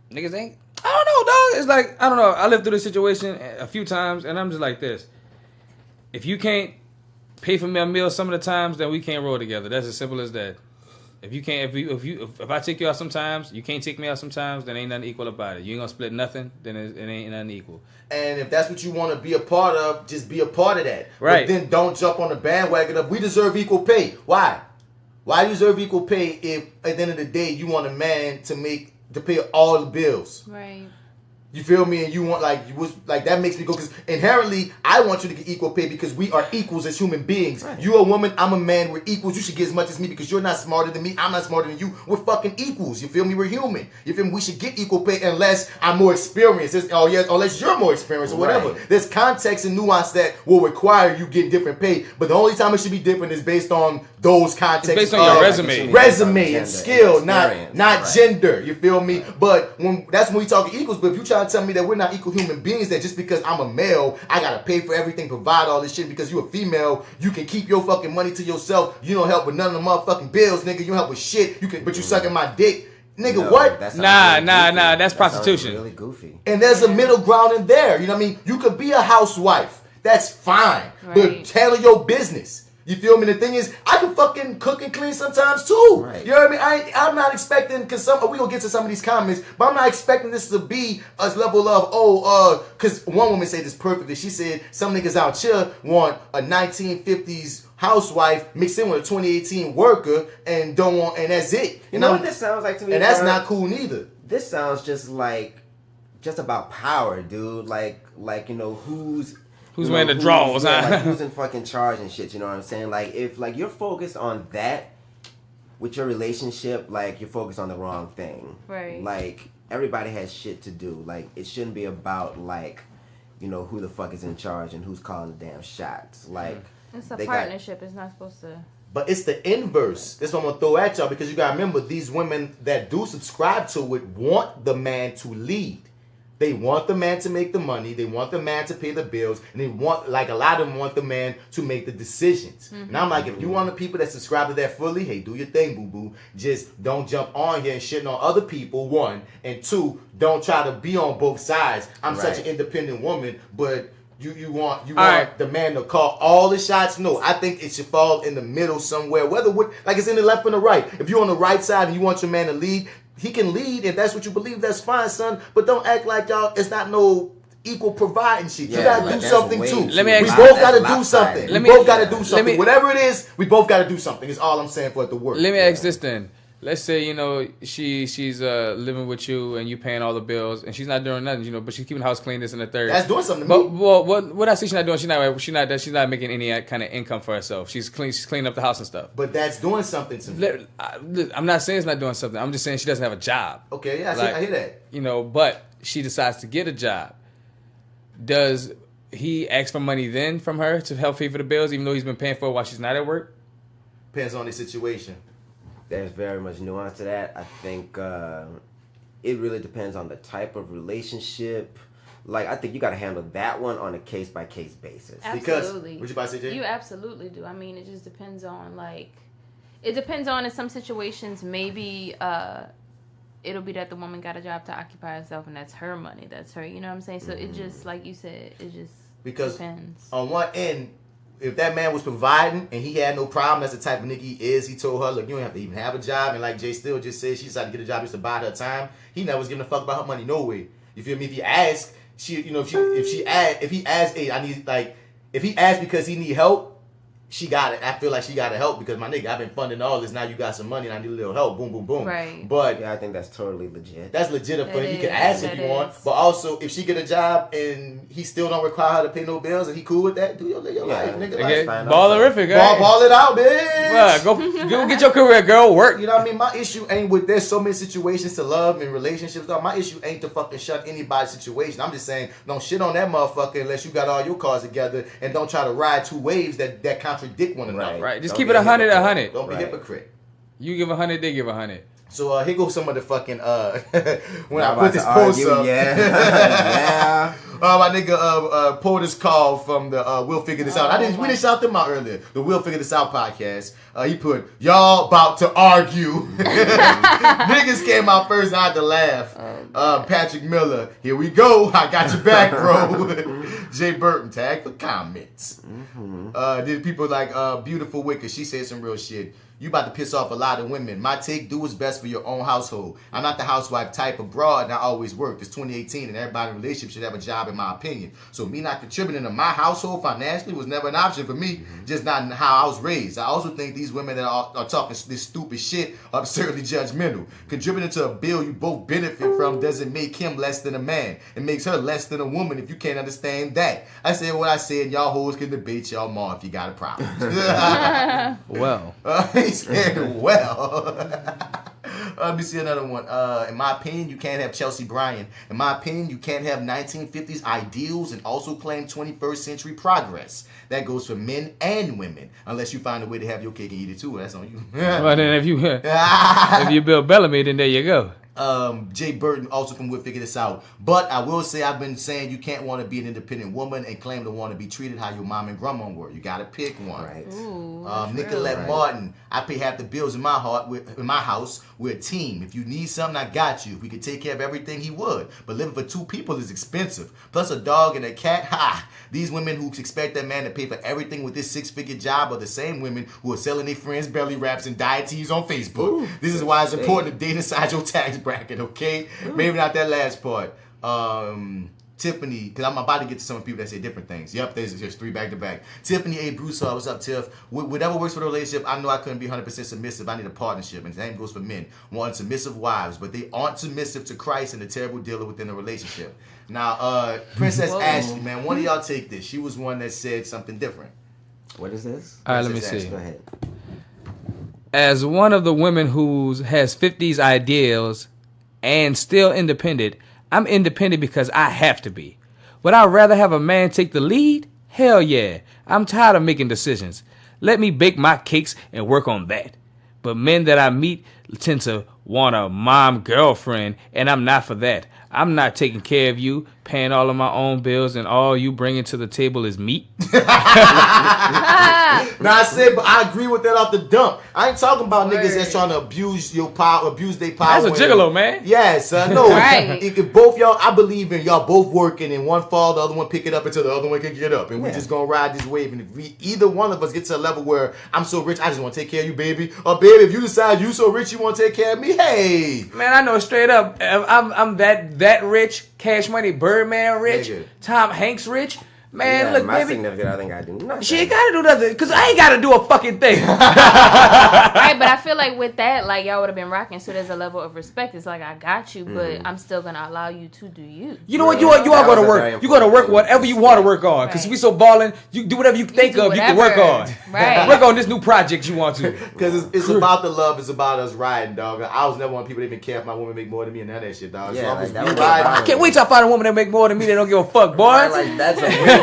Speaker 4: niggas ain't. I don't know, dog. It's like, I don't know. I lived through this situation a few times, and I'm just like this. If you can't pay for me a meal some of the times, then we can't roll together. That's as simple as that. If you can't, if I take you out sometimes, you can't take me out sometimes, then ain't nothing equal about it. You ain't gonna split nothing, then it ain't nothing equal.
Speaker 5: And if that's what you want to be a part of, just be a part of that.
Speaker 4: Right.
Speaker 5: But then don't jump on the bandwagon of we deserve equal pay. Why? Why do you deserve equal pay if at the end of the day you want a man to pay all the bills?
Speaker 1: Right.
Speaker 5: You feel me? And you want that makes me go, because inherently I want you to get equal pay because we are equals as human beings. Right. You're a woman, I'm a man, we're equals. You should get as much as me because you're not smarter than me, I'm not smarter than you. We're fucking equals. You feel me? We're human. You feel me? We should get equal pay unless I'm more experienced. Unless you're more experienced or whatever. Right. There's context and nuance that will require you getting different pay, but the only time it should be different is based on those contexts. It's
Speaker 4: based on your resume
Speaker 5: and skill, not gender. You feel me? But that's when we talk equals. But if you try to tell me that we're not equal human beings, that just because I'm a male, I gotta pay for everything, provide all this shit, because you're a female, you can keep your fucking money to yourself. You don't help with none of the motherfucking bills, nigga. You don't help with shit. But you sucking my dick. Nigga, what?
Speaker 4: Nah. That's prostitution.
Speaker 6: Really goofy.
Speaker 5: And there's a middle ground in there. You know what I mean? You could be a housewife. That's fine. Right. But handle your business. You feel me? The thing is, I can fucking cook and clean sometimes too. Right. You know what I mean? I'm not expecting, because we gonna get to some of these comments, but I'm not expecting this to be a level of, because one woman said this perfectly. She said some niggas out here want a 1950s housewife mixed in with a 2018 worker and don't want, and that's it.
Speaker 6: You know what this sounds like to me?
Speaker 5: And that's not cool neither.
Speaker 6: This sounds just about power, dude. Who's
Speaker 4: wearing the drawers, huh?
Speaker 6: Who's in fucking charge and shit, you know what I'm saying? If you're focused on that with your relationship, you're focused on the wrong thing.
Speaker 1: Right.
Speaker 6: Everybody has shit to do. It shouldn't be about, who the fuck is in charge and who's calling the damn shots.
Speaker 1: It's a partnership. It's not supposed to...
Speaker 5: But it's the inverse. That's what I'm going to throw at y'all, because you got to remember, these women that do subscribe to it want the man to lead. They want the man to make the money. They want the man to pay the bills. And they want, a lot of them want the man to make the decisions. Mm-hmm. And I'm like, if you want the people that subscribe to that fully, hey, do your thing, boo-boo. Just don't jump on here and shitting on other people, one. And two, don't try to be on both sides. I'm such an independent woman, but you want the man to call all the shots? No, I think it should fall in the middle somewhere. It's in the left and the right. If you're on the right side and you want your man to lead, he can lead. If that's what you believe, that's fine, son. But don't act like y'all, it's not no equal providing shit. You gotta do something too. We both gotta do something. We both gotta do something. Whatever it is, we both gotta do something. Is all I'm saying for it to work.
Speaker 4: Let me ask this then. Let's say, she's living with you and you paying all the bills and she's not doing nothing, but she's keeping the house clean, this and the third.
Speaker 5: That's doing something to me.
Speaker 4: But what I see she's not doing, she's not making any kind of income for herself. She's cleaning up the house and stuff.
Speaker 5: But that's doing something to me.
Speaker 4: I'm not saying it's not doing something. I'm just saying she doesn't have a job.
Speaker 5: Okay, yeah, I hear that.
Speaker 4: But she decides to get a job. Does he ask for money then from her to help pay for the bills, even though he's been paying for it while she's not at work?
Speaker 5: Depends on the situation.
Speaker 6: There's very much nuance to that. I think it really depends on the type of relationship. I think you got to handle that one on a case-by-case basis.
Speaker 1: Absolutely.
Speaker 5: Because, what you about to say, Jay?
Speaker 1: You absolutely do. I mean, it just depends on, it depends on, in some situations, maybe it'll be that the woman got a job to occupy herself and that's her money. That's her, you know what I'm saying? So it just, like you said, it just depends.
Speaker 5: On one end, if that man was providing and he had no problem, that's the type of nigga he is. He told her, look, you don't have to even have a job. And like J.Steel just said, she decided to get a job just to buy her time. He never was giving a fuck about her money, no way. You feel me? If he asked, if he asked because he need help, she got it. I feel like she got to help because my nigga, I've been funding all this. Now you got some money and I need a little help. Boom, boom, boom.
Speaker 1: Right.
Speaker 5: But
Speaker 6: yeah, I think that's totally legit.
Speaker 5: That's legit for him. You can ask if you want. But also, if she get a job and he still don't require her to pay no bills and he cool with that, do your life, nigga.
Speaker 4: Okay. Ballerific,
Speaker 5: ball it out, bitch.
Speaker 4: Well, go get your career, girl. Work.
Speaker 5: You know what I mean? My issue ain't with there's so many situations to love and relationships. My issue ain't to fucking shut anybody's situation. I'm just saying, don't shit on that motherfucker unless you got all your cards together and don't try to ride two waves that contradict one another.
Speaker 4: Right, just keep it 100.
Speaker 5: Don't be a hypocrite.
Speaker 4: You give 100, they give 100.
Speaker 5: So here goes some of the fucking when I put this post up.
Speaker 6: Yeah.
Speaker 5: My nigga pulled this call from the We'll Figure This Out. We didn't shout them out earlier. The We'll Figure This Out podcast. He put, y'all about to argue. Niggas came out first and I had to laugh. Patrick Miller, here we go. I got your back, bro. Jay Burton, tag for comments. Did people like Beautiful Wicked? She said some real shit. You about to piss off a lot of women. My take, do what's best for your own household. I'm not the housewife type of broad, and I always work. It's 2018, and everybody in a relationship should have a job, in my opinion. So me not contributing to my household financially was never an option for me, just not in how I was raised. I also think these women that are talking this stupid shit are absurdly judgmental. Contributing to a bill you both benefit from doesn't make him less than a man. It makes her less than a woman if you can't understand that. I said what I said, y'all hoes can debate y'all more if you got a problem.
Speaker 4: Well.
Speaker 5: He said, well. Let me see another one. In my opinion, you can't have Chelsea Bryan. In my opinion, you can't have 1950s ideals and also claim 21st century progress. That goes for men and women, unless you find a way to have your cake and eat it too. That's on you.
Speaker 4: Well, then if you Bill Bellamy, then there you go.
Speaker 5: Jay Burton also from Would Figure This Out. But I will say I've been saying you can't want to be an independent woman and claim to want to be treated how your mom and grandma were. You got to pick one.
Speaker 6: Right.
Speaker 5: Nicolette Martin. I pay half the bills in my house. We're a team. If you need something, I got you. If we could take care of everything, he would. But living for 2 people is expensive. Plus a dog and a cat. Ha! These women who expect that man to pay for everything with this 6-figure job are the same women who are selling their friends belly wraps and diet teas on Facebook. Ooh, this is why it's important to date inside your tax bracket, okay? Ooh. Maybe not that last part. Tiffany, because I'm about to get to some people that say different things. Yep, there's 3 back to back. Tiffany A. Broussard, what's up, Tiff? Whatever works for the relationship, I know I couldn't be 100% submissive. I need a partnership, and the same goes for men. Want submissive wives, but they aren't submissive to Christ and the terrible dealer within a relationship. Now, Princess Ashley, man, one of y'all take this. She was one that said something different.
Speaker 6: What is this?
Speaker 4: All right, let me see.
Speaker 6: Go ahead.
Speaker 4: As one of the women who has 50s ideals and still independent, I'm independent because I have to be. Would I rather have a man take the lead? Hell yeah. I'm tired of making decisions. Let me bake my cakes and work on that. But men that I meet tend to want a mom girlfriend, and I'm not for that. I'm not taking care of you, paying all of my own bills, and all you bringing to the table is meat.
Speaker 5: Now I said, but I agree with that off the dump. I ain't talking about niggas that's trying to abuse your power, abuse their power.
Speaker 4: That's a gigolo, man.
Speaker 5: Yes, no.
Speaker 1: Right.
Speaker 5: If both y'all, I believe in y'all both working, and one fall, the other one pick it up until the other one can get up, and we just gonna ride this wave. And if we, either one of us, get to a level where I'm so rich, I just want to take care of you, baby, or baby, if you decide you so rich, you want to take care of me, hey,
Speaker 4: man, I know straight up, I'm that rich, Cash Money, Birdman rich,
Speaker 5: Nigga.
Speaker 4: Tom Hanks rich. Man,
Speaker 6: Yeah,
Speaker 4: look,
Speaker 6: my
Speaker 4: baby.
Speaker 6: significant other got to do nothing.
Speaker 4: She ain't gotta do nothing, because I ain't gotta do a fucking thing.
Speaker 1: Right, but I feel like with that, like, y'all would have been rocking, so there's a level of respect. It's like, I got you, but I'm still gonna allow you to do you.
Speaker 4: You know what? You are
Speaker 6: That
Speaker 4: going to
Speaker 6: was a very
Speaker 4: work. You're going to work
Speaker 6: important
Speaker 4: whatever you want to work on. Because
Speaker 1: Right.
Speaker 4: we so balling, you do whatever you think
Speaker 1: do
Speaker 4: of, you can work
Speaker 1: whatever.
Speaker 4: on.
Speaker 1: Right.
Speaker 4: Work on this new project you want to.
Speaker 5: because it's about the love, it's about us riding, dog. I was never one of the people that even care if my woman make more than me and none of that shit, dog.
Speaker 6: Yeah,
Speaker 5: so I'm
Speaker 6: like,
Speaker 5: just
Speaker 6: that was
Speaker 5: riding.
Speaker 6: my
Speaker 4: I can't wait till I find a woman that make more than me that don't give a fuck, boy.
Speaker 6: Right, like, that's a real situation.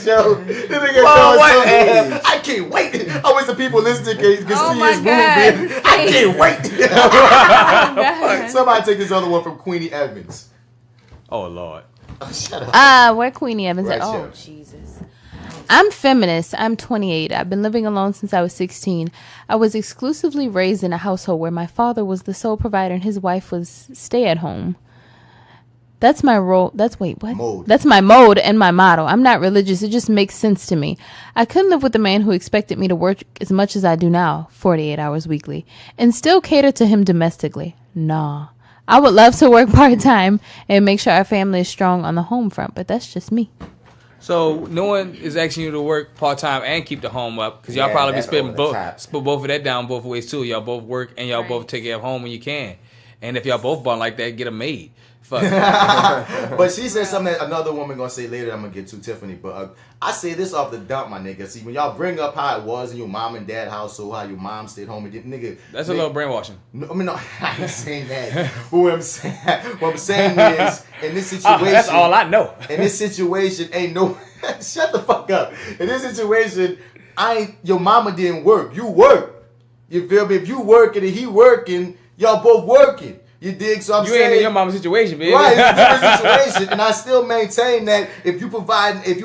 Speaker 5: Joe, this nigga
Speaker 4: Well,
Speaker 5: Joe
Speaker 4: what?
Speaker 5: is so I can't wait. I wish the people listening can
Speaker 1: Oh
Speaker 5: see
Speaker 1: my
Speaker 5: his
Speaker 1: God.
Speaker 5: movement. I can't wait.
Speaker 1: God.
Speaker 5: Somebody take this other one from Queenie Evans.
Speaker 4: Oh, Lord.
Speaker 5: Oh, shut up.
Speaker 1: Where Queenie Evans at?
Speaker 5: Right,
Speaker 1: Oh,
Speaker 5: Chef.
Speaker 1: Jesus. I'm feminist. I'm 28. I've been living alone since I was 16. I was exclusively raised in a household where my father was the sole provider and his wife was stay at home. That's my role.
Speaker 5: Mode.
Speaker 1: That's my mode and my motto. I'm not religious. It just makes sense to me. I couldn't live with a man who expected me to work as much as I do now, 48 hours weekly, and still cater to him domestically. Nah. I would love to work part-time and make sure our family is strong on the home front, but that's just me.
Speaker 4: So no one is asking you to work part-time and keep the home up, because y'all
Speaker 6: Yeah,
Speaker 4: probably be
Speaker 6: that's
Speaker 4: spending
Speaker 6: over the top.
Speaker 4: split both of that down both ways too. Y'all both work and y'all
Speaker 1: Right.
Speaker 4: both take care of home when you can. And if y'all both born like that, get a maid. Fuck.
Speaker 5: But she said something that another woman gonna say later. I'm gonna get to Tiffany, but I say this off the dump, my nigga. See, when y'all bring up how it was in your mom and dad household, how your mom stayed home and did, nigga.
Speaker 4: That's a little brainwashing.
Speaker 5: No, I mean, no, I ain't saying that. But what I'm saying is, in this situation,
Speaker 4: That's all I know.
Speaker 5: in this situation, ain't no. Shut the fuck up. In this situation, your mama didn't work. You work. You feel me? If you working and he working, y'all both working. You dig? So I'm
Speaker 4: You
Speaker 5: saying,
Speaker 4: ain't in your mama's situation, baby.
Speaker 5: right, it's a different situation, and I still maintain that if you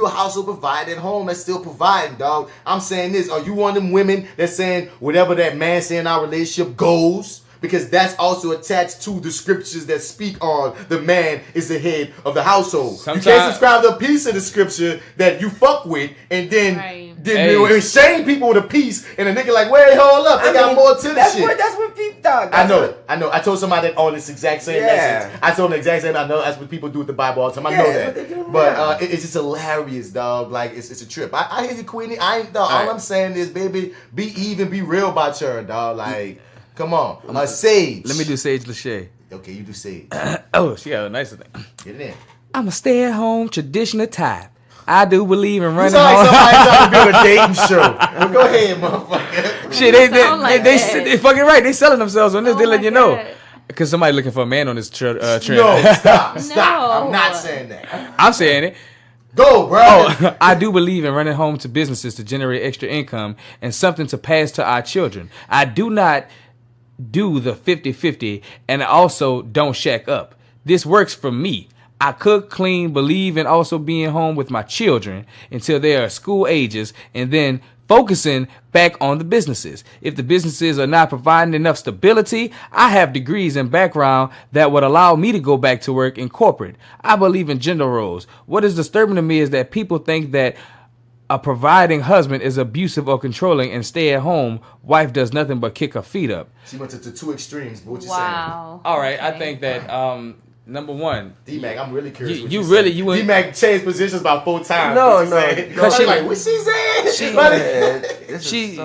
Speaker 5: a household provider at home, that's still providing, dog. I'm saying this: are you one of them women that's saying whatever that man saying in our relationship goes? Because that's also attached to the scriptures that speak on the man is the head of the household. You can't subscribe to a piece of the scripture that you fuck with, and then
Speaker 1: Right.
Speaker 5: Then we shame people with a piece, and a nigga like, wait, hold up, they got more to the shit.
Speaker 6: That's what people dog.
Speaker 5: I know. I told somebody that on this exact same message. I told them the exact same. I know that's what people do with the Bible all the time. I know that. But it's just hilarious, dog. Like it's a trip. I hear you, Queenie. All I'm saying is, baby, be even, be real about her, dog. Like, come on, Sage.
Speaker 4: Let me do Sage Lachey.
Speaker 5: Okay, you do Sage.
Speaker 4: Oh, she got a nicer thing.
Speaker 5: Get it in.
Speaker 4: I'm a stay-at-home traditional type. I do believe in running
Speaker 5: home. You sound like somebody trying to build a dating show. Well, go ahead, motherfucker.
Speaker 4: Shit, they fucking right. They selling themselves on this. They letting you know. Because somebody looking for a man on this trend.
Speaker 5: No, stop. I'm not saying that.
Speaker 4: I'm saying it.
Speaker 5: Go, bro.
Speaker 4: Oh, I do believe in running home to businesses to generate extra income and something to pass to our children. I do not do the 50-50, and I also don't shack up. This works for me. I cook, clean, believe in also being home with my children until they are school ages, and then focusing back on the businesses. If the businesses are not providing enough stability, I have degrees and background that would allow me to go back to work in corporate. I believe in gender roles. What is disturbing to me is that people think that a providing husband is abusive or controlling, and stay at home wife does nothing but kick her feet up.
Speaker 5: She went to the two extremes, but what you saying?
Speaker 1: Wow.
Speaker 4: All right, I think that number one,
Speaker 5: D-Mac, I'm really curious.
Speaker 4: You went.
Speaker 5: D-Mac changed positions about 4 times.
Speaker 6: No,
Speaker 5: because she like, what she said?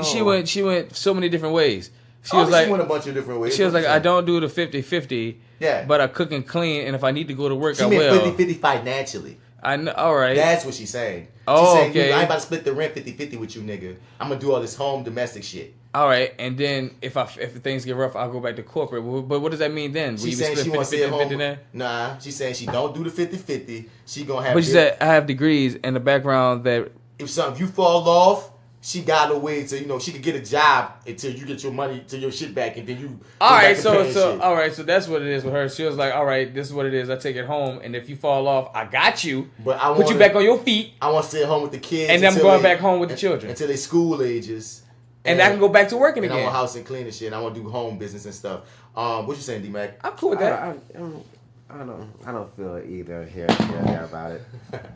Speaker 4: She went so many different ways. She
Speaker 5: went a bunch of different ways.
Speaker 4: She was like, I don't do the 50-50.
Speaker 5: Yeah.
Speaker 4: But I cook and clean, and if I need to go to work,
Speaker 5: she
Speaker 4: I will.
Speaker 5: She meant 50-50 financially.
Speaker 4: I know. All right.
Speaker 5: That's what she's saying.
Speaker 4: Oh,
Speaker 5: she's saying,
Speaker 4: okay.
Speaker 5: I ain't about to split the rent 50-50 with you, nigga. I'm gonna do all this home domestic shit.
Speaker 4: All right, and then if things get rough, I'll go back to corporate. But what does that mean then?
Speaker 5: She's saying she wants to stay home. There? Nah, she's saying she don't do the 50-50. She gonna have.
Speaker 4: But she said I have degrees and the background that
Speaker 5: if you fall off, she got a way to she could get a job until you get your money to your shit back, and then you.
Speaker 4: All right, so that's what it is with her. She was like, all right, this is what it is. I take it home, and if you fall off, I got you.
Speaker 5: But I
Speaker 4: put you back on your feet.
Speaker 5: I want to stay at home with the kids,
Speaker 4: and then I'm going back home with the children
Speaker 5: until they school ages.
Speaker 4: And I can go back to working again.
Speaker 5: I want house and clean and shit. And I want to do home business and stuff. What you saying, D-Mac?
Speaker 4: I'm cool with that.
Speaker 6: I don't feel either here or there about it.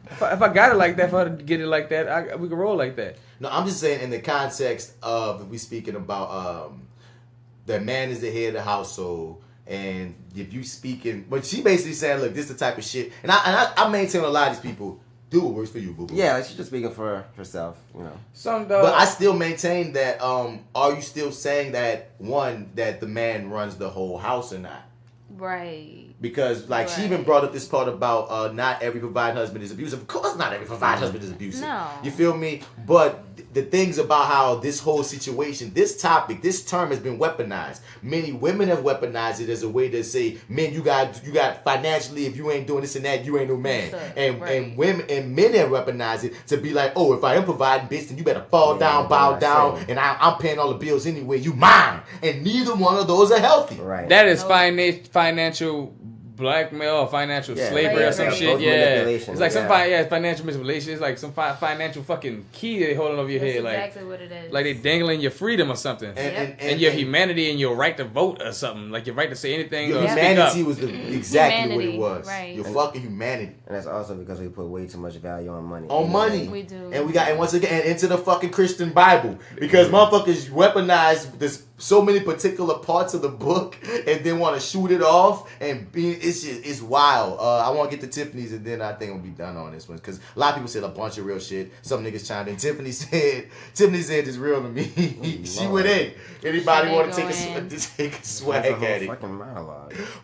Speaker 4: If I got it like that, if I get it like that, we can roll like that.
Speaker 5: No, I'm just saying in the context of we speaking about the man is the head of the household, and if you speaking, but she basically saying, look, this is the type of shit, and I maintain a lot of these people. Do what works for you, boo-boo.
Speaker 6: Yeah, she's just speaking for herself,
Speaker 5: But I still maintain that. Are you still saying that that the man runs the whole house or not?
Speaker 1: Right.
Speaker 5: Because she even brought up this part about not every providing husband is abusive. Of course, not every providing husband is abusive.
Speaker 1: No.
Speaker 5: You feel me? But the things about how this whole situation, this topic, this term has been weaponized. Many women have weaponized it as a way to say, men, you got financially, if you ain't doing this and that, you ain't no man. And women and men have weaponized it to be like, oh, if I am providing, bitch, then you better fall down, bow down, and I'm paying all the bills anyway. You mine. And neither one of those are healthy.
Speaker 6: Right.
Speaker 4: That is financial blackmail or financial slavery or some shit. Yeah, it's like some financial manipulation. It's like some financial fucking key they holding over your head.
Speaker 1: Exactly what it is.
Speaker 4: Like they dangling your freedom or something, and your humanity and your right to vote or something. Like your right to say anything.
Speaker 5: Your humanity was exactly what it was.
Speaker 1: Right.
Speaker 5: Your fucking humanity.
Speaker 6: And that's also because we put way too much value on money.
Speaker 5: On money.
Speaker 1: We do.
Speaker 5: And once again into the fucking Christian Bible, because motherfuckers weaponize this so many particular parts of the book and then want to shoot it off and it's wild. I want to get to Tiffany's and then I think we'll be done on this one because a lot of people said a bunch of real shit. Some niggas chimed in. Tiffany said it's real to me. She went in. Anybody want to take a swag at it?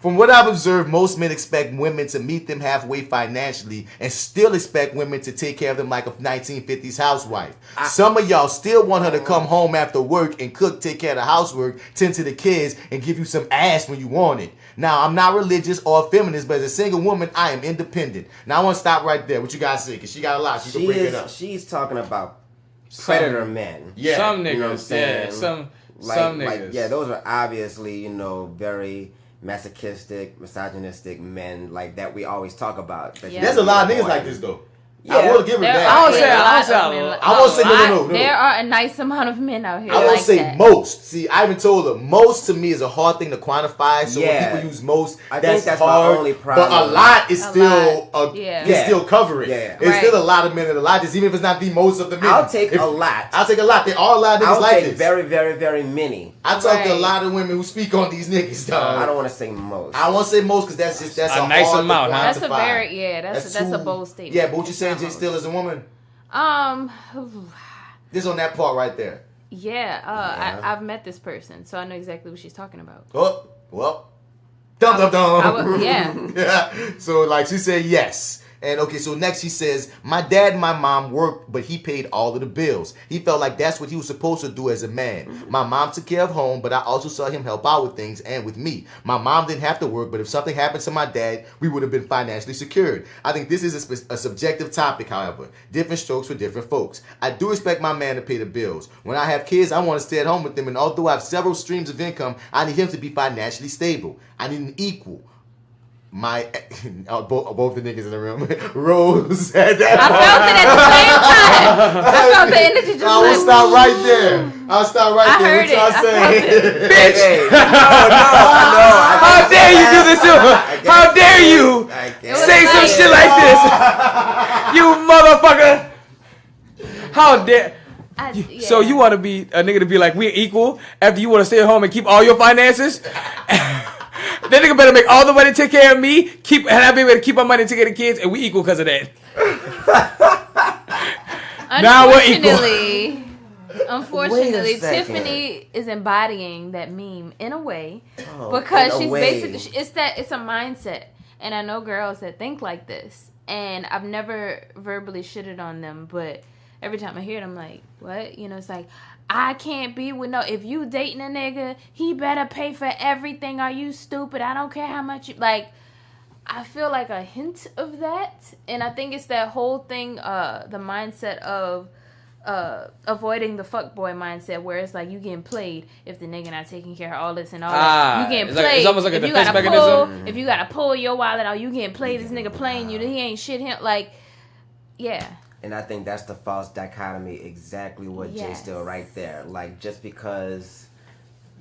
Speaker 5: From what I've observed, most men expect women to meet them halfway financially and still expect women to take care of them like a 1950s housewife. Some of y'all still want her to come home after work and cook, take care of the housework, tend to the kids, and give you some ass when you want it. Now, I'm not religious or a feminist, but as a single woman, I am independent. Now, I want to stop right there. What you guys say? Because she got a lot. She can bring it up.
Speaker 6: She's talking about predator men.
Speaker 5: Yeah.
Speaker 4: Some niggas.
Speaker 6: You know what I'm saying?
Speaker 4: Some niggas.
Speaker 6: Like, those are obviously, very masochistic, misogynistic men like that we always talk about.
Speaker 5: There's a lot of niggas like this, though. I will give her that.
Speaker 4: I won't say no.
Speaker 1: There are a nice amount of men out here.
Speaker 5: I won't say that. Most. See, I even told her most to me is a hard thing to quantify. So when people use most, that's hard. My only problem. But a lot is still still covering. Yeah. It's still a lot of men in a lot. Just even if it's not the most of the men.
Speaker 6: I'll take a lot.
Speaker 5: I'll take a lot. There are a lot of niggas like this.
Speaker 6: Very, very, very many.
Speaker 5: I talk to a lot of women who speak on these niggas, dog.
Speaker 6: I don't want to say most.
Speaker 5: I won't say most because that's a
Speaker 4: nice
Speaker 5: hard
Speaker 4: amount. Huh?
Speaker 1: That's a very that's a bold statement.
Speaker 5: Yeah, but what you saying, J.Steel as a woman? This on that part right there.
Speaker 1: Yeah, I've met this person, so I know exactly what she's talking about.
Speaker 5: Oh, well, dum.
Speaker 1: Yeah.
Speaker 5: So like she said yes. And okay, so next she says, my dad and my mom worked, but he paid all of the bills. He felt like that's what he was supposed to do as a man. My mom took care of home, but I also saw him help out with things and with me. My mom didn't have to work, but if something happened to my dad, we would have been financially secured. I think this is a subjective topic, however. Different strokes for different folks. I do expect my man to pay the bills. When I have kids, I want to stay at home with them, and although I have several streams of income, I need him to be financially stable. I need an equal. Both the niggas in the room rose at that
Speaker 1: point. I felt it at the same time. I felt the energy just
Speaker 5: I will stop right there. I'll stop right there. What y'all saying?
Speaker 4: Bitch! No. How dare you do this to him? How dare you say some shit like this? You motherfucker! How dare... So you want to be a nigga to be like, we're equal after you want to stay at home and keep all your finances? That nigga better make all the money to take care of me, and I be able to keep my money to take care of the kids, and we equal because of that. Now we're equal.
Speaker 1: Unfortunately, Tiffany is embodying that meme in a way because she's basically it's a mindset, and I know girls that think like this, and I've never verbally shitted on them, but every time I hear it, I'm like, what? You know, it's like, I can't be with if you dating a nigga, he better pay for everything. Are you stupid? I don't care how much you, like, I feel like a hint of that. And I think it's that whole thing, the mindset of avoiding the fuckboy mindset where it's like you getting played if the nigga not taking care of all this and all that. You getting played.
Speaker 4: It's almost like a defense mechanism.
Speaker 1: If you gotta pull your wallet out, you getting played. This nigga playing you. He ain't shit him. Like, yeah.
Speaker 6: And I think that's the false dichotomy, exactly what J.Steel right there. Like, just because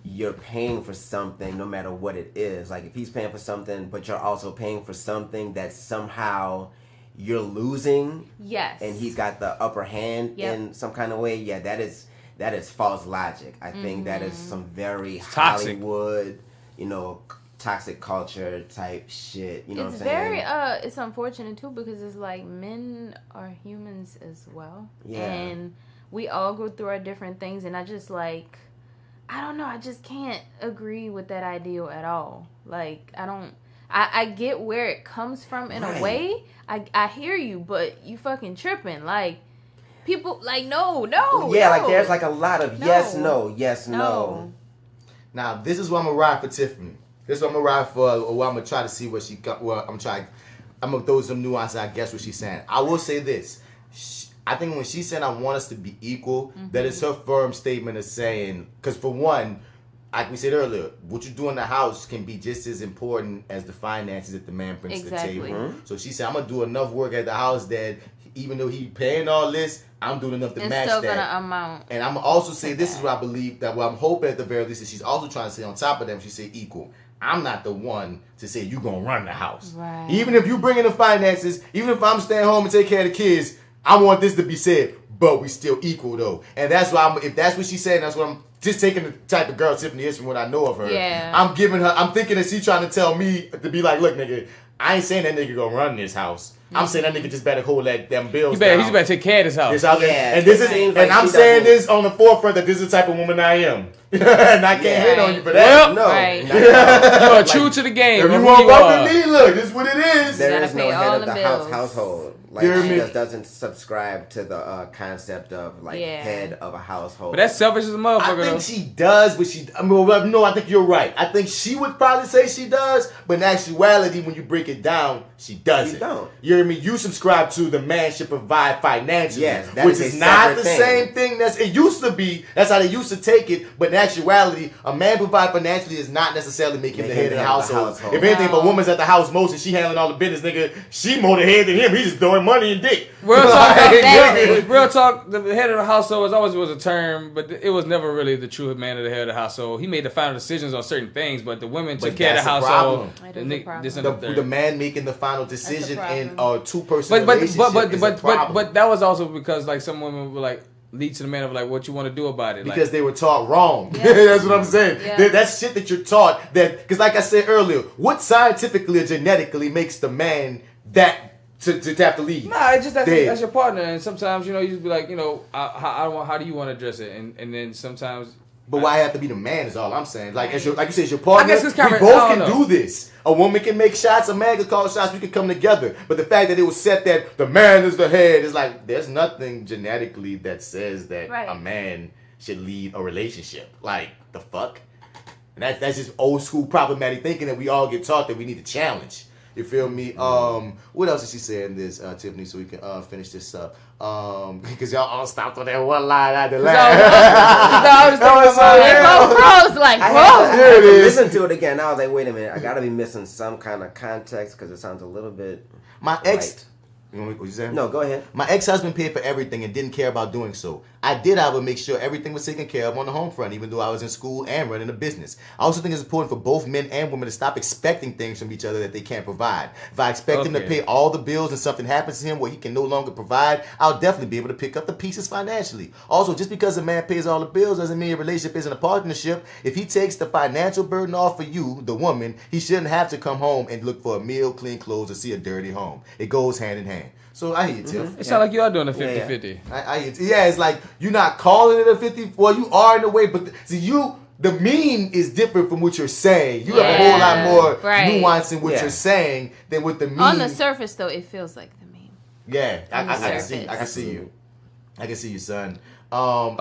Speaker 6: you're paying for something, no matter what it is, like if he's paying for something, but you're also paying for something that somehow you're losing, and he's got the upper hand in some kind of way, that is false logic. I think that is some very toxic Hollywood, toxic culture type shit. You know what I'm saying?
Speaker 1: It's unfortunate too because it's like men are humans as well. Yeah. And we all go through our different things, and I just like, I don't know, I just can't agree with that ideal at all. Like, I get where it comes from in a way. I hear you, but you fucking tripping. Like, people, like, no.
Speaker 6: Yeah, like there's like a lot of yes, no.
Speaker 5: Now, this is what I'm going to ride for Tiffany. This is what I'm going to ride for, or I'm going to try to see what she got. Well, I'm going to throw some nuance, I guess, what she's saying. I will say this. I think when she said, I want us to be equal, that is her firm statement of saying, because for one, like we said earlier, what you do in the house can be just as important as the finances that the man brings to the table. So she said, I'm going to do enough work at the house that even though he paying all this, I'm doing enough to match that. It's still going to amount. And I'm also say, this is what I believe, that what I'm hoping at the very least is she's also trying to say on top of them, she say equal. I'm not the one to say you going to run the house. Right. Even if you bring in the finances, even if I'm staying home and take care of the kids, I want this to be said, but we still equal though. And that's why if that's what she's saying, that's what I'm just taking the type of girl Tiffany is from what I know of her. Yeah. I'm thinking that she's trying to tell me to be like, look, nigga, I ain't saying that nigga gonna run this house. I'm saying that nigga just better hold them bills down.
Speaker 4: He's better take care of this house.
Speaker 5: And I'm saying this on the forefront that this is the type of woman I am. And I can't hit on you for that.
Speaker 4: Well, no. Right. You are true to the game.
Speaker 5: If you want to fuck with me, look, this is what it is.
Speaker 6: There is no head of the household. Like, she just doesn't subscribe to the concept of, like, head of a household.
Speaker 4: But that's selfish as a motherfucker,
Speaker 5: I think she does, but no, I think you're right. I think she would probably say she does, but in actuality, when you break it down, she doesn't. You don't. You hear me? You subscribe to the man should provide financially, which is not the same thing it used to be. That's how they used to take it, but in actuality, a man provide financially is not necessarily making the head of the household. If anything, if a woman's at the house most and she handling all the business, nigga, she more the head than him. He's just throwing money and dick.
Speaker 4: Real talk.
Speaker 1: Exactly.
Speaker 4: Real talk. The head of the household always was a term, but it was never really the true man of the head of the household. He made the final decisions on certain things, but the women took care of the household.
Speaker 5: The man making the final decision in a two-person relationship is a problem.
Speaker 4: But that was also because like some women were like lead to the man of like what you want to do about it.
Speaker 5: Because they were taught wrong. Yeah. That's what I'm saying. Yeah. That's shit that you're taught. That because like I said earlier, what scientifically or genetically makes the man that to have to lead?
Speaker 4: Nah, it's just that's your partner, and sometimes you just be like how do you want to address it, and then sometimes.
Speaker 5: But why have to be the man is all I'm saying. Like you said, it's your partner.
Speaker 4: I guess
Speaker 5: we both can do this. A woman can make shots, a man can call shots, we can come together. But the fact that it was set that the man is the head is like, there's nothing genetically that says that a man should lead a relationship. Like, the fuck? And that's just old school problematic thinking that we all get taught that we need to challenge. You feel me? What else did she say in this, Tiffany, so we can finish this up? Because y'all all stopped on that one line after last.
Speaker 1: I was like,
Speaker 6: I listened to it again. I was like, wait a minute. I got to be missing some kind of context because it sounds a little bit.
Speaker 5: My ex. What you saying?
Speaker 6: No, go ahead.
Speaker 5: My ex-husband paid for everything and didn't care about doing so. I did, however, make sure everything was taken care of on the home front, even though I was in school and running a business. I also think it's important for both men and women to stop expecting things from each other that they can't provide. If I expect him to pay all the bills and something happens to him where he can no longer provide, I'll definitely be able to pick up the pieces financially. Also, just because a man pays all the bills doesn't mean a relationship isn't a partnership. If he takes the financial burden off for you, the woman, he shouldn't have to come home and look for a meal, clean clothes, or see a dirty home. It goes hand in hand. So I hear you, Tiff.
Speaker 4: It sounds like you are doing a 50-50.
Speaker 5: I hear you. Yeah, it's like you're not calling it a 50. Well, you are in a way, but the meme is different from what you're saying. You have a whole lot more nuance in what you're saying than with the meme.
Speaker 1: On the surface, though, it feels like the meme.
Speaker 5: Yeah, I can see you. I can see you, son.
Speaker 4: Lord,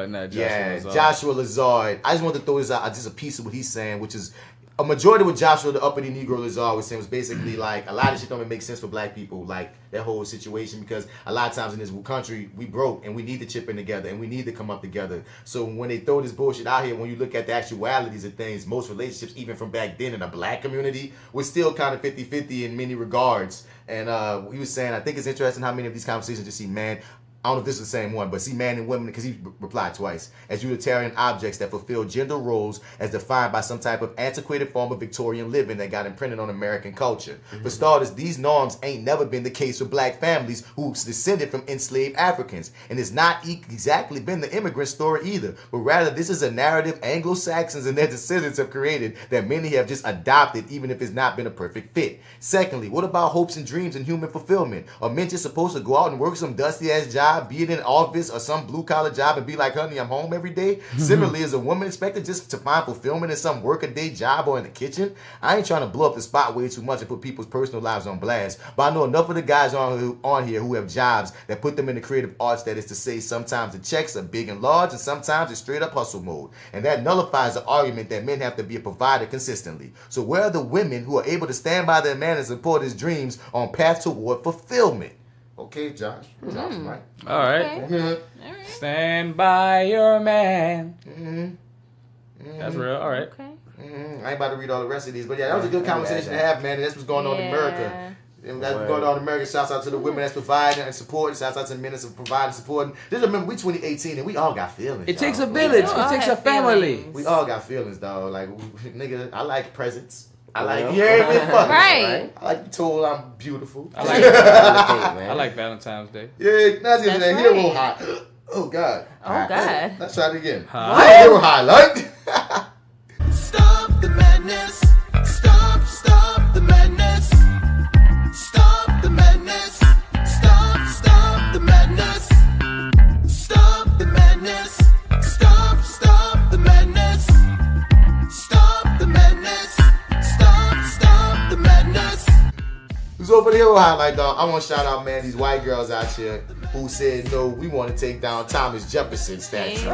Speaker 4: not Joshua.
Speaker 5: Yeah, Joshua Lazard. I just wanted to throw this out. Just a piece of what he's saying, which is. A majority of what Joshua, the uppity Negro Lazard, was saying was basically like a lot of shit don't even make sense for black people, like that whole situation, because a lot of times in this country we broke and we need to chip in together and we need to come up together. So when they throw this bullshit out here, when you look at the actualities of things, most relationships, even from back then in the black community, was still kind of 50-50 in many regards. And he was saying, I think it's interesting how many of these conversations you see, man. I don't know if this is the same one, but see man and women, because he replied twice, as utilitarian objects that fulfill gender roles as defined by some type of antiquated form of Victorian living that got imprinted on American culture. For starters, these norms ain't never been the case for black families who's descended from enslaved Africans. And it's not exactly been the immigrant story either, but rather this is a narrative Anglo-Saxons and their descendants have created that many have just adopted, even if it's not been a perfect fit. Secondly, what about hopes and dreams and human fulfillment? Are men just supposed to go out and work some dusty-ass job, be it in an office or some blue-collar job and be like, honey, I'm home every day? Similarly, is a woman expected just to find fulfillment in some work-a-day job or in the kitchen? I ain't trying to blow up the spot way too much and put people's personal lives on blast, but I know enough of the guys on here who have jobs that put them in the creative arts, that is to say, sometimes the checks are big and large and sometimes it's straight-up hustle mode. And that nullifies the argument that men have to be a provider consistently. So where are the women who are able to stand by their man and support his dreams on path toward fulfillment? Okay, Josh. Josh, right.
Speaker 4: All right. Okay. Stand by your man. That's real. All right.
Speaker 1: Okay.
Speaker 5: I ain't about to read all the rest of these, but yeah, that was a good conversation to have, man. And that's what's going on in America. And that's what's going on in America. Shouts out to the women that's providing and supporting. Shouts out to the men that's providing and supporting. Just remember, we 2018 and we all got feelings.
Speaker 4: It takes a village. It takes a family.
Speaker 5: We all got feelings, dog. Like, nigga, I like presents. I like, you hear me? Fuck
Speaker 1: right.
Speaker 5: I like to be told I'm beautiful.
Speaker 4: I like Valentine's Day.
Speaker 5: Yeah, that's right. Hero high. Oh, God.
Speaker 1: Oh, God.
Speaker 5: Let's try it again. Hero high, like.
Speaker 3: Stop the madness. Stop the madness. Stop the madness. Stop the madness. Stop the madness. Stop the madness. Stop the madness. Stop the madness.
Speaker 5: So for the hero highlight, dog, I want to shout out, man, these white girls out here who said, no, we want to take down Thomas Jefferson's statue.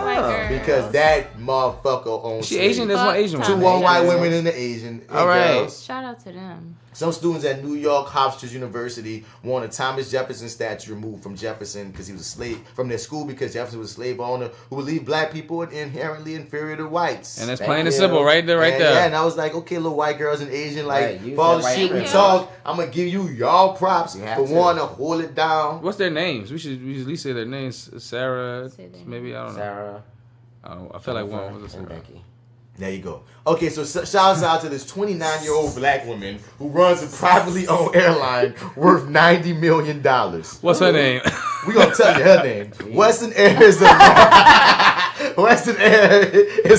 Speaker 5: Because that motherfucker owns
Speaker 4: she Asian? There's one Asian
Speaker 5: woman. Two white women and the Asian.
Speaker 4: All right.
Speaker 1: Shout out to them.
Speaker 5: Some students at New York Hofstra University want a Thomas Jefferson statue removed from Jefferson because he was a slave from their school because Jefferson was a slave owner who believed black people were inherently inferior to whites.
Speaker 4: And that's plain and simple, right there, there.
Speaker 5: Yeah, and I was like, okay, little white girls and Asian, like, for all the shit we talk, I'm gonna give y'all props for wanting to hold it down.
Speaker 4: What's their names? We should at least say their names. Sarah, maybe, I don't know.
Speaker 6: Sarah.
Speaker 4: I feel like one was a Sarah.
Speaker 6: Becky.
Speaker 5: There you go. Okay, so shouts out to this 29-year-old black woman who runs a privately owned airline worth $90 million.
Speaker 4: What's her name?
Speaker 5: We gonna tell you her name. Western Air is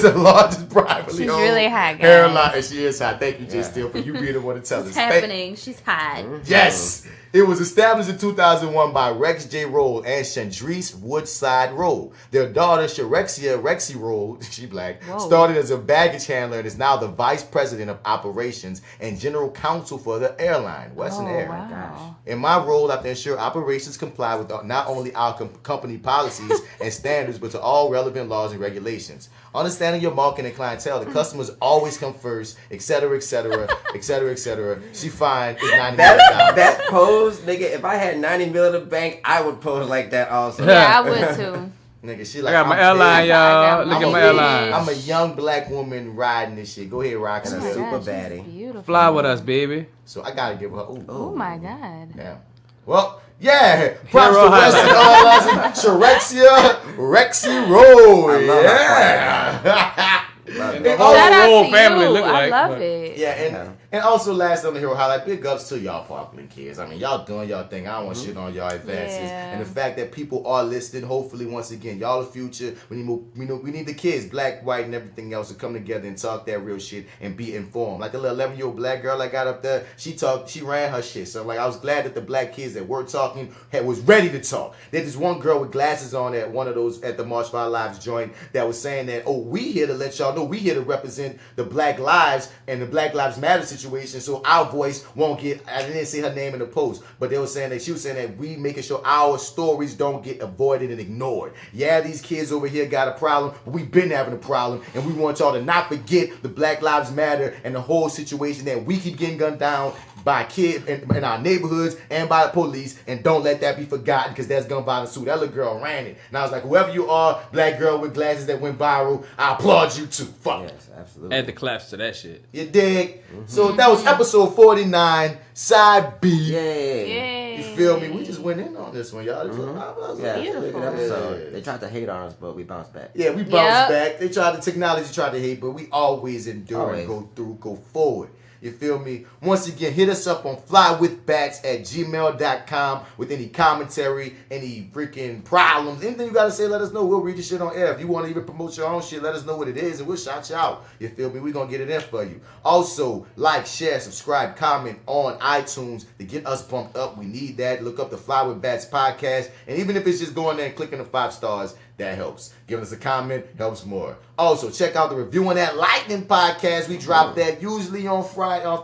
Speaker 5: the largest privately owned
Speaker 1: really hot, guys.
Speaker 5: airline. She is hot. Thank you, J.Steel, for you being the one to tell us.
Speaker 1: It's happening. She's hot.
Speaker 5: Yes. It was established in 2001 by Rex J. Roll and Chandrice Woodside Roll. Their daughter, Shirexia Rexy Roll, she black, started as a baggage handler and is now the vice president of operations and general counsel for the airline, Western Air.
Speaker 1: Wow.
Speaker 5: In my role, I have to ensure operations comply with not only our company policies and standards, but to all relevant laws and regulations. Understanding your market and clientele, the customers always come first, etc., etc., etc., etc. She fine is $90 million.
Speaker 6: That pose, nigga, if I had $90 million in the bank, I would pose like that also.
Speaker 1: Yeah, I would too.
Speaker 5: Nigga, she like,
Speaker 4: I got my airline, y'all. Look at my airline.
Speaker 5: I'm a young black woman riding this shit. Go ahead, Roxy.
Speaker 6: And a super baddie.
Speaker 1: Beautiful.
Speaker 4: Fly with us, baby.
Speaker 5: So I gotta give her.
Speaker 1: Oh my God.
Speaker 5: Yeah. Well, yeah. Props to Western Shirexia Rexy Roll.
Speaker 6: I love that.
Speaker 4: The whole family look like.
Speaker 1: I love it.
Speaker 5: Yeah, and also last on the hero highlight, big ups to y'all Parkland kids. I mean, y'all doing y'all thing. I don't want shit on y'all advances.
Speaker 1: Yeah.
Speaker 5: And the fact that people are listening, hopefully, once again, y'all the future. We need the kids, black, white, and everything else to come together and talk that real shit and be informed. Like the little 11-year-old black girl I got up there, she ran her shit. So like, I was glad that the black kids that were talking was ready to talk. There's this one girl with glasses on at one of those at the March for Our Lives joint that was saying that, we here to let y'all know, we here to represent the black lives and the Black Lives Matter situation, so our voice won't get. I didn't say her name in the post, but she was saying that we making sure our stories don't get avoided and ignored. Yeah, these kids over here got a problem, but we've been having a problem, and we want y'all to not forget the Black Lives Matter and the whole situation that we keep getting gunned down by kids in our neighborhoods and by the police, and don't let that be forgotten because that's gun violence too. That little girl ran it, and I was like, whoever you are, black girl with glasses that went viral, I applaud you too. Fuck.
Speaker 6: Yes, absolutely.
Speaker 4: Add the claps to that shit.
Speaker 5: You dig? So that was episode 49, side B.
Speaker 6: Yay.
Speaker 5: You feel me? We just went in on this one, y'all.
Speaker 6: Beautiful episode. They tried to hate on us, but we bounced back.
Speaker 5: Yeah, we bounced back. The technology tried to hate, but we always endure and go forward. You feel me? Once again, hit us up on flywithbats@gmail.com with any commentary, any freaking problems, anything you gotta say, let us know. We'll read your shit on air. If you want to even promote your own shit, let us know what it is and we'll shout you out. You feel me? We're gonna get it in for you. Also, like, share, subscribe, comment on iTunes to get us bumped up. We need that. Look up the Fly With Bats podcast. And even if it's just going there and clicking the 5 stars, that helps. Giving us a comment helps more. Also, check out the Reviewing That Lightning podcast. We drop that usually on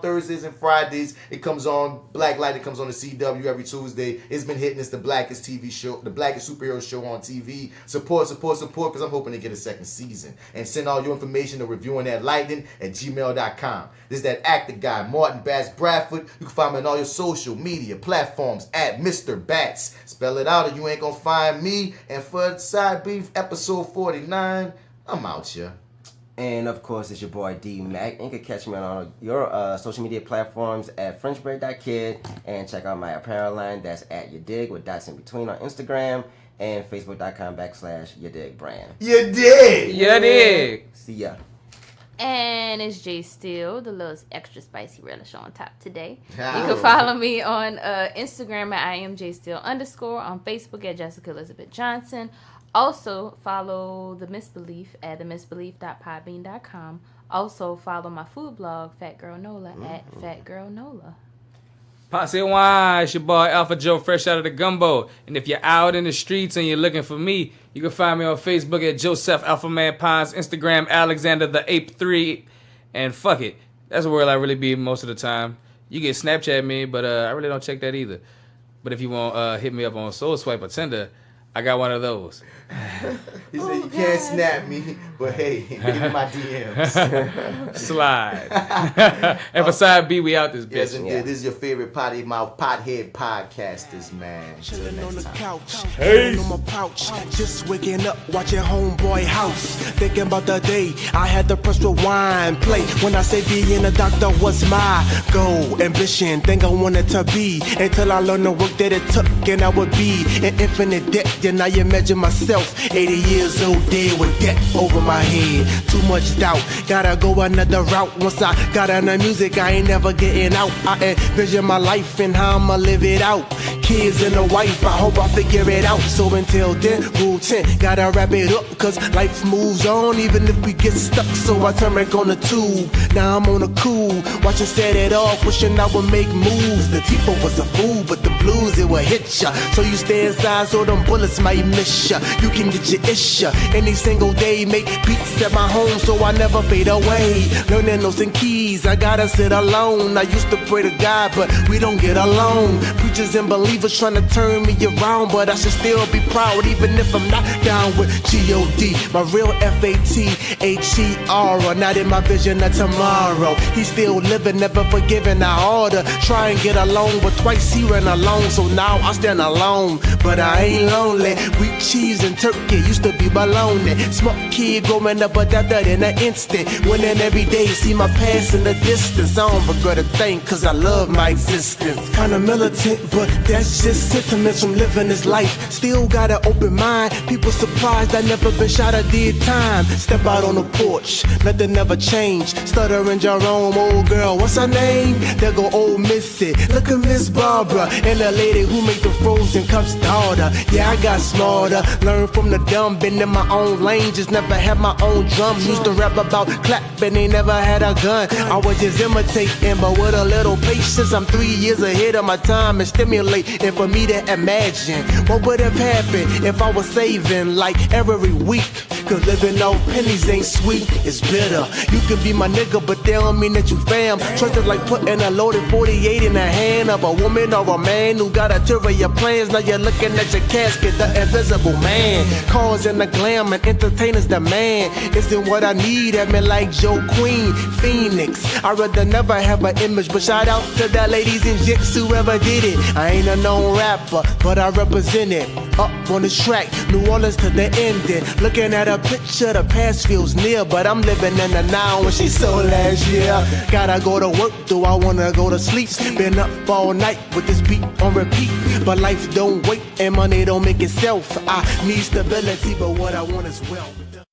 Speaker 5: Thursdays and Fridays. It comes on Black Light. It comes on the CW every Tuesday. It's been hitting. It's the blackest TV show, the blackest superhero show on TV. Support, because I'm hoping to get a second season. And send all your information to reviewingthatlightning@gmail.com. This is that actor guy, Martin Bass Bradford. You can find me on all your social media platforms at Mr. Bats. Spell it out or you ain't gonna find me. And for Side Beef episode 49, I'm out here.
Speaker 6: And of course, it's your boy D Mac. You can catch me on all your social media platforms at FrenchBread.kid, and check out my apparel line. That's at Your Dig with dots in between on Instagram and Facebook.com/Your Dig brand.
Speaker 5: You dig.
Speaker 4: You dig.
Speaker 6: See ya.
Speaker 1: And it's J.Steel, the little extra spicy relish on top today. You can follow me on Instagram at IamJSteel_, on Facebook at Jessica Elizabeth Johnson. Also, follow The Misbelief at themisbelief.podbean.com. Also, follow my food blog, FatGirlNoLa, at FatGirlNoLa.
Speaker 4: Posse wine, it's your boy AlphaJoe, fresh out of the gumbo. And if you're out in the streets and you're looking for me, you can find me on Facebook at Joseph Alphaman Pines, Instagram Alexander the Ape 3, and fuck it, that's where I really be most of the time. You can Snapchat me, but I really don't check that either. But if you want hit me up on Soul Swipe or Tinder, I got one of those.
Speaker 5: He said, you can't snap me, but hey, give me my DMs.
Speaker 4: Slide. And for side B, we out this bitch.
Speaker 5: Yes, indeed. This is your favorite potty mouth pothead podcasters, man.
Speaker 3: Chillin' on the couch, hey. On my pouch, just waking up, watching Homeboy House. Thinking about the day I had to press rewind, play. When I say being a doctor was my goal, ambition, thing I wanted to be. Until I learned the work that it took, and I would be in infinite debt. Then I imagine myself 80 years old, dead with debt over my head. Too much doubt, gotta go another route. Once I got on the music, I ain't never getting out. I envision my life and how I'ma live it out. Kids and a wife, I hope I figure it out. So until then, rule 10, gotta wrap it up, cause life moves on even if we get stuck. So I turn back on the tube, now I'm on a cool, watching set it off, wishing I would make moves. The Tipo was a fool, but the blues, it will hit ya. So you stay inside so them bullets might miss ya. You can get your issue any single day, make beats at my home so I never fade away. Learning notes and keys, I gotta sit alone. I used to pray to God, but we don't get along. Preachers and believers trying to turn me around, but I should still be proud even if I'm not down with G.O.D. My real F-A-T-H-E-R, not in my vision of tomorrow. He's still living, never forgiving. I oughta try and get along, but twice he ran alone, so now I stand alone. But I ain't lonely. Wheat, cheese, and turkey used to be baloney. Smart kid growing up, but that in an instant. Winning every day, see my past in the distance. I don't regret a thing, cause I love my existence. Kinda militant, but that's just sentiments from living this life. Still got an open mind. People surprised I never been shot or did time. Step out on the porch, nothing never changed. Stuttering Jerome, old girl, what's her name? There go old Missy. Look at Miss Barbara, and the lady who made the frozen cups daughter. Yeah, I got smarter, learned from the dumb. Been in my own lane, just never had my own drums. Used to rap about clapping, ain't never had a gun. I was just imitating, but with a little patience, I'm 3 years ahead of my time and stimulating for me to imagine what would have happened if I was saving like every week. Cause living off pennies ain't sweet, it's bitter. You can be my nigga, but they don't mean that you fam. Trust is like putting a loaded 48 in the hand of a woman or a man who got ulterior plans. Now you're looking at your casket, the invisible man. Cars and the glam and entertainers demand. Isn't what I need, have me like Joe Queen, Phoenix. I'd rather never have an image, but shout out to the ladies and jits whoever did it. I ain't a known rapper, but I represent it. Up on the track, New Orleans to the ending. Looking at a picture, the past feels near, but I'm living in the now when she sold last year. Gotta go to work, do I wanna go to sleep? Been up all night with this beat on repeat, but life don't wait and money don't make itself. I need stability, but what I want is wealth.